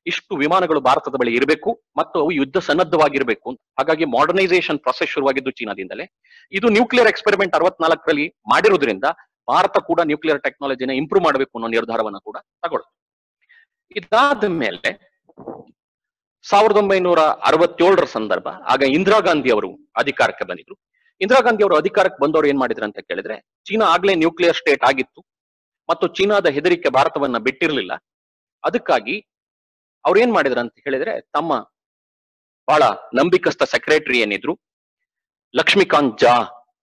ಇಷ್ಟು ವಿಮಾನಗಳು ಭಾರತದ ಬಳಿ ಇರಬೇಕು ಮತ್ತು ಅವು ಯುದ್ಧ ಸನ್ನದ್ಧವಾಗಿರ್ಬೇಕು ಅಂತ. ಹಾಗಾಗಿ ಮಾಡರ್ನೈಸೇಷನ್ ಪ್ರೊಸೆಸ್ ಶುರುವಾಗಿದ್ದು ಚೀನಾದಿಂದಲೇ. ಇದು ನ್ಯೂಕ್ಲಿಯರ್ ಎಕ್ಸ್ಪೆರಿಮೆಂಟ್ 64ರಲ್ಲಿ ಮಾಡಿರೋದ್ರಿಂದ ಭಾರತ ಕೂಡ ನ್ಯೂಕ್ಲಿಯರ್ ಟೆಕ್ನಾಲಜಿನ ಇಂಪ್ರೂವ್ ಮಾಡಬೇಕು ಅನ್ನೋ ನಿರ್ಧಾರವನ್ನ ಕೂಡ ತಗೊಳ್ತು. ಇದಾದ ಮೇಲೆ 1967ರ ಸಂದರ್ಭ, ಆಗ ಇಂದಿರಾ ಗಾಂಧಿ ಅವರು ಅಧಿಕಾರಕ್ಕೆ ಬಂದಿದ್ರು. ಇಂದಿರಾ ಗಾಂಧಿ ಅವರು ಅಧಿಕಾರಕ್ಕೆ ಬಂದವರು ಏನ್ ಮಾಡಿದ್ರು ಅಂತ ಕೇಳಿದ್ರೆ, ಚೀನಾ ಆಗ್ಲೇ ನ್ಯೂಕ್ಲಿಯರ್ ಸ್ಟೇಟ್ ಆಗಿತ್ತು ಮತ್ತು ಚೀನಾದ ಹೆದರಿಕೆ ಭಾರತವನ್ನ ಬಿಟ್ಟಿರ್ಲಿಲ್ಲ. ಅದಕ್ಕಾಗಿ ಅವ್ರು ಏನ್ ಮಾಡಿದ್ರು ಅಂತ ಹೇಳಿದ್ರೆ, ತಮ್ಮ ಬಹಳ ನಂಬಿಕಸ್ಥ ಸೆಕ್ರೆಟರಿ ಏನಿದ್ರು ಲಕ್ಷ್ಮೀಕಾಂತ್ ಜಾ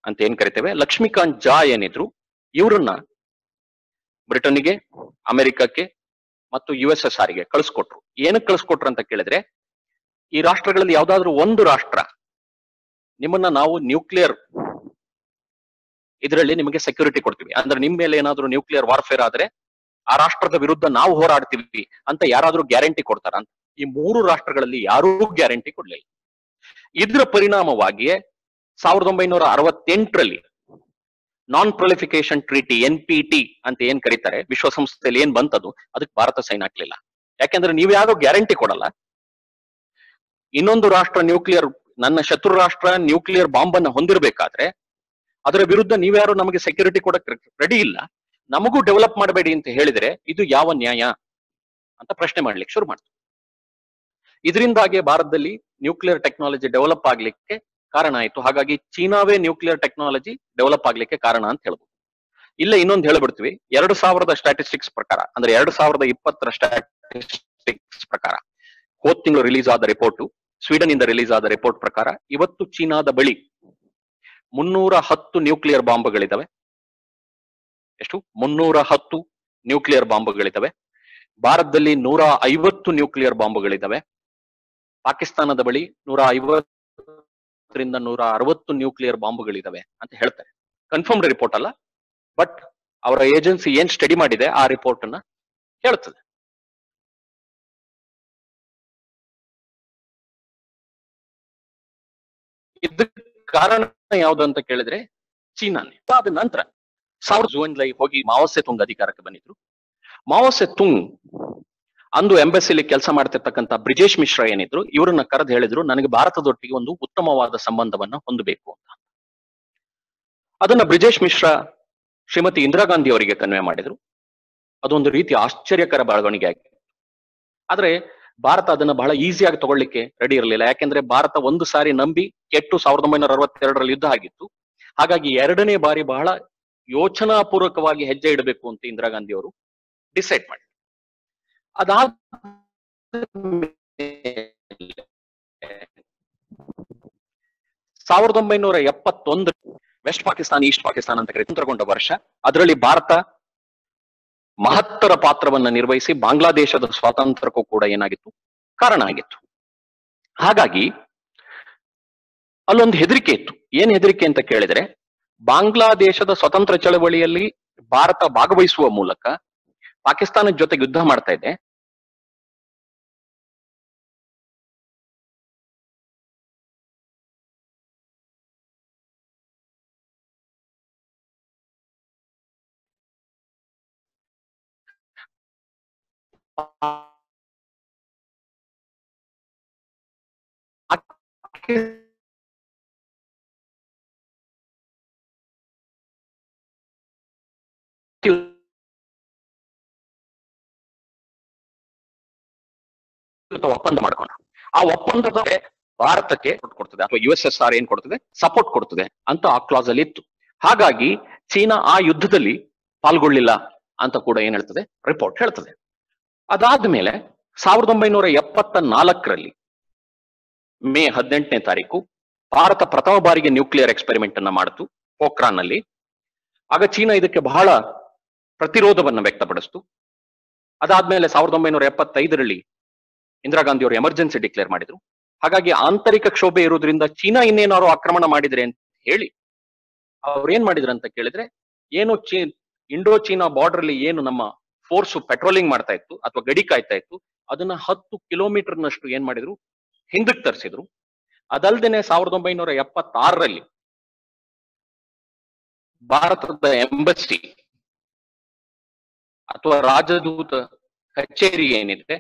ಅಂತ ಏನ್ ಕರಿತೇವೆ, ಲಕ್ಷ್ಮೀಕಾಂತ್ ಜಾ ಏನಿದ್ರು, ಇವ್ರನ್ನ ಬ್ರಿಟನ್ಗೆ, ಅಮೆರಿಕಕ್ಕೆ ಮತ್ತು USSR ಗೆ ಕಳಿಸ್ಕೊಟ್ರು. ಏನಕ್ಕೆ ಕಳಿಸ್ಕೊಟ್ರು ಅಂತ ಕೇಳಿದ್ರೆ, ಈ ರಾಷ್ಟ್ರಗಳಲ್ಲಿ ಯಾವ್ದಾದ್ರು ಒಂದು ರಾಷ್ಟ್ರ ನಿಮ್ಮನ್ನ ನಾವು ನ್ಯೂಕ್ಲಿಯರ್ ಇದರಲ್ಲಿ ನಿಮಗೆ ಸೆಕ್ಯೂರಿಟಿ ಕೊಡ್ತೀವಿ ಅಂದ್ರೆ, ನಿಮ್ ಮೇಲೆ ಏನಾದ್ರು ನ್ಯೂಕ್ಲಿಯರ್ ವಾರ್ಫೇರ್ ಆದ್ರೆ ಆ ರಾಷ್ಟ್ರದ ವಿರುದ್ಧ ನಾವು ಹೋರಾಡ್ತೀವಿ ಅಂತ ಯಾರಾದ್ರೂ ಗ್ಯಾರಂಟಿ ಕೊಡ್ತಾರ ಅಂತ. ಈ 3 ರಾಷ್ಟ್ರಗಳಲ್ಲಿ ಯಾರೂ ಗ್ಯಾರಂಟಿ ಕೊಡ್ಲಿಲ್ಲ. ಇದ್ರ ಪರಿಣಾಮವಾಗಿಯೇ 1968ರಲ್ಲಿ ನಾನ್ ಪ್ರೊಲಿಫಿಕೇಶನ್ ಟ್ರೀಟಿ NPT ಅಂತ ಏನ್ ಕರೀತಾರೆ, ವಿಶ್ವಸಂಸ್ಥೆಯಲ್ಲಿ ಏನ್ ಬಂತದು, ಅದಕ್ಕೆ ಭಾರತ ಸೈನ್ ಹಾಕ್ಲಿಲ್ಲ. ಯಾಕೆಂದ್ರೆ ನೀವ್ ಯಾರು ಗ್ಯಾರಂಟಿ ಕೊಡಲ್ಲ. ಇನ್ನೊಂದು ರಾಷ್ಟ್ರ ನ್ಯೂಕ್ಲಿಯರ್, ನನ್ನ ಶತ್ರು ರಾಷ್ಟ್ರ ನ್ಯೂಕ್ಲಿಯರ್ ಬಾಂಬ್ ಅನ್ನ ಹೊಂದಿರಬೇಕಾದ್ರೆ ಅದರ ವಿರುದ್ಧ ನೀವ್ಯಾರು ನಮಗೆ ಸೆಕ್ಯೂರಿಟಿ ಕೊಡಕ್ ರೆಡಿ ಇಲ್ಲ, ನಮಗೂ ಡೆವಲಪ್ ಮಾಡಬೇಡಿ ಅಂತ ಹೇಳಿದ್ರೆ ಇದು ಯಾವ ನ್ಯಾಯ ಅಂತ ಪ್ರಶ್ನೆ ಮಾಡ್ಲಿಕ್ಕೆ ಶುರು ಮಾಡ್ತು. ಇದರಿಂದಾಗಿ ಭಾರತದಲ್ಲಿ ನ್ಯೂಕ್ಲಿಯರ್ ಟೆಕ್ನಾಲಜಿ ಡೆವಲಪ್ ಆಗ್ಲಿಕ್ಕೆ ಕಾರಣ ಆಯ್ತು. ಹಾಗಾಗಿ ಚೀನಾವೇ ನ್ಯೂಕ್ಲಿಯರ್ ಟೆಕ್ನಾಲಜಿ ಡೆವಲಪ್ ಆಗ್ಲಿಕ್ಕೆ ಕಾರಣ ಅಂತ ಹೇಳ್ಬೋದು. ಇಲ್ಲ ಇನ್ನೊಂದು ಹೇಳ್ಬಿಡ್ತೀವಿ, 2000 ಸ್ಟ್ಯಾಟಿಸ್ಟಿಕ್ಸ್ ಪ್ರಕಾರ, ಅಂದ್ರೆ 2020ರ ಸ್ಟ್ಯಾಟಿಸ್ಟಿಕ್ಸ್ ಪ್ರಕಾರ, ಹೋದ್ ತಿಂಗಳು ರಿಲೀಸ್ ಆದ ರಿಪೋರ್ಟ್, ಸ್ವೀಡನ್ ಇಂದ ರಿಲೀಸ್ ಆದ ರಿಪೋರ್ಟ್ ಪ್ರಕಾರ ಇವತ್ತು ಚೀನಾದ ಬಳಿ 310 ನ್ಯೂಕ್ಲಿಯರ್ ಬಾಂಬ್ಗಳಿದ್ದಾವೆ. ಎಷ್ಟು? 310 ನ್ಯೂಕ್ಲಿಯರ್ ಬಾಂಬ್ಗಳಿದ್ದಾವೆ. ಭಾರತದಲ್ಲಿ 150 ನ್ಯೂಕ್ಲಿಯರ್ ಬಾಂಬ್ಗಳಿದ್ದಾವೆ. ಪಾಕಿಸ್ತಾನದ ಬಳಿ 150ರಿಂದ 160 ನ್ಯೂಕ್ಲಿಯರ್ ಬಾಂಬ್ಗಳಿದ್ದಾವೆ ಅಂತ ಹೇಳ್ತಾರೆ. ಕನ್ಫರ್ಮ್ಡ್ ರಿಪೋರ್ಟ್ ಅಲ್ಲ, ಬಟ್ ಅವರ ಏಜೆನ್ಸಿ ಏನ್ ಸ್ಟಡಿ ಮಾಡಿದೆ ಆ ರಿಪೋರ್ಟ್ ಅನ್ನ ಹೇಳ್ತದೆ. ಇದಕ್ಕೆ ಕಾರಣ ಯಾವ್ದು ಅಂತ ಕೇಳಿದ್ರೆ ಚೀನಾನೇ. ಅದ ನಂತರ 1000 ಹೋಗಿ ಮಾವೋ ಸೆತುಂಗ್ ಅಧಿಕಾರಕ್ಕೆ ಬಂದಿದ್ರು. ಮಾವೋ ಸೆತುಂಗ್ ಅಂದು ಎಂಬಸಿಲಿ ಕೆಲಸ ಮಾಡ್ತಿರ್ತಕ್ಕಂಥ ಬ್ರಿಜೇಶ್ ಮಿಶ್ರಾ ಏನಿದ್ರು, ಇವರನ್ನ ಕರೆದು ಹೇಳಿದ್ರು, ನನಗೆ ಭಾರತದೊಟ್ಟಿಗೆ ಒಂದು ಉತ್ತಮವಾದ ಸಂಬಂಧವನ್ನ ಹೊಂದಬೇಕು ಅಂತ. ಅದನ್ನ ಬ್ರಿಜೇಶ್ ಮಿಶ್ರಾ ಶ್ರೀಮತಿ ಇಂದಿರಾ ಗಾಂಧಿ ಅವರಿಗೆ ಕನ್ವೆ ಮಾಡಿದ್ರು. ಅದೊಂದು ರೀತಿ ಆಶ್ಚರ್ಯಕರ ಬೆಳವಣಿಗೆ ಆಗಿದೆ. ಆದ್ರೆ ಭಾರತ ಅದನ್ನ ಬಹಳ ಈಸಿಯಾಗಿ ತಗೊಳ್ಳಿಕ್ಕೆ ರೆಡಿ ಇರಲಿಲ್ಲ. ಯಾಕೆಂದ್ರೆ ಭಾರತ ಒಂದು ಸಾರಿ ನಂಬಿ ಕೆಟ್ಟು 1962ರಲ್ಲಿ ಯುದ್ಧ ಆಗಿತ್ತು. ಹಾಗಾಗಿ ಎರಡನೇ ಬಾರಿ ಬಹಳ ಯೋಚನಾ ಪೂರ್ವಕವಾಗಿ ಹೆಜ್ಜೆ ಇಡಬೇಕು ಅಂತ ಇಂದಿರಾ ಗಾಂಧಿ ಅವರು ಡಿಸೈಡ್ ಮಾಡಿ. ಅದಾದ 1971 ವೆಸ್ಟ್ ಪಾಕಿಸ್ತಾನ ಈಸ್ಟ್ ಪಾಕಿಸ್ತಾನ ಅಂತ ಸ್ವತಂತ್ರಗೊಂಡ ವರ್ಷ. ಅದರಲ್ಲಿ ಭಾರತ ಮಹತ್ತರ ಪಾತ್ರವನ್ನ ನಿರ್ವಹಿಸಿ ಬಾಂಗ್ಲಾದೇಶದ ಸ್ವಾತಂತ್ರ್ಯಕ್ಕೂ ಕೂಡ ಏನಾಗಿತ್ತು, ಕಾರಣ ಆಗಿತ್ತು. ಹಾಗಾಗಿ ಅಲ್ಲೊಂದು ಹೆದರಿಕೆ ಇತ್ತು. ಏನ್ ಹೆದರಿಕೆ ಅಂತ ಕೇಳಿದ್ರೆ, ಬಾಂಗ್ಲಾದೇಶದ ಸ್ವತಂತ್ರ ಚಳವಳಿಯಲ್ಲಿ ಭಾರತ ಭಾಗವಹಿಸುವ ಮೂಲಕ ಪಾಕಿಸ್ತಾನದ ಜೊತೆಗೆ ಯುದ್ಧ ಮಾಡ್ತಾ ಇದೆ. ಒಪ್ಪಂದ ಮಾಡ್ಕೊಂಡ. ಆ ಒಪ್ಪಂದದ ಭಾರತಕ್ಕೆ ಕೊಡ್ತದೆ ಅಥವಾ USSR ಏನ್ ಕೊಡ್ತದೆ, ಸಪೋರ್ಟ್ ಕೊಡ್ತದೆ ಅಂತ ಆ ಕ್ಲಾಸ್ ಅಲ್ಲಿ ಇತ್ತು. ಹಾಗಾಗಿ ಚೀನಾ ಆ ಯುದ್ಧದಲ್ಲಿ ಪಾಲ್ಗೊಳ್ಳಿಲ್ಲ ಅಂತ ಕೂಡ ಏನ್ ಹೇಳ್ತದೆ, ರಿಪೋರ್ಟ್ ಹೇಳ್ತದೆ. ಅದಾದ್ಮೇಲೆ 1974ರಲ್ಲಿ ಮೇ 18ನೇ ತಾರೀಕು ಭಾರತ ಪ್ರಥಮ ಬಾರಿಗೆ ನ್ಯೂಕ್ಲಿಯರ್ ಎಕ್ಸ್ಪೆರಿಮೆಂಟ್ ಅನ್ನ ಮಾಡಿತು ಪೋಖ್ರಾನ್ ನಲ್ಲಿ. ಆಗ ಚೀನಾ ಇದಕ್ಕೆ ಬಹಳ ಪ್ರತಿರೋಧವನ್ನ ವ್ಯಕ್ತಪಡಿಸಿತು. ಅದಾದ್ಮೇಲೆ 1975ರಲ್ಲಿ ಇಂದಿರಾ ಗಾಂಧಿ ಅವರು ಎಮರ್ಜೆನ್ಸಿ ಡಿಕ್ಲೇರ್ ಮಾಡಿದ್ರು. ಹಾಗಾಗಿ ಆಂತರಿಕ ಕ್ಷೋಭೆ ಇರೋದ್ರಿಂದ ಚೀನಾ ಇನ್ನೇನಾದ್ರು ಆಕ್ರಮಣ ಮಾಡಿದ್ರೆ ಅಂತ ಹೇಳಿ ಅವ್ರು ಏನ್ ಮಾಡಿದ್ರು ಅಂತ ಕೇಳಿದ್ರೆ, ಏನು ಇಂಡೋ ಚೀನಾ ಬಾರ್ಡರ್ ಅಲ್ಲಿ ಏನು ನಮ್ಮ ಫೋರ್ಸ್ ಪೆಟ್ರೋಲಿಂಗ್ ಮಾಡ್ತಾ ಇತ್ತು ಅಥವಾ ಗಡಿ ಕಾಯ್ತಾ ಇತ್ತು, ಅದನ್ನ 10 ಕಿಲೋಮೀಟರ್ನಷ್ಟು ಏನ್ ಮಾಡಿದ್ರು, ಹಿಂದಕ್ಕೆ ತರಿಸಿದ್ರು. ಅದಲ್ದೇನೆ 1976ರಲ್ಲಿ ಭಾರತದ ಎಂಬಸಿ ಅಥವಾ ರಾಜದೂತ ಕಚೇರಿ ಏನಿದೆ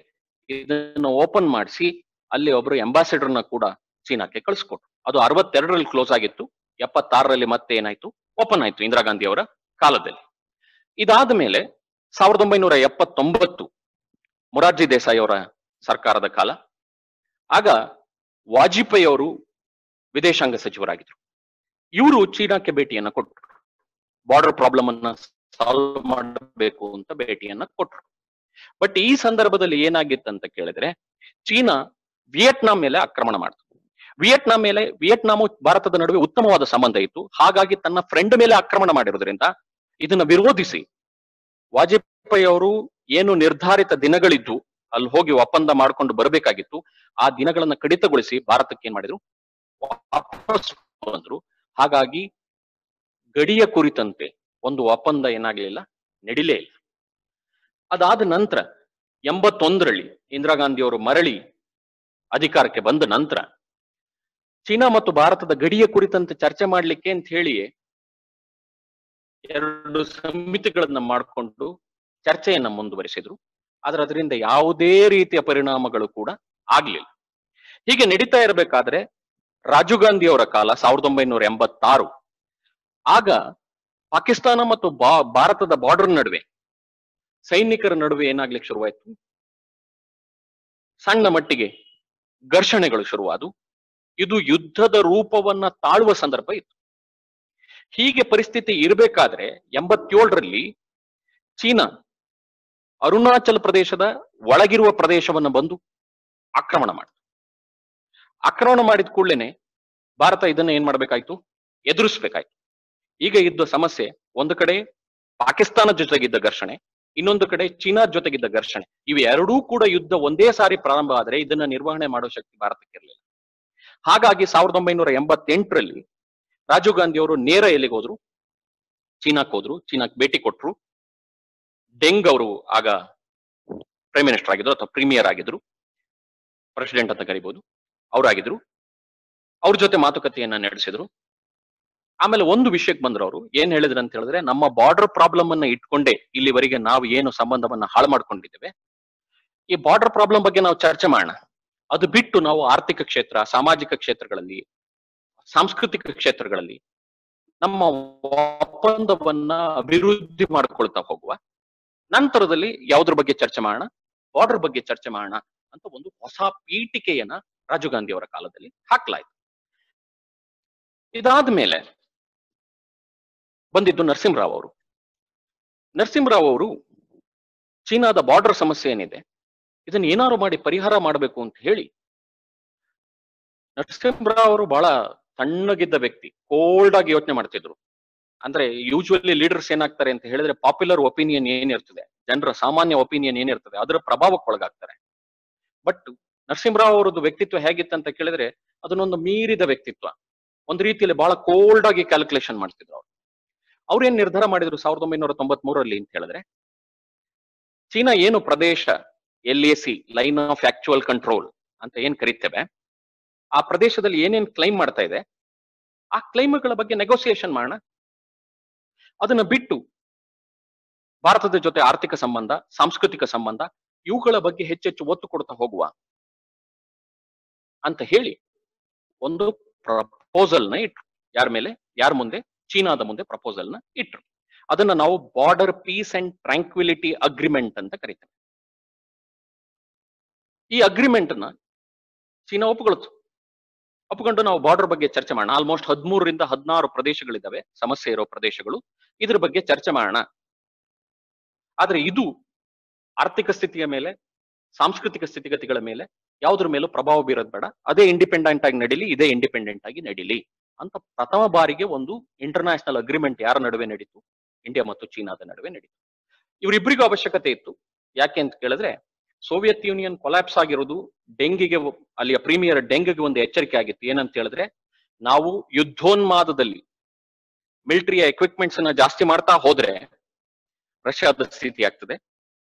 ಇದನ್ನ ಓಪನ್ ಮಾಡಿಸಿ ಅಲ್ಲಿ ಒಬ್ರು ಅಂಬಾಸಿಡರ್ನ ಕೂಡ ಚೀನಾಕ್ಕೆ ಕಳಿಸ್ಕೊಟ್ರು. ಅದು 62ರಲ್ಲಿ ಕ್ಲೋಸ್ ಆಗಿತ್ತು. 76ರಲ್ಲಿ ಮತ್ತೆ ಏನಾಯ್ತು, ಓಪನ್ ಆಯ್ತು ಇಂದಿರಾ ಗಾಂಧಿ ಅವರ ಕಾಲದಲ್ಲಿ. ಇದಾದ ಮೇಲೆ 1979 ಮೊರಾರ್ಜಿ ದೇಸಾಯಿ ಅವರ ಸರ್ಕಾರದ ಕಾಲ. ಆಗ ವಾಜಪೇಯಿ ಅವರು ವಿದೇಶಾಂಗ ಸಚಿವರಾಗಿದ್ರು. ಇವರು ಚೀನಾಕ್ಕೆ ಭೇಟಿಯನ್ನ ಕೊಟ್ಟರು. ಬಾರ್ಡರ್ ಪ್ರಾಬ್ಲಮ್ ಅನ್ನ ಸಾಲ್ವ್ ಮಾಡಬೇಕು ಅಂತ ಭೇಟಿಯನ್ನ ಕೊಟ್ಟರು. ಬಟ್ ಈ ಸಂದರ್ಭದಲ್ಲಿ ಏನಾಗಿತ್ತು ಅಂತ ಕೇಳಿದ್ರೆ, ಚೀನಾ ವಿಯೆಟ್ನಾಂ ಮೇಲೆ ಆಕ್ರಮಣ ಮಾಡಿತು. ವಿಯೆಟ್ನಾಮು ಭಾರತದ ನಡುವೆ ಉತ್ತಮವಾದ ಸಂಬಂಧ ಇತ್ತು. ಹಾಗಾಗಿ ತನ್ನ ಫ್ರೆಂಡ್ ಮೇಲೆ ಆಕ್ರಮಣ ಮಾಡಿರೋದ್ರಿಂದ ಇದನ್ನ ವಿರೋಧಿಸಿ ವಾಜಪೇಯಿ ಅವರು ಏನು ನಿರ್ಧಾರಿತ ದಿನಗಳಿದ್ದು ಅಲ್ಲಿ ಹೋಗಿ ಒಪ್ಪಂದ ಮಾಡ್ಕೊಂಡು ಬರಬೇಕಾಗಿತ್ತು, ಆ ದಿನಗಳನ್ನ ಕಡಿತಗೊಳಿಸಿ ಭಾರತಕ್ಕೆ ಏನ್ ಮಾಡಿದ್ರು, ವಾಪಸ್ ಬಂದ್ರು. ಹಾಗಾಗಿ ಗಡಿಯ ಕುರಿತಂತೆ ಒಂದು ಒಪ್ಪಂದ ಏನಾಗ್ಲಿಲ್ಲ, ನಡಿಲೇ ಇಲ್ಲ. ಅದಾದ ನಂತರ 81ರಲ್ಲಿ ಇಂದಿರಾ ಗಾಂಧಿ ಅವರು ಮರಳಿ ಅಧಿಕಾರಕ್ಕೆ ಬಂದ ನಂತರ ಚೀನಾ ಮತ್ತು ಭಾರತದ ಗಡಿಯ ಕುರಿತಂತೆ ಚರ್ಚೆ ಮಾಡ್ಲಿಕ್ಕೆ ಅಂತ ಹೇಳಿಯೇ 2 ಸಮಿತಿಗಳನ್ನ ಮಾಡಿಕೊಂಡು ಚರ್ಚೆಯನ್ನ ಮುಂದುವರಿಸಿದ್ರು. ಆದ್ರೆ ಅದರಿಂದ ಯಾವುದೇ ರೀತಿಯ ಪರಿಣಾಮಗಳು ಕೂಡ ಆಗ್ಲಿಲ್ಲ. ಹೀಗೆ ನಡೀತಾ ಇರಬೇಕಾದ್ರೆ ರಾಜೀವ್ ಗಾಂಧಿ ಅವರ ಕಾಲ 1986. ಆಗ ಪಾಕಿಸ್ತಾನ ಮತ್ತು ಭಾರತದ ಬಾರ್ಡರ್ ನಡುವೆ ಸೈನಿಕರ ನಡುವೆ ಏನಾಗ್ಲಿಕ್ಕೆ ಶುರುವಾಯ್ತು, ಸಣ್ಣ ಮಟ್ಟಿಗೆ ಘರ್ಷಣೆಗಳು ಶುರುವಾದವು. ಇದು ಯುದ್ಧದ ರೂಪವನ್ನ ತಾಳುವ ಸಂದರ್ಭ ಇತ್ತು. ಹೀಗೆ ಪರಿಸ್ಥಿತಿ ಇರಬೇಕಾದ್ರೆ 87ರಲ್ಲಿ ಚೀನಾ ಅರುಣಾಚಲ ಪ್ರದೇಶದ ಒಳಗಿರುವ ಪ್ರದೇಶವನ್ನ ಬಂದು ಆಕ್ರಮಣ ಮಾಡಿತು. ಆಕ್ರಮಣ ಮಾಡಿದ ಕೂಡಲೇನೆ ಭಾರತ ಇದನ್ನ ಏನ್ ಮಾಡ್ಬೇಕಾಯ್ತು, ಎದುರಿಸ್ಬೇಕಾಯ್ತು. ಈಗ ಇದ್ದ ಸಮಸ್ಯೆ ಒಂದು ಕಡೆ ಪಾಕಿಸ್ತಾನದ ಜೊತೆಗಿದ್ದ ಘರ್ಷಣೆ, ಇನ್ನೊಂದು ಕಡೆ ಚೀನಾ ಜೊತೆಗಿದ್ದ ಘರ್ಷಣೆ. ಇವು ಎರಡೂ ಕೂಡ ಯುದ್ಧ ಒಂದೇ ಸಾರಿ ಪ್ರಾರಂಭ ಆದ್ರೆ ಇದನ್ನ ನಿರ್ವಹಣೆ ಮಾಡೋ ಶಕ್ತಿ ಭಾರತಕ್ಕೆ ಇರಲಿಲ್ಲ. ಹಾಗಾಗಿ 1988ರಲ್ಲಿ ರಾಜೀವ್ ಗಾಂಧಿ ಅವರು ನೇರ ಎಲ್ಲಿಗೆ ಹೋದ್ರು? ಚೀನಾಕ್ ಹೋದ್ರು, ಚೀನಾಕ್ ಭೇಟಿ ಕೊಟ್ರು. ಡೆಂಗ್ ಅವರು ಆಗ ಪ್ರೈಮ್ ಮಿನಿಸ್ಟರ್ ಆಗಿದ್ರು ಅಥವಾ ಪ್ರೀಮಿಯರ್ ಆಗಿದ್ರು, ಪ್ರೆಸಿಡೆಂಟ್ ಅಂತ ಕರಿಬಹುದು, ಅವರಾಗಿದ್ರು. ಅವ್ರ ಜೊತೆ ಮಾತುಕತೆಯನ್ನ ನಡೆಸಿದ್ರು. ಆಮೇಲೆ ಒಂದು ವಿಷಯಕ್ಕೆ ಬಂದ್ರು. ಅವರು ಏನ್ ಹೇಳಿದ್ರು ಅಂತ ಹೇಳಿದ್ರೆ, ನಮ್ಮ ಬಾರ್ಡರ್ ಪ್ರಾಬ್ಲಮ್ ಅನ್ನ ಇಟ್ಕೊಂಡೇ ಇಲ್ಲಿವರೆಗೆ ನಾವು ಏನು ಸಂಬಂಧವನ್ನ ಹಾಳು ಮಾಡ್ಕೊಂಡಿದ್ದೇವೆ, ಈ ಬಾರ್ಡರ್ ಪ್ರಾಬ್ಲಮ್ ಬಗ್ಗೆ ನಾವು ಚರ್ಚೆ ಮಾಡೋಣ. ಅದು ಬಿಟ್ಟು ನಾವು ಆರ್ಥಿಕ ಕ್ಷೇತ್ರ, ಸಾಮಾಜಿಕ ಕ್ಷೇತ್ರಗಳಲ್ಲಿ, ಸಾಂಸ್ಕೃತಿಕ ಕ್ಷೇತ್ರಗಳಲ್ಲಿ ನಮ್ಮ ಒಪ್ಪಂದವನ್ನ ಅಭಿವೃದ್ಧಿ ಮಾಡ್ಕೊಳ್ತಾ ಹೋಗುವ. ನಂತರದಲ್ಲಿ ಯಾವುದ್ರ ಬಗ್ಗೆ ಚರ್ಚೆ ಮಾಡೋಣ? ಬಾರ್ಡರ್ ಬಗ್ಗೆ ಚರ್ಚೆ ಮಾಡೋಣ ಅಂತ ಒಂದು ಹೊಸ ಪೀಠಿಕೆಯನ್ನ ರಾಜೀವ್ ಗಾಂಧಿ ಅವರ ಕಾಲದಲ್ಲಿ ಹಾಕ್ಲಾಯ್ತು. ಇದಾದ್ಮೇಲೆ ಬಂದಿದ್ದು ನರಸಿಂಹರಾವ್ ಅವರು. ನರಸಿಂಹರಾವ್ ಅವರು ಚೀನಾದ ಬಾರ್ಡರ್ ಸಮಸ್ಯೆ ಏನಿದೆ ಇದನ್ನ ಏನಾದ್ರು ಮಾಡಿ ಪರಿಹಾರ ಮಾಡಬೇಕು ಅಂತ ಹೇಳಿ, ನರಸಿಂಹರಾವ್ ಅವರು ಬಹಳ ತಣ್ಣಗಿದ್ದ ವ್ಯಕ್ತಿ, ಕೋಲ್ಡ್ ಆಗಿ ಯೋಚನೆ ಮಾಡ್ತಿದ್ರು. ಅಂದ್ರೆ ಯೂಶುವಲಿ ಲೀಡರ್ಸ್ ಏನಾಗ್ತಾರೆ ಅಂತ ಹೇಳಿದ್ರೆ, ಪಾಪ್ಯುಲರ್ ಒಪಿನಿಯನ್ ಏನಿರ್ತದೆ, ಜನರ ಸಾಮಾನ್ಯ ಒಪಿನಿಯನ್ ಏನಿರ್ತದೆ ಅದರ ಪ್ರಭಾವಕ್ಕೆ ಒಳಗಾಗ್ತಾರೆ. ಬಟ್ ನರಸಿಂಹರಾವ್ ಅವರದ್ದು ವ್ಯಕ್ತಿತ್ವ ಹೇಗಿತ್ತು ಅಂತ ಕೇಳಿದ್ರೆ, ಅದನ್ನೊಂದು ಮೀರಿದ ವ್ಯಕ್ತಿತ್ವ. ಒಂದು ರೀತಿಯಲ್ಲಿ ಬಹಳ ಕೋಲ್ಡ್ ಆಗಿ ಕ್ಯಾಲ್ಕುಲೇಷನ್ ಮಾಡ್ತಿದ್ರು ಅವರು. ಅವ್ರೇನ್ ನಿರ್ಧಾರ ಮಾಡಿದ್ರು 1993ರಲ್ಲಿ ಅಂತ ಹೇಳಿದ್ರೆ, ಚೀನಾ ಏನು ಪ್ರದೇಶ LAC, line of actual control ಅಂತ ಏನ್ ಕರಿತೇವೆ, ಆ ಪ್ರದೇಶದಲ್ಲಿ ಏನೇನ್ ಕ್ಲೈಮ್ ಮಾಡ್ತಾ ಇದೆ ಆ ಕ್ಲೈಮ್ಗಳ ಬಗ್ಗೆ ನೆಗೋಸಿಯೇಷನ್ ಮಾಡೋಣ. ಅದನ್ನ ಬಿಟ್ಟು ಭಾರತದ ಜೊತೆ ಆರ್ಥಿಕ ಸಂಬಂಧ, ಸಾಂಸ್ಕೃತಿಕ ಸಂಬಂಧ ಇವುಗಳ ಬಗ್ಗೆ ಹೆಚ್ಚೆಚ್ಚು ಒತ್ತು ಕೊಡ್ತಾ ಹೋಗುವ ಅಂತ ಹೇಳಿ ಒಂದು ಪ್ರಪೋಸಲ್ ನ ಇಟ್ರು. ಯಾರ ಮೇಲೆ? ಯಾರ ಮುಂದೆ? ಚೀನಾದ ಮುಂದೆ ಪ್ರಪೋಸಲ್ ನ ಇಟ್ರು. ಅದನ್ನ ನಾವು ಬಾರ್ಡರ್ ಪೀಸ್ ಅಂಡ್ ಟ್ರಾಂಕ್ವಿಲಿಟಿ ಅಗ್ರಿಮೆಂಟ್ ಅಂತ ಕರಿತೇವೆ. ಈ ಅಗ್ರಿಮೆಂಟ್ ನ ಚೀನಾ ಒಪ್ಪಿಕೊಂಡು ನಾವು ಬಾರ್ಡರ್ ಬಗ್ಗೆ ಚರ್ಚೆ ಮಾಡೋಣ. ಆಲ್ಮೋಸ್ಟ್ 13ರಿಂದ 16 ಪ್ರದೇಶಗಳಿದ್ದಾವೆ ಸಮಸ್ಯೆ ಇರೋ ಪ್ರದೇಶಗಳು, ಇದ್ರ ಬಗ್ಗೆ ಚರ್ಚೆ ಮಾಡೋಣ. ಆದ್ರೆ ಇದು ಆರ್ಥಿಕ ಸ್ಥಿತಿಯ ಮೇಲೆ, ಸಾಂಸ್ಕೃತಿಕ ಸ್ಥಿತಿಗತಿಗಳ ಮೇಲೆ ಯಾವುದ್ರ ಮೇಲೂ ಪ್ರಭಾವ ಬೀರೋದ್ ಬೇಡ, ಅದೇ ಇಂಡಿಪೆಂಡೆಂಟ್ ಆಗಿ ನಡೀಲಿ, ಇದೇ ಇಂಡಿಪೆಂಡೆಂಟ್ ಆಗಿ ನಡೀಲಿ ಅಂತ ಪ್ರಥಮ ಬಾರಿಗೆ ಒಂದು ಇಂಟರ್ನ್ಯಾಷನಲ್ ಅಗ್ರಿಮೆಂಟ್ ಯಾರ ನಡುವೆ ನಡೀತು? ಇಂಡಿಯಾ ಮತ್ತು ಚೀನಾದ ನಡುವೆ ನಡೀತು. ಇವರಿಬ್ಬರಿಗೂ ಅವಶ್ಯಕತೆ ಇತ್ತು. ಯಾಕೆ ಅಂತ ಕೇಳಿದ್ರೆ, ಸೋವಿಯತ್ ಯೂನಿಯನ್ ಕೊಲ್ಯಾಪ್ಸ್ ಆಗಿರೋದು ಡೆಂಗಿಗೆ, ಅಲ್ಲಿಯ ಪ್ರೀಮಿಯರ್ ಡೆಂಗ್ಗೆ ಒಂದು ಎಚ್ಚರಿಕೆ ಆಗಿತ್ತು. ಏನಂತ ಹೇಳಿದ್ರೆ, ನಾವು ಯುದ್ಧೋನ್ಮಾದದಲ್ಲಿ ಮಿಲಿಟರಿಯ ಎಕ್ವಿಪ್ಮೆಂಟ್ಸ್ ಅನ್ನ ಜಾಸ್ತಿ ಮಾಡ್ತಾ ಹೋದ್ರೆ ರಷ್ಯಾದ ಸ್ಥಿತಿ ಆಗ್ತದೆ,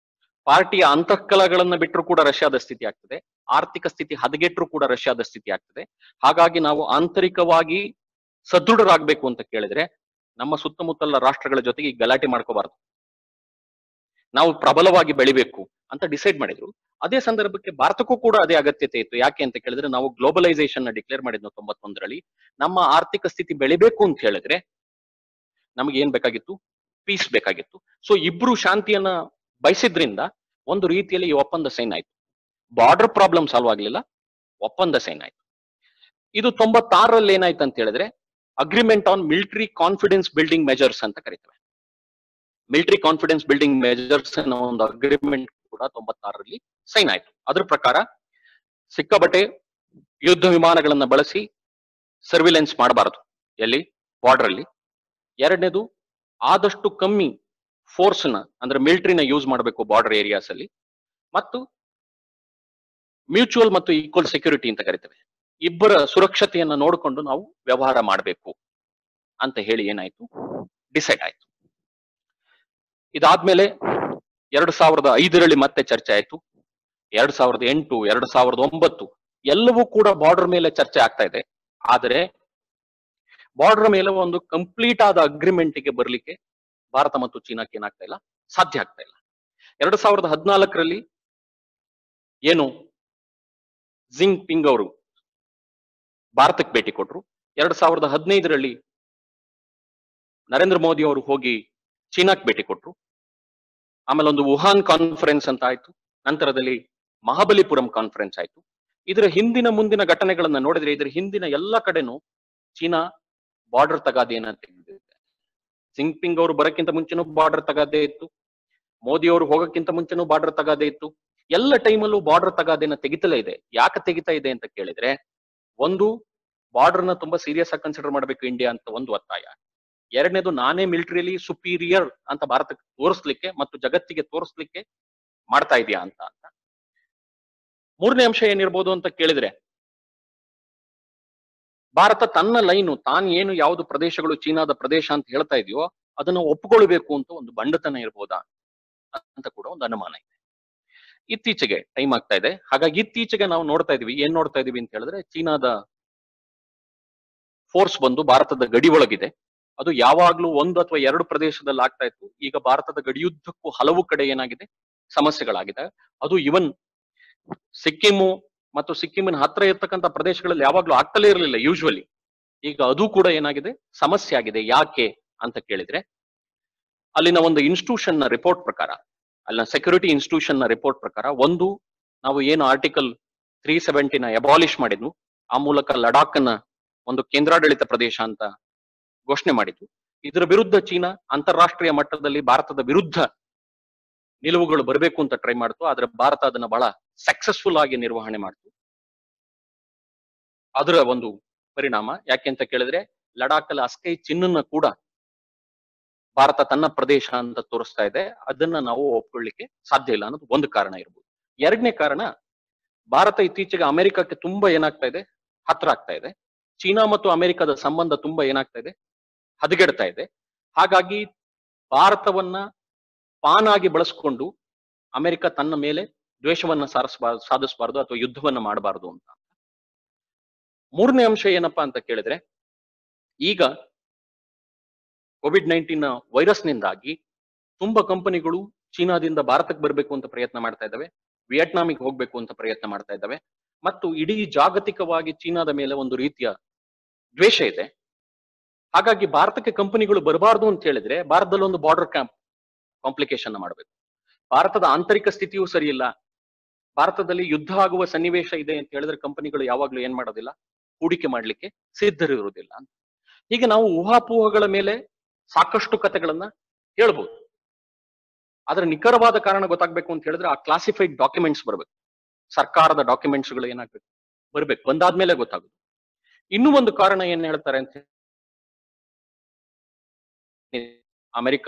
ಪಾರ್ಟಿಯ ಅಂತಃಕಲಗಳನ್ನ ಬಿಟ್ಟರು ಕೂಡ ರಷ್ಯಾದ ಸ್ಥಿತಿ ಆಗ್ತದೆ, ಆರ್ಥಿಕ ಸ್ಥಿತಿ ಹದಗೆಟ್ಟರು ಕೂಡ ರಷ್ಯಾದ ಸ್ಥಿತಿ ಆಗ್ತದೆ. ಹಾಗಾಗಿ ನಾವು ಆಂತರಿಕವಾಗಿ ಸದೃಢರಾಗಬೇಕು ಅಂತ ಕೇಳಿದ್ರೆ ನಮ್ಮ ಸುತ್ತಮುತ್ತಲ ರಾಷ್ಟ್ರಗಳ ಜೊತೆಗೆ ಗಲಾಟೆ ಮಾಡ್ಕೋಬಾರ್ದು, ನಾವು ಪ್ರಬಲವಾಗಿ ಬೆಳಿಬೇಕು ಅಂತ ಡಿಸೈಡ್ ಮಾಡಿದ್ರು. ಅದೇ ಸಂದರ್ಭಕ್ಕೆ ಭಾರತಕ್ಕೂ ಕೂಡ ಅದೇ ಅಗತ್ಯತೆ ಇತ್ತು. ಯಾಕೆ ಅಂತ ಕೇಳಿದ್ರೆ, ನಾವು ಗ್ಲೋಬಲೈಸೇಷನ್ ನ ಡಿಕ್ಲೇರ್ ಮಾಡಿದ್ನು 91ರಲ್ಲಿ. ನಮ್ಮ ಆರ್ಥಿಕ ಸ್ಥಿತಿ ಬೆಳಿಬೇಕು ಅಂತ ಹೇಳಿದ್ರೆ ನಮಗೆ ಏನ್ ಬೇಕಾಗಿತ್ತು? ಪೀಸ್ ಬೇಕಾಗಿತ್ತು. ಸೊ ಇಬ್ರು ಶಾಂತಿಯನ್ನ ಬಯಸಿದ್ರಿಂದ ಒಂದು ರೀತಿಯಲ್ಲಿ ಈ ಒಪ್ಪಂದ ಸೈನ್ ಆಯ್ತು. ಬಾರ್ಡರ್ ಪ್ರಾಬ್ಲಮ್ ಸಾಲ್ವ್ ಆಗ್ಲಿಲ್ಲ, ಒಪ್ಪಂದ ಸೈನ್ ಆಯ್ತು. ಇದು 96ರಲ್ಲಿ ಏನಾಯ್ತು ಅಂತ ಹೇಳಿದ್ರೆ, agreement on military confidence building measures ಅಂತ ಕರೀತೇವೆ. ಮಿಲಿಟರಿ ಕಾನ್ಫಿಡೆನ್ಸ್ ಬಿಲ್ಡಿಂಗ್ ಮೆಜರ್ಸ್ ಅನ್ನೋ ಒಂದು ಅಗ್ರಿಮೆಂಟ್ ಕೂಡ 96ರಲ್ಲಿ ಸೈನ್ ಆಯ್ತು. ಅದ್ರ ಪ್ರಕಾರ ಸಿಕ್ಕಾಬಟ್ಟೆ ಯುದ್ಧ ವಿಮಾನಗಳನ್ನ ಬಳಸಿ ಸರ್ವಿಲೆನ್ಸ್ ಮಾಡಬಾರದು ಎಲ್ಲಿ? ಬಾರ್ಡರ್ ಅಲ್ಲಿ. ಎರಡನೇದು, ಆದಷ್ಟು ಕಮ್ಮಿ ಫೋರ್ಸ್ ನ ಅಂದ್ರೆ ಮಿಲಿಟರಿನ ಯೂಸ್ ಮಾಡಬೇಕು ಬಾರ್ಡರ್ ಏರಿಯಾಸ್ ಅಲ್ಲಿ. ಮತ್ತು ಮ್ಯೂಚುವಲ್ ಮತ್ತು ಈಕ್ವಲ್ ಸೆಕ್ಯೂರಿಟಿ ಅಂತ ಕರಿತೇವೆ, ಇಬ್ಬರ ಸುರಕ್ಷತೆಯನ್ನ ನೋಡಿಕೊಂಡು ನಾವು ವ್ಯವಹಾರ ಮಾಡಬೇಕು ಅಂತ ಹೇಳಿ ಏನಾಯ್ತು? ಡಿಸೈಡ್ ಆಯ್ತು. ಇದಾದ್ಮೇಲೆ 2005ರಲ್ಲಿ ಮತ್ತೆ ಚರ್ಚೆ ಆಯ್ತು. 2008, 2009 ಎಲ್ಲವೂ ಕೂಡ ಬಾರ್ಡರ್ ಮೇಲೆ ಚರ್ಚೆ ಆಗ್ತಾ ಇದೆ. ಆದರೆ ಬಾರ್ಡರ್ ಮೇಲೆ ಒಂದು ಕಂಪ್ಲೀಟ್ ಆದ ಅಗ್ರಿಮೆಂಟ್ಗೆ ಬರ್ಲಿಕ್ಕೆ ಭಾರತ ಮತ್ತು ಚೀನಾಕ್ಕೆ ಏನಾಗ್ತಾ ಇಲ್ಲ, ಸಾಧ್ಯ ಆಗ್ತಾ ಇಲ್ಲ. 2014ರಲ್ಲಿ ಏನು ಜಿಂಗ್ ಪಿಂಗ್ ಅವರು ಭಾರತಕ್ಕೆ ಭೇಟಿ ಕೊಟ್ರು. 2015ರಲ್ಲಿ ನರೇಂದ್ರ ಮೋದಿ ಅವರು ಹೋಗಿ ಚೀನಾಕ್ಕೆ ಭೇಟಿ ಕೊಟ್ರು. ಆಮೇಲೆ ಒಂದು ವುಹಾನ್ ಕಾನ್ಫರೆನ್ಸ್ ಅಂತ ಆಯ್ತು. ನಂತರದಲ್ಲಿ ಮಹಾಬಲಿಪುರಂ ಕಾನ್ಫರೆನ್ಸ್ ಆಯ್ತು. ಇದರ ಹಿಂದಿನ ಮುಂದಿನ ಘಟನೆಗಳನ್ನ ನೋಡಿದ್ರೆ ಇದರ ಹಿಂದಿನ ಎಲ್ಲ ಕಡೆನೂ ಚೀನಾ ಬಾರ್ಡರ್ ತಗಾದೆಯನ್ನ ತೆಗೆದಿದೆ. ಜಿಂಗ್ಪಿಂಗ್ ಅವರು ಬರಕ್ಕಿಂತ ಮುಂಚೆನೂ ಬಾರ್ಡರ್ ತಗಾದೆ ಇತ್ತು, ಮೋದಿ ಅವರು ಹೋಗಕ್ಕಿಂತ ಮುಂಚೆನೂ ಬಾರ್ಡರ್ ತಗಾದೆ ಇತ್ತು. ಎಲ್ಲ ಟೈಮಲ್ಲೂ ಬಾರ್ಡರ್ ತಗಾದೆನ ತೆಗಿತಲೇ ಇದೆ. ಯಾಕೆ ತೆಗಿತಾ ಇದೆ ಅಂತ ಕೇಳಿದ್ರೆ, ಒಂದು ಬಾರ್ಡರ್ ನ ತುಂಬಾ ಸೀರಿಯಸ್ ಆಗಿ ಕನ್ಸಿಡರ್ ಮಾಡ್ಬೇಕು ಇಂಡಿಯಾ ಅಂತ ಒಂದು ಒತ್ತಾಯ. ಎರಡನೇದು ನಾನೇ ಮಿಲಿಟರಿಲಿ ಸುಪೀರಿಯರ್ ಅಂತ ಭಾರತಕ್ಕೆ ತೋರಿಸ್ಲಿಕ್ಕೆ ಮತ್ತು ಜಗತ್ತಿಗೆ ತೋರಿಸ್ಲಿಕ್ಕೆ ಮಾಡ್ತಾ ಇದೆಯಾ ಅಂತ. ಮೂರನೇ ಅಂಶ ಏನಿರ್ಬೋದು ಅಂತ ಕೇಳಿದ್ರೆ, ಭಾರತ ತನ್ನ ಲೈನು ತಾನು ಏನು ಯಾವುದು ಪ್ರದೇಶಗಳು ಚೀನಾದ ಪ್ರದೇಶ ಅಂತ ಹೇಳ್ತಾ ಇದೆಯೋ ಅದನ್ನ ಒಪ್ಕೊಳ್ಬೇಕು ಅಂತ ಒಂದು ಬಂಡತನ ಇರ್ಬೋದಾ ಅಂತ ಕೂಡ ಒಂದು ಅನುಮಾನ ಇದೆ. ಇತ್ತೀಚೆಗೆ ಟೈಮ್ ಆಗ್ತಾ ಇದೆ. ಹಾಗಾಗಿ ಇತ್ತೀಚೆಗೆ ನಾವು ನೋಡ್ತಾ ಇದೀವಿ, ಏನ್ ನೋಡ್ತಾ ಇದೀವಿ ಅಂತ ಹೇಳಿದ್ರೆ, ಚೀನಾದ ಫೋರ್ಸ್ ಬಂದು ಭಾರತದ ಗಡಿ ಒಳಗಿದೆ. ಅದು ಯಾವಾಗ್ಲೂ ಒಂದು ಅಥವಾ ಎರಡು ಪ್ರದೇಶದಲ್ಲಿ ಆಗ್ತಾ ಇತ್ತು. ಈಗ ಭಾರತದ ಗಡಿಯುದ್ದಕ್ಕೂ ಹಲವು ಕಡೆ ಏನಾಗಿದೆ, ಸಮಸ್ಯೆಗಳಾಗಿದೆ. ಅದು ಇವನ್ ಸಿಕ್ಕಿಮು ಮತ್ತು ಸಿಕ್ಕಿಮಿನ ಹತ್ರ ಇರ್ತಕ್ಕಂಥ ಪ್ರದೇಶಗಳಲ್ಲಿ ಯಾವಾಗ್ಲೂ ಆಗ್ತಲೇ ಇರಲಿಲ್ಲ ಯೂಶುವಲಿ. ಈಗ ಅದು ಕೂಡ ಏನಾಗಿದೆ, ಸಮಸ್ಯೆ ಆಗಿದೆ. ಯಾಕೆ ಅಂತ ಕೇಳಿದ್ರೆ, ಅಲ್ಲಿನ ಒಂದು ಇನ್ಸ್ಟಿಟ್ಯೂಷನ್ ನ ರಿಪೋರ್ಟ್ ಪ್ರಕಾರ, ಅಲ್ಲಿನ ಸೆಕ್ಯೂರಿಟಿ ಇನ್ಸ್ಟಿಟ್ಯೂಷನ್ ನ ರಿಪೋರ್ಟ್ ಪ್ರಕಾರ, ಒಂದು ನಾವು ಏನು ಆರ್ಟಿಕಲ್ 370 ಅಬಾಲಿಷ್ ಮಾಡಿದ್ವು, ಆ ಮೂಲಕ ಲಡಾಖ್ ಅನ್ನ ಒಂದು ಕೇಂದ್ರಾಡಳಿತ ಪ್ರದೇಶ ಅಂತ ಘೋಷಣೆ ಮಾಡಿದ್ವು. ಇದರ ವಿರುದ್ಧ ಚೀನಾ ಅಂತಾರಾಷ್ಟ್ರೀಯ ಮಟ್ಟದಲ್ಲಿ ಭಾರತದ ವಿರುದ್ಧ ನಿಲುವುಗಳು ಬರಬೇಕು ಅಂತ ಟ್ರೈ ಮಾಡ್ತು. ಆದ್ರೆ ಭಾರತ ಅದನ್ನ ಬಹಳ ಸಕ್ಸಸ್ಫುಲ್ ಆಗಿ ನಿರ್ವಹಣೆ ಮಾಡ್ತು. ಅದರ ಒಂದು ಪರಿಣಾಮ ಯಾಕೆ ಅಂತ ಕೇಳಿದ್ರೆ, ಲಡಾಖ್ ಅಲ್ಲಿ ಅಸ್ಕೈ ಚಿನ್ನ ಕೂಡ ಭಾರತ ತನ್ನ ಪ್ರದೇಶ ಅಂತ ತೋರಿಸ್ತಾ ಇದೆ. ಅದನ್ನ ನಾವು ಒಪ್ಕೊಳ್ಳಿಕ್ಕೆ ಸಾಧ್ಯ ಇಲ್ಲ ಅನ್ನೋದು ಒಂದು ಕಾರಣ ಇರ್ಬೋದು. ಎರಡನೇ ಕಾರಣ, ಭಾರತ ಇತ್ತೀಚೆಗೆ ಅಮೆರಿಕಕ್ಕೆ ತುಂಬಾ ಏನಾಗ್ತಾ ಇದೆ, ಹತ್ರ ಆಗ್ತಾ ಇದೆ. ಚೀನಾ ಮತ್ತು ಅಮೆರಿಕದ ಸಂಬಂಧ ತುಂಬಾ ಏನಾಗ್ತಾ ಇದೆ, ಹದಗೆಡ್ತಾ ಇದೆ. ಹಾಗಾಗಿ ಭಾರತವನ್ನ ಪಾನಾಗಿ ಬಳಸ್ಕೊಂಡು ಅಮೆರಿಕ ತನ್ನ ಮೇಲೆ ದ್ವೇಷವನ್ನ ಸಾಧಿಸಬಾರದು ಅಥವಾ ಯುದ್ಧವನ್ನ ಮಾಡಬಾರದು ಅಂತ. ಮೂರನೇ ಅಂಶ ಏನಪ್ಪಾ ಅಂತ ಕೇಳಿದ್ರೆ, ಈಗ ಕೋವಿಡ್-19 ವೈರಸ್ ನಿಂದಾಗಿ ತುಂಬಾ ಕಂಪನಿಗಳು ಚೀನಾದಿಂದ ಭಾರತಕ್ಕೆ ಬರಬೇಕು ಅಂತ ಪ್ರಯತ್ನ ಮಾಡ್ತಾ ಇದ್ದಾವೆ, ವಿಯೆಟ್ನಾಮಿಗೆ ಹೋಗ್ಬೇಕು ಅಂತ ಪ್ರಯತ್ನ ಮಾಡ್ತಾ ಇದ್ದಾವೆ. ಮತ್ತು ಇಡೀ ಜಾಗತಿಕವಾಗಿ ಚೀನಾದ ಮೇಲೆ ಒಂದು ರೀತಿಯ ದ್ವೇಷ ಇದೆ. ಹಾಗಾಗಿ ಭಾರತಕ್ಕೆ ಕಂಪನಿಗಳು ಬರಬಾರ್ದು ಅಂತ ಹೇಳಿದ್ರೆ, ಭಾರತದಲ್ಲಿ ಒಂದು ಬಾರ್ಡರ್ ಕಾಂಪ್ಲಿಕೇಶನ್ ಮಾಡಬೇಕು. ಭಾರತದ ಆಂತರಿಕ ಸ್ಥಿತಿಯೂ ಸರಿ ಇಲ್ಲ. ಭಾರತದಲ್ಲಿ ಯುದ್ಧ ಆಗುವ ಸನ್ನಿವೇಶ ಇದೆ ಅಂತ ಹೇಳಿದ್ರೆ ಕಂಪನಿಗಳು ಯಾವಾಗ್ಲೂ ಏನ್ ಮಾಡೋದಿಲ್ಲ, ಹೂಡಿಕೆ ಮಾಡ್ಲಿಕ್ಕೆ ಸಿದ್ಧರಿರುವುದಿಲ್ಲ ಅಂತ. ಹೀಗೆ ನಾವು ಊಹಾಪೋಹಗಳ ಮೇಲೆ ಸಾಕಷ್ಟು ಕಥೆಗಳನ್ನ ಹೇಳ್ಬೋದು. ಆದ್ರೆ ನಿಖರವಾದ ಕಾರಣ ಗೊತ್ತಾಗ್ಬೇಕು ಅಂತ ಹೇಳಿದ್ರೆ ಆ ಕ್ಲಾಸಿಫೈಡ್ ಡಾಕ್ಯುಮೆಂಟ್ಸ್ ಬರ್ಬೇಕು, ಸರ್ಕಾರದ ಡಾಕ್ಯುಮೆಂಟ್ಸ್ ಗಳು ಏನಾಗ್ಬೇಕು, ಬರ್ಬೇಕು. ಬಂದಾದ್ಮೇಲೆ ಗೊತ್ತಾಗುತ್ತೆ. ಇನ್ನೂ ಒಂದು ಕಾರಣ ಏನ್ ಹೇಳ್ತಾರೆ ಅಂತ, ಅಮೆರಿಕ,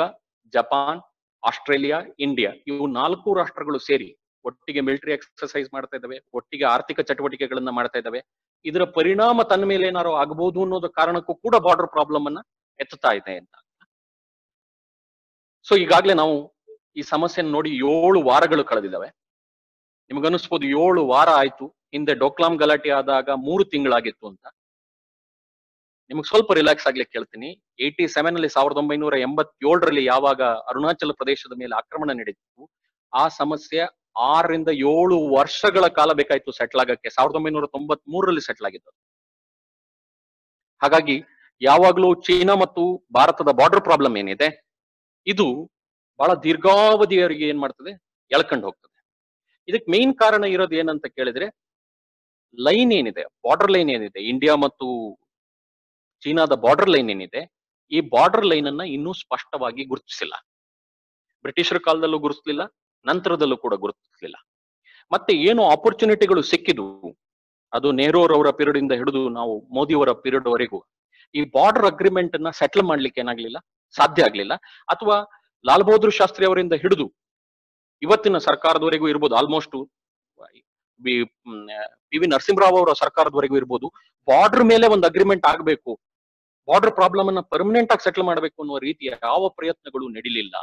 ಜಪಾನ್, ಆಸ್ಟ್ರೇಲಿಯಾ, ಇಂಡಿಯಾ, ಇವು 4 ರಾಷ್ಟ್ರಗಳು ಸೇರಿ ಒಟ್ಟಿಗೆ ಮಿಲಿಟರಿ ಎಕ್ಸರ್ಸೈಸ್ ಮಾಡ್ತಾ ಇದ್ದಾವೆ, ಒಟ್ಟಿಗೆ ಆರ್ಥಿಕ ಚಟುವಟಿಕೆಗಳನ್ನ ಮಾಡ್ತಾ ಇದ್ದಾವೆ. ಇದರ ಪರಿಣಾಮ ತನ್ನ ಮೇಲೆ ಏನಾರು ಆಗಬಹುದು ಅನ್ನೋದು ಕಾರಣಕ್ಕೂ ಕೂಡ ಬಾರ್ಡರ್ ಪ್ರಾಬ್ಲಮ್ ಅನ್ನ ಎತ್ತುತ್ತಾ ಇದೆ ಅಂತ. ಸೊ ಈಗಾಗಲೇ ನಾವು ಈ ಸಮಸ್ಯೆನ ನೋಡಿ 7 ವಾರಗಳು ಕಳೆದಿದ್ದಾವೆ. ನಿಮ್ಗನ್ನಿಸ್ಬೋದು 7 ವಾರ ಆಯ್ತು, ಹಿಂದೆ ಡೋಕ್ಲಾಂ ಗಲಾಟೆ ಆದಾಗ 3 ತಿಂಗಳಾಗಿತ್ತು ಅಂತ. ನಿಮ್ಗೆ ಸ್ವಲ್ಪ ರಿಲ್ಯಾಕ್ಸ್ ಆಗ್ಲಿಕ್ಕೆ ಹೇಳ್ತೀನಿ. 87 ಅಲ್ಲಿ 1987ರಲ್ಲಿ ಯಾವಾಗ ಅರುಣಾಚಲ ಪ್ರದೇಶದ ಮೇಲೆ ಆಕ್ರಮಣ ನಡೀತು, ಆ ಸಮಸ್ಯೆ 6 ರಿಂದ 7 ವರ್ಷಗಳ ಕಾಲ ಬೇಕಾಯ್ತು ಸೆಟ್ಲ್ ಆಗಕ್ಕೆ. 1993ರಲ್ಲಿ ಸೆಟ್ಲ್ ಆಗಿತ್ತು. ಹಾಗಾಗಿ ಯಾವಾಗ್ಲೂ ಚೀನಾ ಮತ್ತು ಭಾರತದ ಬಾರ್ಡರ್ ಪ್ರಾಬ್ಲಮ್ ಏನಿದೆ, ಇದು ಬಹಳ ದೀರ್ಘಾವಧಿಯವರೆಗೆ ಏನ್ ಮಾಡ್ತದೆ, ಎಳ್ಕೊಂಡು ಹೋಗ್ತದೆ. ಇದಕ್ಕೆ ಮೇನ್ ಕಾರಣ ಇರೋದು ಏನಂತ ಕೇಳಿದ್ರೆ, ಲೈನ್ ಏನಿದೆ, ಬಾರ್ಡರ್ ಲೈನ್ ಏನಿದೆ, ಇಂಡಿಯಾ ಮತ್ತು ಚೀನಾದ ಬಾರ್ಡರ್ ಲೈನ್ ಏನಿದೆ, ಈ ಬಾರ್ಡರ್ ಲೈನ್ ಅನ್ನ ಇನ್ನೂ ಸ್ಪಷ್ಟವಾಗಿ ಗುರುತಿಸಿಲ್ಲ. ಬ್ರಿಟಿಷರ ಕಾಲದಲ್ಲೂ ಗುರುತಿಸಲಿಲ್ಲ, ನಂತರದಲ್ಲೂ ಕೂಡ ಗುರುತಿಸಲಿಲ್ಲ. ಮತ್ತೆ ಏನು ಆಪರ್ಚುನಿಟಿಗಳು ಸಿಕ್ಕಿದ್ವು, ಅದು ನೆಹರೂರವರ ಪೀರಿಯಡ್ ಇಂದ ಹಿಡಿದು ನಾವು ಮೋದಿಯವರ ಪೀರಿಯಡ್ ವರೆಗೂ ಈ ಬಾರ್ಡರ್ ಅಗ್ರಿಮೆಂಟ್ ಅನ್ನ ಸೆಟಲ್ ಮಾಡ್ಲಿಕ್ಕೆ ಏನಾಗ್ಲಿಲ್ಲ, ಸಾಧ್ಯ ಆಗ್ಲಿಲ್ಲ. ಅಥವಾ ಲಾಲ್ ಬಹದ್ದೂರ್ ಶಾಸ್ತ್ರಿ ಅವರಿಂದ ಹಿಡಿದು ಇವತ್ತಿನ ಸರ್ಕಾರದವರೆಗೂ ಇರ್ಬೋದು, ಆಲ್ಮೋಸ್ಟ್ ಪಿ ವಿ ನರಸಿಂಹರಾವ್ ಅವರ ಸರ್ಕಾರದವರೆಗೂ ಇರ್ಬೋದು, ಬಾರ್ಡರ್ ಮೇಲೆ ಒಂದು ಅಗ್ರಿಮೆಂಟ್ ಆಗ್ಬೇಕು, ಬಾರ್ಡರ್ ಪ್ರಾಬ್ಲಮ್ ಅನ್ನ ಪರ್ಮನೆಂಟ್ ಆಗಿ ಸೆಟಲ್ ಮಾಡಬೇಕು ಅನ್ನುವ ರೀತಿಯ ಯಾವ ಪ್ರಯತ್ನಗಳು ನಡೀಲಿಲ್ಲ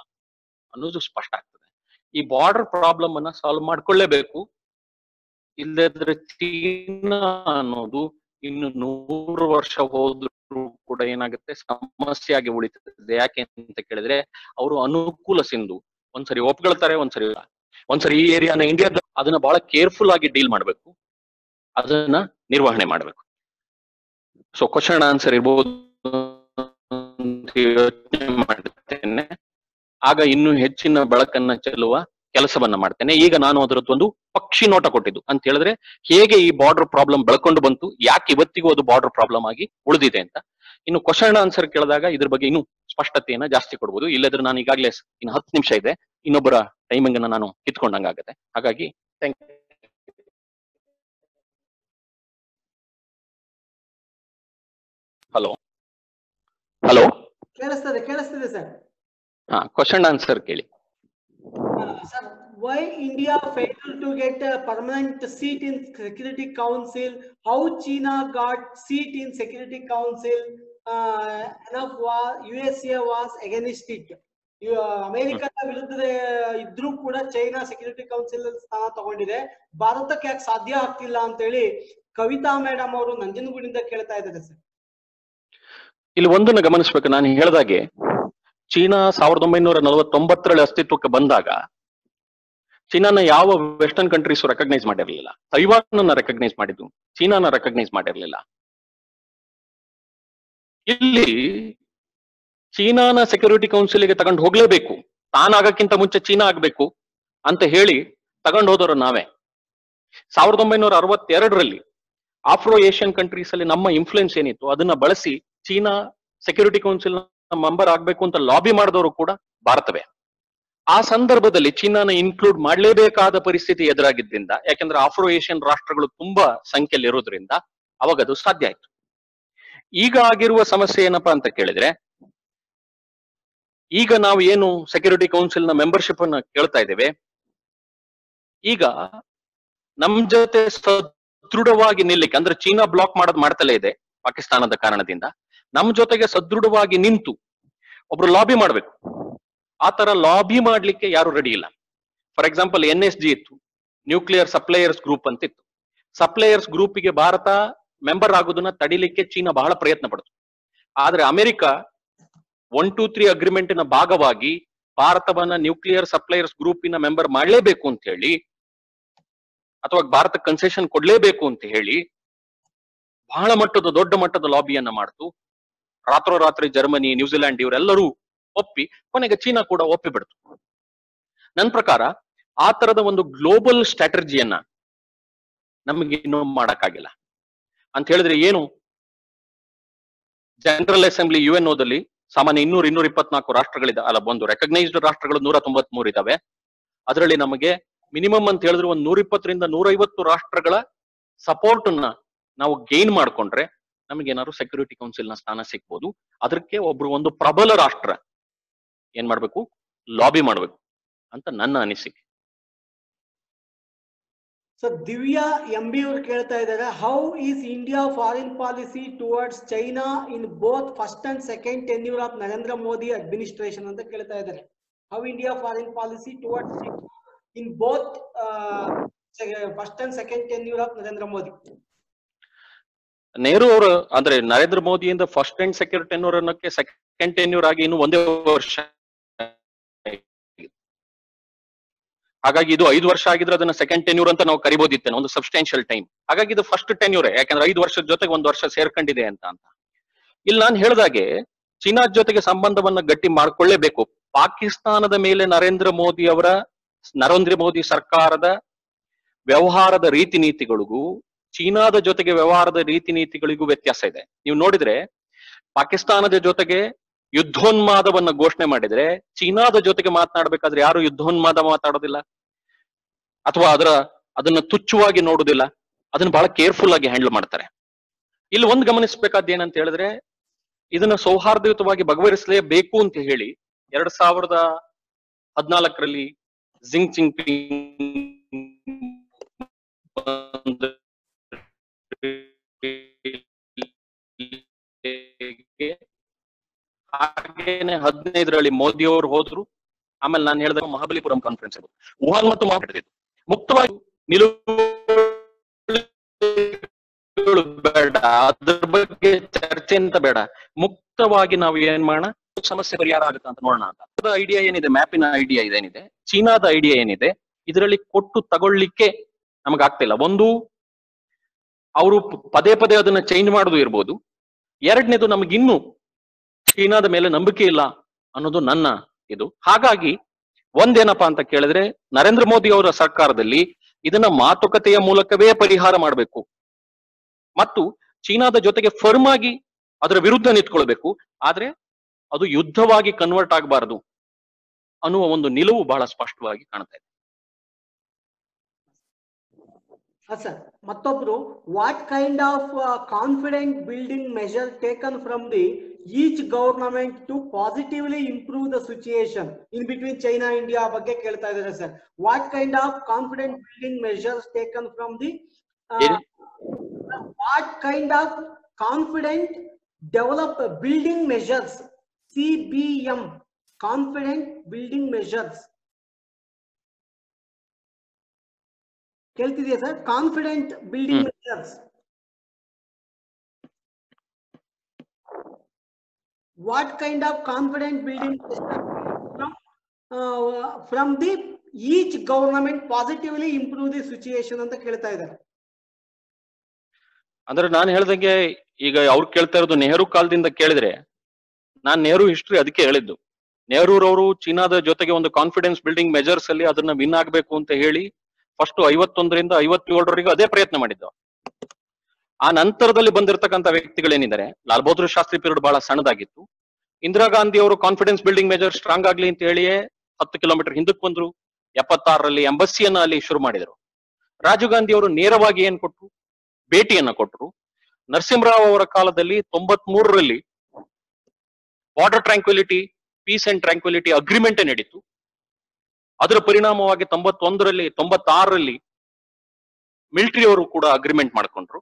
ಅನ್ನೋದು ಸ್ಪಷ್ಟ ಆಗ್ತದೆ. ಈ ಬಾರ್ಡರ್ ಪ್ರಾಬ್ಲಮ್ ಅನ್ನ ಸಾಲ್ವ್ ಮಾಡ್ಕೊಳ್ಳೇಬೇಕು. ಇಲ್ಲದ್ರೆ ಚೀನಾ ಅನ್ನೋದು ಇನ್ನು 100 ವರ್ಷ ಹೋದ್ರೂ ಕೂಡ ಏನಾಗುತ್ತೆ, ಸಮಸ್ಯೆ ಆಗಿ ಉಳಿತದೆ. ಯಾಕೆ ಅಂತ ಕೇಳಿದ್ರೆ, ಅವರು ಅನುಕೂಲ ಸಿಂಧು, ಒಂದ್ಸರಿ ಒಪ್ಕೊಳ್ತಾರೆ, ಒಂದ್ಸರಿ ಈ ಏರಿಯಾನ ಇಂಡಿಯಾದ, ಅದನ್ನ ಬಹಳ ಕೇರ್ಫುಲ್ ಆಗಿ ಡೀಲ್ ಮಾಡ್ಬೇಕು, ಅದನ್ನ ನಿರ್ವಹಣೆ ಮಾಡ್ಬೇಕು. ಸೊ ಕ್ವಶನ್ ಆನ್ಸರ್ ಇರ್ಬೋದು ಯೋಚನೆ ಮಾಡ್ತೇನೆ. ಆಗ ಇನ್ನೂ ಹೆಚ್ಚಿನ ಬೆಳಕನ್ನ ಚೆಲ್ಲುವ ಕೆಲಸವನ್ನ ಮಾಡ್ತೇನೆ. ಈಗ ನಾನು ಅದರದ್ದೊಂದು ಪಕ್ಷಿ ನೋಟ ಕೊಟ್ಟಿದ್ದು ಅಂತ ಹೇಳಿದ್ರೆ, ಹೇಗೆ ಈ ಬಾರ್ಡರ್ ಪ್ರಾಬ್ಲಮ್ ಬೆಳ್ಕೊಂಡು ಬಂತು, ಯಾಕೆ ಇವತ್ತಿಗೂ ಅದು ಬಾರ್ಡರ್ ಪ್ರಾಬ್ಲಮ್ ಆಗಿ ಉಳಿದಿದೆ ಅಂತ. ಇನ್ನು ಕ್ವಶನ್ ಆನ್ಸರ್ ಕೇಳಿದಾಗ ಇದ್ರ ಬಗ್ಗೆ ಇನ್ನೂ ಸ್ಪಷ್ಟತೆಯನ್ನ ಜಾಸ್ತಿ ಕೊಡ್ಬೋದು. ಇಲ್ಲದ್ರೆ ನಾನು ಈಗಾಗಲೇ ಇನ್ನು 10 ನಿಮಿಷ ಇದೆ, ಇನ್ನೊಬ್ಬರ ಟೈಮಿಂಗ್ ಅನ್ನ ನಾನು ಕಿತ್ಕೊಂಡಂಗಾಗತ್ತೆ. ಹಾಗಾಗಿ ಥ್ಯಾಂಕ್ ಯು. ಹಲೋ ಹಲೋ
ಕೇಳಿಸ್ತಿದೆ ಸರ್.
ಕ್ವಶನ್ ಆನ್ಸರ್ ಕೇಳಿ.
Sir, why India failed to get a permanent seat in Security Council? How China got seat in Security Council? Enough USA was against it. ಅಮೆರಿಕದ ವಿರುದ್ಧ ಇದ್ರೂ ಕೂಡ China security council ಸ್ಥಾನ ತಗೊಂಡಿದೆ. ಭಾರತಕ್ಕೆ ಯಾಕೆ ಸಾಧ್ಯ ಆಗ್ತಿಲ್ಲ ಅಂತ ಹೇಳಿ ಕವಿತಾ ಮೇಡಮ್ ಅವರು ನಂಜನಗೂಡಿಂದ ಕೇಳ್ತಾ ಇದ್ದಾರೆ ಸರ್.
ಇಲ್ಲಿ ಒಂದನ್ನು ಗಮನಿಸಬೇಕು. ನಾನು ಹೇಳಿದಾಗೆ ಚೀನಾ 1949ರಲ್ಲಿ ಅಸ್ತಿತ್ವಕ್ಕೆ ಬಂದಾಗ ಚೀನಾನ ಯಾವ ವೆಸ್ಟರ್ನ್ ಕಂಟ್ರೀಸ್ ರೆಕಗ್ನೈಸ್ ಮಾಡಿರಲಿಲ್ಲ. ತೈವಾನ್ ರೆಕಗ್ನೈಸ್ ಮಾಡಿದ್ದು, ಚೀನಾನ ರೆಕಗ್ನೈಸ್ ಮಾಡಿರಲಿಲ್ಲ. ಇಲ್ಲಿ ಚೀನಾನ ಸೆಕ್ಯೂರಿಟಿ ಕೌನ್ಸಿಲ್ಗೆ ತಗೊಂಡು ಹೋಗ್ಲೇಬೇಕು, ತಾನಾಗಕ್ಕಿಂತ ಮುಂಚೆ ಚೀನಾ ಆಗ್ಬೇಕು ಅಂತ ಹೇಳಿ ತಗೊಂಡು ಹೋದವರು ನಾವೇ. 1962ರಲ್ಲಿ ಆಫ್ರೋ ಏಷ್ಯನ್ ಕಂಟ್ರೀಸ್ ಅಲ್ಲಿ ನಮ್ಮ ಇನ್ಫ್ಲುಯೆನ್ಸ್ ಏನಿತ್ತು ಅದನ್ನ ಬಳಸಿ ಚೀನಾ ಸೆಕ್ಯೂರಿಟಿ ಕೌನ್ಸಿಲ್ ಮೆಂಬರ್ ಆಗ್ಬೇಕು ಅಂತ ಲಾಬಿ ಮಾಡಿದವರು ಕೂಡ ಭಾರತವೇ. ಆ ಸಂದರ್ಭದಲ್ಲಿ ಚೀನಾನ ಇನ್ಕ್ಲೂಡ್ ಮಾಡಲೇಬೇಕಾದ ಪರಿಸ್ಥಿತಿ ಎದುರಾಗಿದ್ದರಿಂದ, ಯಾಕೆಂದ್ರೆ ಆಫ್ರೋ ಏಷ್ಯನ್ ರಾಷ್ಟ್ರಗಳು ತುಂಬಾ ಸಂಖ್ಯೆಯಲ್ಲಿ ಇರೋದ್ರಿಂದ ಅವಾಗ ಅದು ಸಾಧ್ಯ ಆಯ್ತು. ಈಗ ಆಗಿರುವ ಸಮಸ್ಯೆ ಏನಪ್ಪಾ ಅಂತ ಕೇಳಿದ್ರೆ, ಈಗ ನಾವು ಏನು ಸೆಕ್ಯೂರಿಟಿ ಕೌನ್ಸಿಲ್ ನ ಮೆಂಬರ್ಶಿಪ್ ಅನ್ನ ಕೇಳ್ತಾ ಇದ್ದೇವೆ, ಈಗ ನಮ್ ಜೊತೆ ಸದೃಢವಾಗಿ ನಿಲ್ಲಿಕ್ಕೆ, ಅಂದ್ರೆ ಚೀನಾ ಬ್ಲಾಕ್ ಮಾಡ್ತಲೇ ಇದೆ ಪಾಕಿಸ್ತಾನದ ಕಾರಣದಿಂದ, ನಮ್ ಜೊತೆಗೆ ಸದೃಢವಾಗಿ ನಿಂತು ಒಬ್ರು ಲಾಬಿ ಮಾಡ್ಬೇಕು. ಆ ತರ ಲಾಬಿ ಮಾಡ್ಲಿಕ್ಕೆ ಯಾರು ರೆಡಿ ಇಲ್ಲ. ಫಾರ್ ಎಕ್ಸಾಂಪಲ್ NSG ಇತ್ತು, ನ್ಯೂಕ್ಲಿಯರ್ ಸಪ್ಲೈಯರ್ಸ್ ಗ್ರೂಪ್ ಅಂತ ಇತ್ತು. ಸಪ್ಲೈಯರ್ಸ್ ಗ್ರೂಪಿಗೆ ಭಾರತ ಮೆಂಬರ್ ಆಗೋದನ್ನ ತಡಿಲಿಕ್ಕೆ ಚೀನಾ ಬಹಳ ಪ್ರಯತ್ನ ಪಡ್ತು. ಆದ್ರೆ ಅಮೆರಿಕ 123 ಅಗ್ರಿಮೆಂಟಿನ ಭಾಗವಾಗಿ ಭಾರತವನ್ನ ನ್ಯೂಕ್ಲಿಯರ್ ಸಪ್ಲೈಯರ್ಸ್ ಗ್ರೂಪಿನ ಮೆಂಬರ್ ಮಾಡಲೇಬೇಕು ಅಂತ ಹೇಳಿ, ಅಥವಾ ಭಾರತ ಕನ್ಸೆಷನ್ ಕೊಡ್ಲೇಬೇಕು ಅಂತ ಹೇಳಿ ಬಹಳ ದೊಡ್ಡ ಮಟ್ಟದ ಲಾಬಿಯನ್ನ ಮಾಡ್ತು. ರಾತ್ರೋರಾತ್ರಿ ಜರ್ಮನಿ, ನ್ಯೂಜಿಲೆಂಡ್ ಇವರೆಲ್ಲರೂ ಒಪ್ಪಿ ಕೊನೆಗೆ ಚೀನಾ ಕೂಡ ಒಪ್ಪಿ ಬಿಡ್ತು. ನನ್ನ ಪ್ರಕಾರ ಆ ತರದ ಒಂದು ಗ್ಲೋಬಲ್ ಸ್ಟ್ರಾಟಜಿಯನ್ನ ನಮಗೆ ಇನ್ನೂ ಮಾಡಕ್ಕಾಗಿಲ್ಲ. ಅಂತ ಹೇಳಿದ್ರೆ ಏನು, ಜನರಲ್ ಅಸೆಂಬ್ಲಿ UNOದಲ್ಲಿ ಸಾಮಾನ್ಯ 224 ರಾಷ್ಟ್ರಗಳಿದೆ, ಅಲ್ಲ ಒಂದು ರೆಕಗ್ನೈಸ್ಡ್ ರಾಷ್ಟ್ರಗಳು 193 ಇದಾವೆ. ಅದರಲ್ಲಿ ನಮಗೆ ಮಿನಿಮಮ್ ಅಂತ ಹೇಳಿದ್ರೆ ಒಂದು 120ರಿಂದ 150 ರಾಷ್ಟ್ರಗಳ ಸಪೋರ್ಟ್ ಅನ್ನ ನಾವು ಗೇನ್ ಮಾಡ್ಕೊಂಡ್ರೆ ನಮಗೇನಾದ್ರು ಸೆಕ್ಯೂರಿಟಿ ಕೌನ್ಸಿಲ್ ನ ಸ್ಥಾನ ಸಿಗ್ಬೋದು. ಅದಕ್ಕೆ ಒಂದು ಪ್ರಬಲ ರಾಷ್ಟ್ರ ಏನ್ ಮಾಡ್ಬೇಕು, ಲಾಬಿ ಮಾಡ್ಬೇಕು ಅಂತ ನನ್ನ ಅನಿಸಿಕೆ.
ಸರ್, ದಿವ್ಯಾ MB ಅವರು ಕೇಳ್ತಾ ಇದ್ದಾರೆ, how is India foreign policy towards China in both first and second tenure of Narendra Modi administration ಅಂತ ಕೇಳ್ತಾ ಇದ್ದಾರೆ. How India foreign policy towards in both first and second tenure of Narendra Modi.
Nehru ಅವರು ಅಂದ್ರೆ ನರೇಂದ್ರ ಮೋದಿಯಿಂದ ಫಸ್ಟ್ ಅಂಡ್ ಸೆಕೆಂಡ್ ಟೆನ್ಯೂರ್ ಅನ್ನೋಕೆ second tenure ಆಗಿ ಇನ್ನು 1 ವರ್ಷ, ಹಾಗಾಗಿ ಇದು 5 ವರ್ಷ ಆಗಿದ್ರೆ ಅದನ್ನ ಸೆಕೆಂಡ್ ಟೆನ್ಯೂರ್ ಅಂತ ನಾವು ಕರಿಬೋದಿತ್ತೇನೆ, ಒಂದು ಸಬ್ಸ್ಟಾನ್ಷಿಯಲ್ ಟೈಮ್. ಹಾಗಾಗಿ ಇದು ಫಸ್ಟ್ ಟೆನ್ಯೂರ್, ಯಾಕಂದ್ರೆ 5 ವರ್ಷದ ಜೊತೆಗೆ 1 ವರ್ಷ ಸೇರ್ಕೊಂಡಿದೆ ಅಂತ. ಇಲ್ಲಿ ನಾನು ಹೇಳಿದಾಗೆ ಚೀನಾ ಜೊತೆಗೆ ಸಂಬಂಧವನ್ನ ಗಟ್ಟಿ ಮಾಡ್ಕೊಳ್ಳೇಬೇಕು. ಪಾಕಿಸ್ತಾನದ ಮೇಲೆ ನರೇಂದ್ರ ಮೋದಿ ಸರ್ಕಾರದ ವ್ಯವಹಾರದ ರೀತಿ ನೀತಿಗಳಿಗೂ ಚೀನಾದ ಜೊತೆಗೆ ವ್ಯವಹಾರದ ರೀತಿ ನೀತಿಗಳಿಗೂ ವ್ಯತ್ಯಾಸ ಇದೆ. ನೀವು ನೋಡಿದ್ರೆ ಪಾಕಿಸ್ತಾನದ ಜೊತೆಗೆ ಯುದ್ಧೋನ್ಮಾದವನ್ನ ಘೋಷಣೆ ಮಾಡಿದ್ರೆ ಚೀನಾದ ಜೊತೆಗೆ ಮಾತನಾಡ್ಬೇಕಾದ್ರೆ ಯಾರು ಯುದ್ಧೋನ್ಮಾದ ಮಾತಾಡೋದಿಲ್ಲ, ಅಥವಾ ಅದನ್ನ ತುಚ್ಛವಾಗಿ ನೋಡುದಿಲ್ಲ, ಅದನ್ನ ಬಹಳ ಕೇರ್ಫುಲ್ ಆಗಿ ಹ್ಯಾಂಡಲ್ ಮಾಡ್ತಾರೆ. ಇಲ್ಲಿ ಒಂದು ಗಮನಿಸಬೇಕಾದ ಏನಂತ ಹೇಳಿದ್ರೆ, ಇದನ್ನ ಸೌಹಾರ್ದಯುತವಾಗಿ ಬಗೆಹರಿಸಲೇಬೇಕು ಅಂತ ಹೇಳಿ 2014ರಲ್ಲಿ ಜಿಂಗ್ ಜಿಂಗ್ಪಿಂಗ್ ಹಾಗೇನೆ 2015ರಲ್ಲಿ ಮೋದಿ ಅವರು ಹೋದ್ರು. ಆಮೇಲೆ ನಾನು ಹೇಳಿದ ಮಹಾಬಲಿಪುರಂ ಕಾನ್ಫರೆನ್ಸ್, ವುಹಾನ್ ಮತ್ತು ಮುಕ್ತವಾಗಿ ನಿಲುವು ಬೇಡ, ಅದ್ರ ಬಗ್ಗೆ ಚರ್ಚೆ ಅಂತ ಬೇಡ, ಮುಕ್ತವಾಗಿ ನಾವು ಏನ್ ಮಾಡೋಣ, ಸಮಸ್ಯೆ ಪರಿಹಾರ ಆಗುತ್ತೆ ಅಂತ ನೋಡೋಣ ಅಂತ. ಐಡಿಯಾ ಏನಿದೆ, ಮ್ಯಾಪಿನ ಐಡಿಯಾ ಇದೇನಿದೆ, ಚೀನಾದ ಐಡಿಯಾ ಏನಿದೆ, ಇದರಲ್ಲಿ ಕೊಟ್ಟು ತಗೊಳ್ಳಿಕ್ಕೆ ನಮಗಾಗ್ತಿಲ್ಲ. ಒಂದು, ಅವರು ಪದೇ ಪದೇ ಅದನ್ನ ಚೇಂಜ್ ಮಾಡೋದು ಇರ್ಬೋದು. ಎರಡನೇದು, ನಮಗಿನ್ನು ಚೀನಾದ ಮೇಲೆ ನಂಬಿಕೆ ಇಲ್ಲ ಅನ್ನೋದು ನನ್ನ ಇದು. ಹಾಗಾಗಿ ಒಂದೇನಪ್ಪಾ ಅಂತ ಕೇಳಿದ್ರೆ, ನರೇಂದ್ರ ಮೋದಿ ಅವರ ಸರ್ಕಾರದಲ್ಲಿ ಇದನ್ನ ಮಾತುಕತೆಯ ಮೂಲಕವೇ ಪರಿಹಾರ ಮಾಡಬೇಕು ಮತ್ತು ಚೀನಾದ ಜೊತೆಗೆ ಫರ್ಮ್ ಆಗಿ ಅದರ ವಿರುದ್ಧ ನಿಂತ್ಕೊಳ್ಬೇಕು. ಆದ್ರೆ ಅದು ಯುದ್ಧವಾಗಿ ಕನ್ವರ್ಟ್ ಆಗಬಾರದು ಅನ್ನುವ ಒಂದು ನಿಲುವು ಬಹಳ ಸ್ಪಷ್ಟವಾಗಿ ಕಾಣ್ತಾ ಇದೆ.
sir, Mattobru, what kind of confident building measure taken from the each government to positively improve the situation in between China and India ಬಗ್ಗೆ ಕೇಳ್ತಾ ಇದ್ದಾರೆ sir. What kind of confident building measures taken from the what kind of confident develop building measures CBM confident building measures ಕೇಳ್ತಿದೆಯಾ sir confident building measures what kind of confident building from the each government positively improve the situation ಅಂತ ಕೇಳ್ತಾ ಇದ್ದಾರೆ.
ಅಂದ್ರೆ ನಾನು ಹೇಳ್ದಂಗೆ ಈಗ ಅವ್ರು ಕೇಳ್ತಾ ಇರೋದು ನೆಹರು ಕಾಲದಿಂದ ಕೇಳಿದ್ರೆ ನಾನ್ ನೆಹರು ಹಿಸ್ಟ್ರಿ ಅದಕ್ಕೆ ಹೇಳಿದ್ದು. ನೆಹರೂರವರು ಚೀನಾದ ಜೊತೆಗೆ ಒಂದು ಕಾನ್ಫಿಡೆನ್ಸ್ ಬಿಲ್ಡಿಂಗ್ ಮೆಜರ್ಸ್ ಅಲ್ಲಿ ಅದನ್ನ ವಿನ್ ಆಗ್ಬೇಕು ಅಂತ ಹೇಳಿ ಫಸ್ಟ್ 51ರಿಂದ 57ರವರೆಗೂ ಅದೇ ಪ್ರಯತ್ನ ಮಾಡಿದ್ದು. ಆ ನಂತರದಲ್ಲಿ ಬಂದಿರತಕ್ಕಂಥ ವ್ಯಕ್ತಿಗಳೇನಿದ್ದಾರೆ, ಲಾಲ್ ಬಹದ್ದೂರ್ ಶಾಸ್ತ್ರಿ ಪೀರಿಯಡ್ ಬಹಳ ಸಣ್ಣದಾಗಿತ್ತು. ಇಂದಿರಾ ಗಾಂಧಿ ಅವರು ಕಾನ್ಫಿಡೆನ್ಸ್ ಬಿಲ್ಡಿಂಗ್ ಮೆಜರ್ ಸ್ಟ್ರಾಂಗ್ ಆಗ್ಲಿ ಅಂತ ಹೇಳಿಯೇ 10 ಕಿಲೋಮೀಟರ್ ಹಿಂದಕ್ಕೆ ಬಂದ್ರು. 76ರಲ್ಲಿ ಎಂಬಸಿಯನ್ನ ಅಲ್ಲಿ ಶುರು ಮಾಡಿದರು. ರಾಜೀವ್ ಗಾಂಧಿ ಅವರು ನೇರವಾಗಿ ಏನ್ ಕೊಟ್ರು, ಭೇಟಿಯನ್ನ ಕೊಟ್ಟರು. ನರಸಿಂಹರಾವ್ ಅವರ ಕಾಲದಲ್ಲಿ 93ರಲ್ಲಿ border tranquillity, peace and tranquillity agreement ನಡೀತು. ಅದರ ಪರಿಣಾಮವಾಗಿ 91ರಲ್ಲಿ 96ರಲ್ಲಿ ಮಿಲಿಟರಿ ಅವರು ಕೂಡ ಅಗ್ರಿಮೆಂಟ್ ಮಾಡ್ಕೊಂಡ್ರು.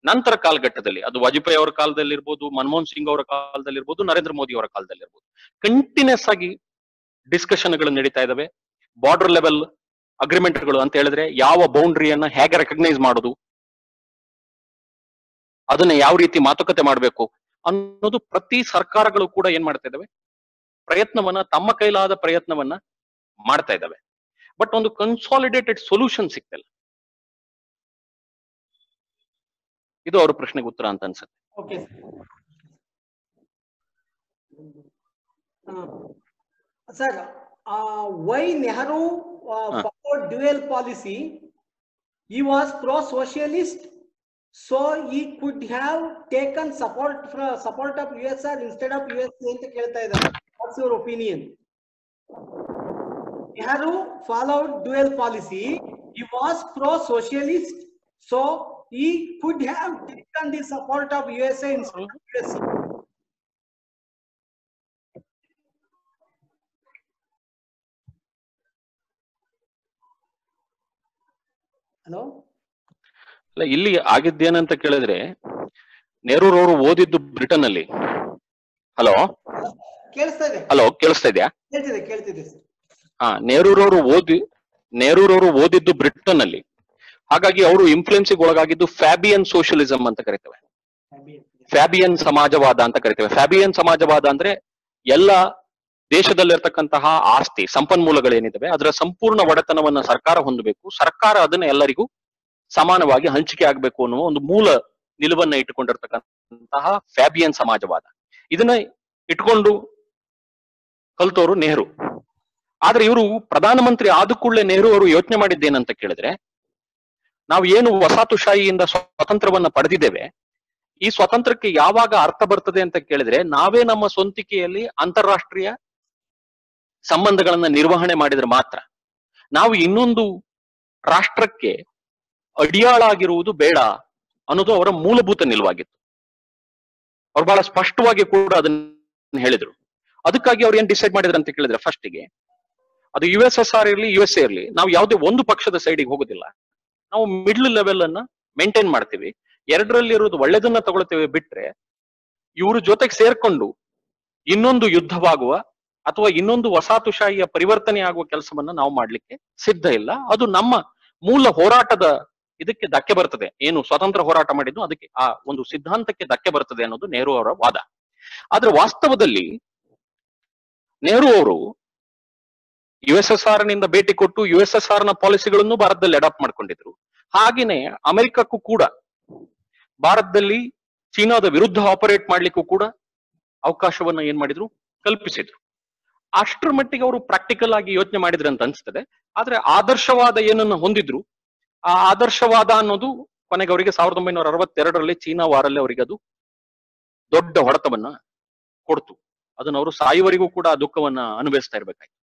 ನಂತರ ಕಾಲಘಟ್ಟದಲ್ಲಿ ಅದು ವಾಜಪೇಯಿ ಅವರ ಕಾಲದಲ್ಲಿರ್ಬೋದು, ಮನಮೋಹನ್ ಸಿಂಗ್ ಅವರ ಕಾಲದಲ್ಲಿರ್ಬೋದು, ನರೇಂದ್ರ ಮೋದಿ ಅವರ ಕಾಲದಲ್ಲಿರ್ಬೋದು, ಕಂಟಿನ್ಯೂಸ್ ಆಗಿ ಡಿಸ್ಕಷನ್ಗಳು ನಡೀತಾ ಇದಾವೆ. ಬಾರ್ಡರ್ ಲೆವೆಲ್ ಅಗ್ರಿಮೆಂಟ್ಗಳು ಅಂತ ಹೇಳಿದ್ರೆ ಯಾವ ಬೌಂಡ್ರಿಯನ್ನ ಹೇಗೆ ರೆಕಗ್ನೈಸ್ ಮಾಡೋದು, ಅದನ್ನ ಯಾವ ರೀತಿ ಮಾತುಕತೆ ಮಾಡಬೇಕು ಅನ್ನೋದು ಪ್ರತಿ ಸರ್ಕಾರಗಳು ಕೂಡ ಏನ್ ಮಾಡ್ತಾ ಇದಾವೆ, ಪ್ರಯತ್ನವನ್ನ, ತಮ್ಮ ಕೈಲಾದ ಪ್ರಯತ್ನವನ್ನ ಮಾಡ್ತಾ ಇದ್ದಾವೆ. ಬಟ್ ಒಂದು ಕನ್ಸಾಲಿಡೇಟೆಡ್ ಸೊಲ್ಯೂಷನ್ ಸಿಗ್ತಿಲ್ಲ. ಇದು ಅವ್ರ ಪ್ರಶ್ನೆಗೆ ಉತ್ತರ ಅಂತ ಅನ್ಸುತ್ತೆ.
Okay. Sir, why Nehru followed dual policy? He was pro-socialist, so he could have taken support of USSR instead of USA ಅಂತ ಕೇಳ್ತಾ ಇದ್ದಾರೆ. What's your opinion? Nehru followed dual policy. He was pro-socialist, so he could have taken the support of USA instead of USA. Hello?
ಅಲ್ಲ, ಇಲ್ಲಿ ಆಗಿದ್ದೇನಂತ ಕೇಳಿದ್ರೆ, ನೆಹರೂರವರು ಓದಿದ್ದು Britain ಅಲ್ಲಿ. Hello
ಕೇಳಿಸ್ತಾ ಇದೆ?
ಹಲೋ, ಕೇಳಿಸ್ತಾ ಇದೆಯಾ?
ಕೇಳ್ತಿದೆ ಸರ್.
ಹಾ, ನೆಹರೂರವರು ಓದಿದ್ದು ಬ್ರಿಟನ್ ಅಲ್ಲಿ. ಹಾಗಾಗಿ ಅವರು ಇನ್ಫ್ಲುಯೆನ್ಸಿಗೆ ಒಳಗಾಗಿದ್ದು ಫ್ಯಾಬಿಯನ್ ಸೋಷಿಯಲಿಸಂ ಅಂತ ಕರಿತೇವೆ, ಫ್ಯಾಬಿಯನ್ ಸಮಾಜವಾದ ಅಂತ ಕರಿತೇವೆ. ಫ್ಯಾಬಿಯನ್ ಸಮಾಜವಾದ ಅಂದ್ರೆ ಎಲ್ಲ ದೇಶದಲ್ಲಿರ್ತಕ್ಕಂತಹ ಆಸ್ತಿ ಸಂಪನ್ಮೂಲಗಳೇನಿದಾವೆ ಅದರ ಸಂಪೂರ್ಣ ಒಡೆತನವನ್ನ ಸರ್ಕಾರ ಹೊಂದಬೇಕು, ಸರ್ಕಾರ ಅದನ್ನ ಎಲ್ಲರಿಗೂ ಸಮಾನವಾಗಿ ಹಂಚಿಕೆ ಆಗ್ಬೇಕು ಅನ್ನುವ ಒಂದು ಮೂಲ ನಿಲುವನ್ನ ಇಟ್ಟುಕೊಂಡಿರ್ತಕ್ಕಂತಹ ಫ್ಯಾಬಿಯನ್ ಸಮಾಜವಾದ. ಇದನ್ನ ಇಟ್ಕೊಂಡು ಕಲ್ತವರು ನೆಹರು. ಆದ್ರೆ ಇವರು ಪ್ರಧಾನಮಂತ್ರಿ ಆದ ಕೂಡಲೇ ನೆಹರು ಅವರು ಯೋಚನೆ ಮಾಡಿದ್ದೇನಂತ ಕೇಳಿದ್ರೆ, ನಾವು ಏನು ವಸಾಹತುಶಾಹಿಯಿಂದ ಸ್ವಾತಂತ್ರ್ಯವನ್ನ ಪಡೆದಿದ್ದೇವೆ, ಈ ಸ್ವಾತಂತ್ರ್ಯಕ್ಕೆ ಯಾವಾಗ ಅರ್ಥ ಬರ್ತದೆ ಅಂತ ಕೇಳಿದ್ರೆ, ನಾವೇ ನಮ್ಮ ಸ್ವಂತಿಕೆಯಲ್ಲಿ ಅಂತಾರಾಷ್ಟ್ರೀಯ ಸಂಬಂಧಗಳನ್ನ ನಿರ್ವಹಣೆ ಮಾಡಿದ್ರೆ ಮಾತ್ರ. ನಾವು ಇನ್ನೊಂದು ರಾಷ್ಟ್ರಕ್ಕೆ ಅಡಿಯಾಳಾಗಿರುವುದು ಬೇಡ ಅನ್ನೋದು ಅವರ ಮೂಲಭೂತ ನಿಲುವಾಗಿತ್ತು. ಅವ್ರು ಬಹಳ ಸ್ಪಷ್ಟವಾಗಿ ಕೂಡ ಅದನ್ನ ಹೇಳಿದ್ರು. ಅದಕ್ಕಾಗಿ ಅವ್ರು ಏನ್ ಡಿಸೈಡ್ ಮಾಡಿದ್ರು ಅಂತ ಕೇಳಿದ್ರೆ, ಫಸ್ಟಿಗೆ ಅದು USSR ಇರಲಿ USA ಇರಲಿ, ನಾವು ಯಾವುದೇ ಒಂದು ಪಕ್ಷದ ಸೈಡಿಗೆ ಹೋಗೋದಿಲ್ಲ. ನಾವು ಮಿಡ್ಲ್ ಲೆವೆಲ್ ಅನ್ನ ಮೇಂಟೈನ್ ಮಾಡ್ತೀವಿ, ಎರಡರಲ್ಲಿರೋದು ಒಳ್ಳೆದನ್ನ ತಗೊಳ್ತೇವೆ. ಬಿಟ್ರೆ ಇವ್ರ ಜೊತೆಗೆ ಸೇರ್ಕೊಂಡು ಇನ್ನೊಂದು ಯುದ್ಧವಾಗುವ ಅಥವಾ ಇನ್ನೊಂದು ವಸಾಹತುಶಾಹಿಯ ಪರಿವರ್ತನೆ ಆಗುವ ಕೆಲಸವನ್ನ ನಾವು ಮಾಡ್ಲಿಕ್ಕೆ ಸಿದ್ಧ ಇಲ್ಲ. ಅದು ನಮ್ಮ ಮೂಲ ಹೋರಾಟದ ಇದಕ್ಕೆ ಧಕ್ಕೆ ಬರ್ತದೆ. ಏನು ಸ್ವಾತಂತ್ರ್ಯ ಹೋರಾಟ ಮಾಡಿದ್ದು ಅದಕ್ಕೆ, ಆ ಒಂದು ಸಿದ್ಧಾಂತಕ್ಕೆ ಧಕ್ಕೆ ಬರ್ತದೆ ಅನ್ನೋದು ನೆಹರು ಅವರ ವಾದ. ಆದ್ರೆ ವಾಸ್ತವದಲ್ಲಿ ನೆಹರು ಅವರು USSR ನಿಂದ ಭೇಟಿ ಕೊಟ್ಟು USSR ನ ಪಾಲಿಸಿಗಳನ್ನು ಭಾರತದಲ್ಲಿ ಅಡಾಪ್ಟ್ ಮಾಡ್ಕೊಂಡಿದ್ರು. ಹಾಗೇನೆ ಅಮೆರಿಕಕ್ಕೂ ಕೂಡ ಭಾರತದಲ್ಲಿ ಚೀನಾದ ವಿರುದ್ಧ ಆಪರೇಟ್ ಮಾಡ್ಲಿಕ್ಕೂ ಕೂಡ ಅವಕಾಶವನ್ನ ಏನ್ ಮಾಡಿದ್ರು, ಕಲ್ಪಿಸಿದ್ರು. ಅಷ್ಟರ ಮಟ್ಟಿಗೆ ಅವರು ಪ್ರಾಕ್ಟಿಕಲ್ ಆಗಿ ಯೋಚನೆ ಮಾಡಿದ್ರು ಅಂತ ಅನ್ಸ್ತದೆ. ಆದ್ರೆ ಆದರ್ಶವಾದ ಏನನ್ನ ಹೊಂದಿದ್ರು, ಆ ಆದರ್ಶವಾದ ಅನ್ನೋದು ಕೊನೆಗೆ ಅವರಿಗೆ 1962ರಲ್ಲಿ ಚೀನಾ ವಾರಲ್ಲಿ ಅವರಿಗೆ ಅದು ದೊಡ್ಡ ಹೊಡೆತವನ್ನ ಕೊಡ್ತು. ಅದನ್ನ ಅವರು ಸಾಯುವವರೆಗೂ ಕೂಡ ಆ ದುಃಖವನ್ನ ಅನುಭವಿಸ್ತಾ ಇರ್ಬೇಕಾಯ್ತು.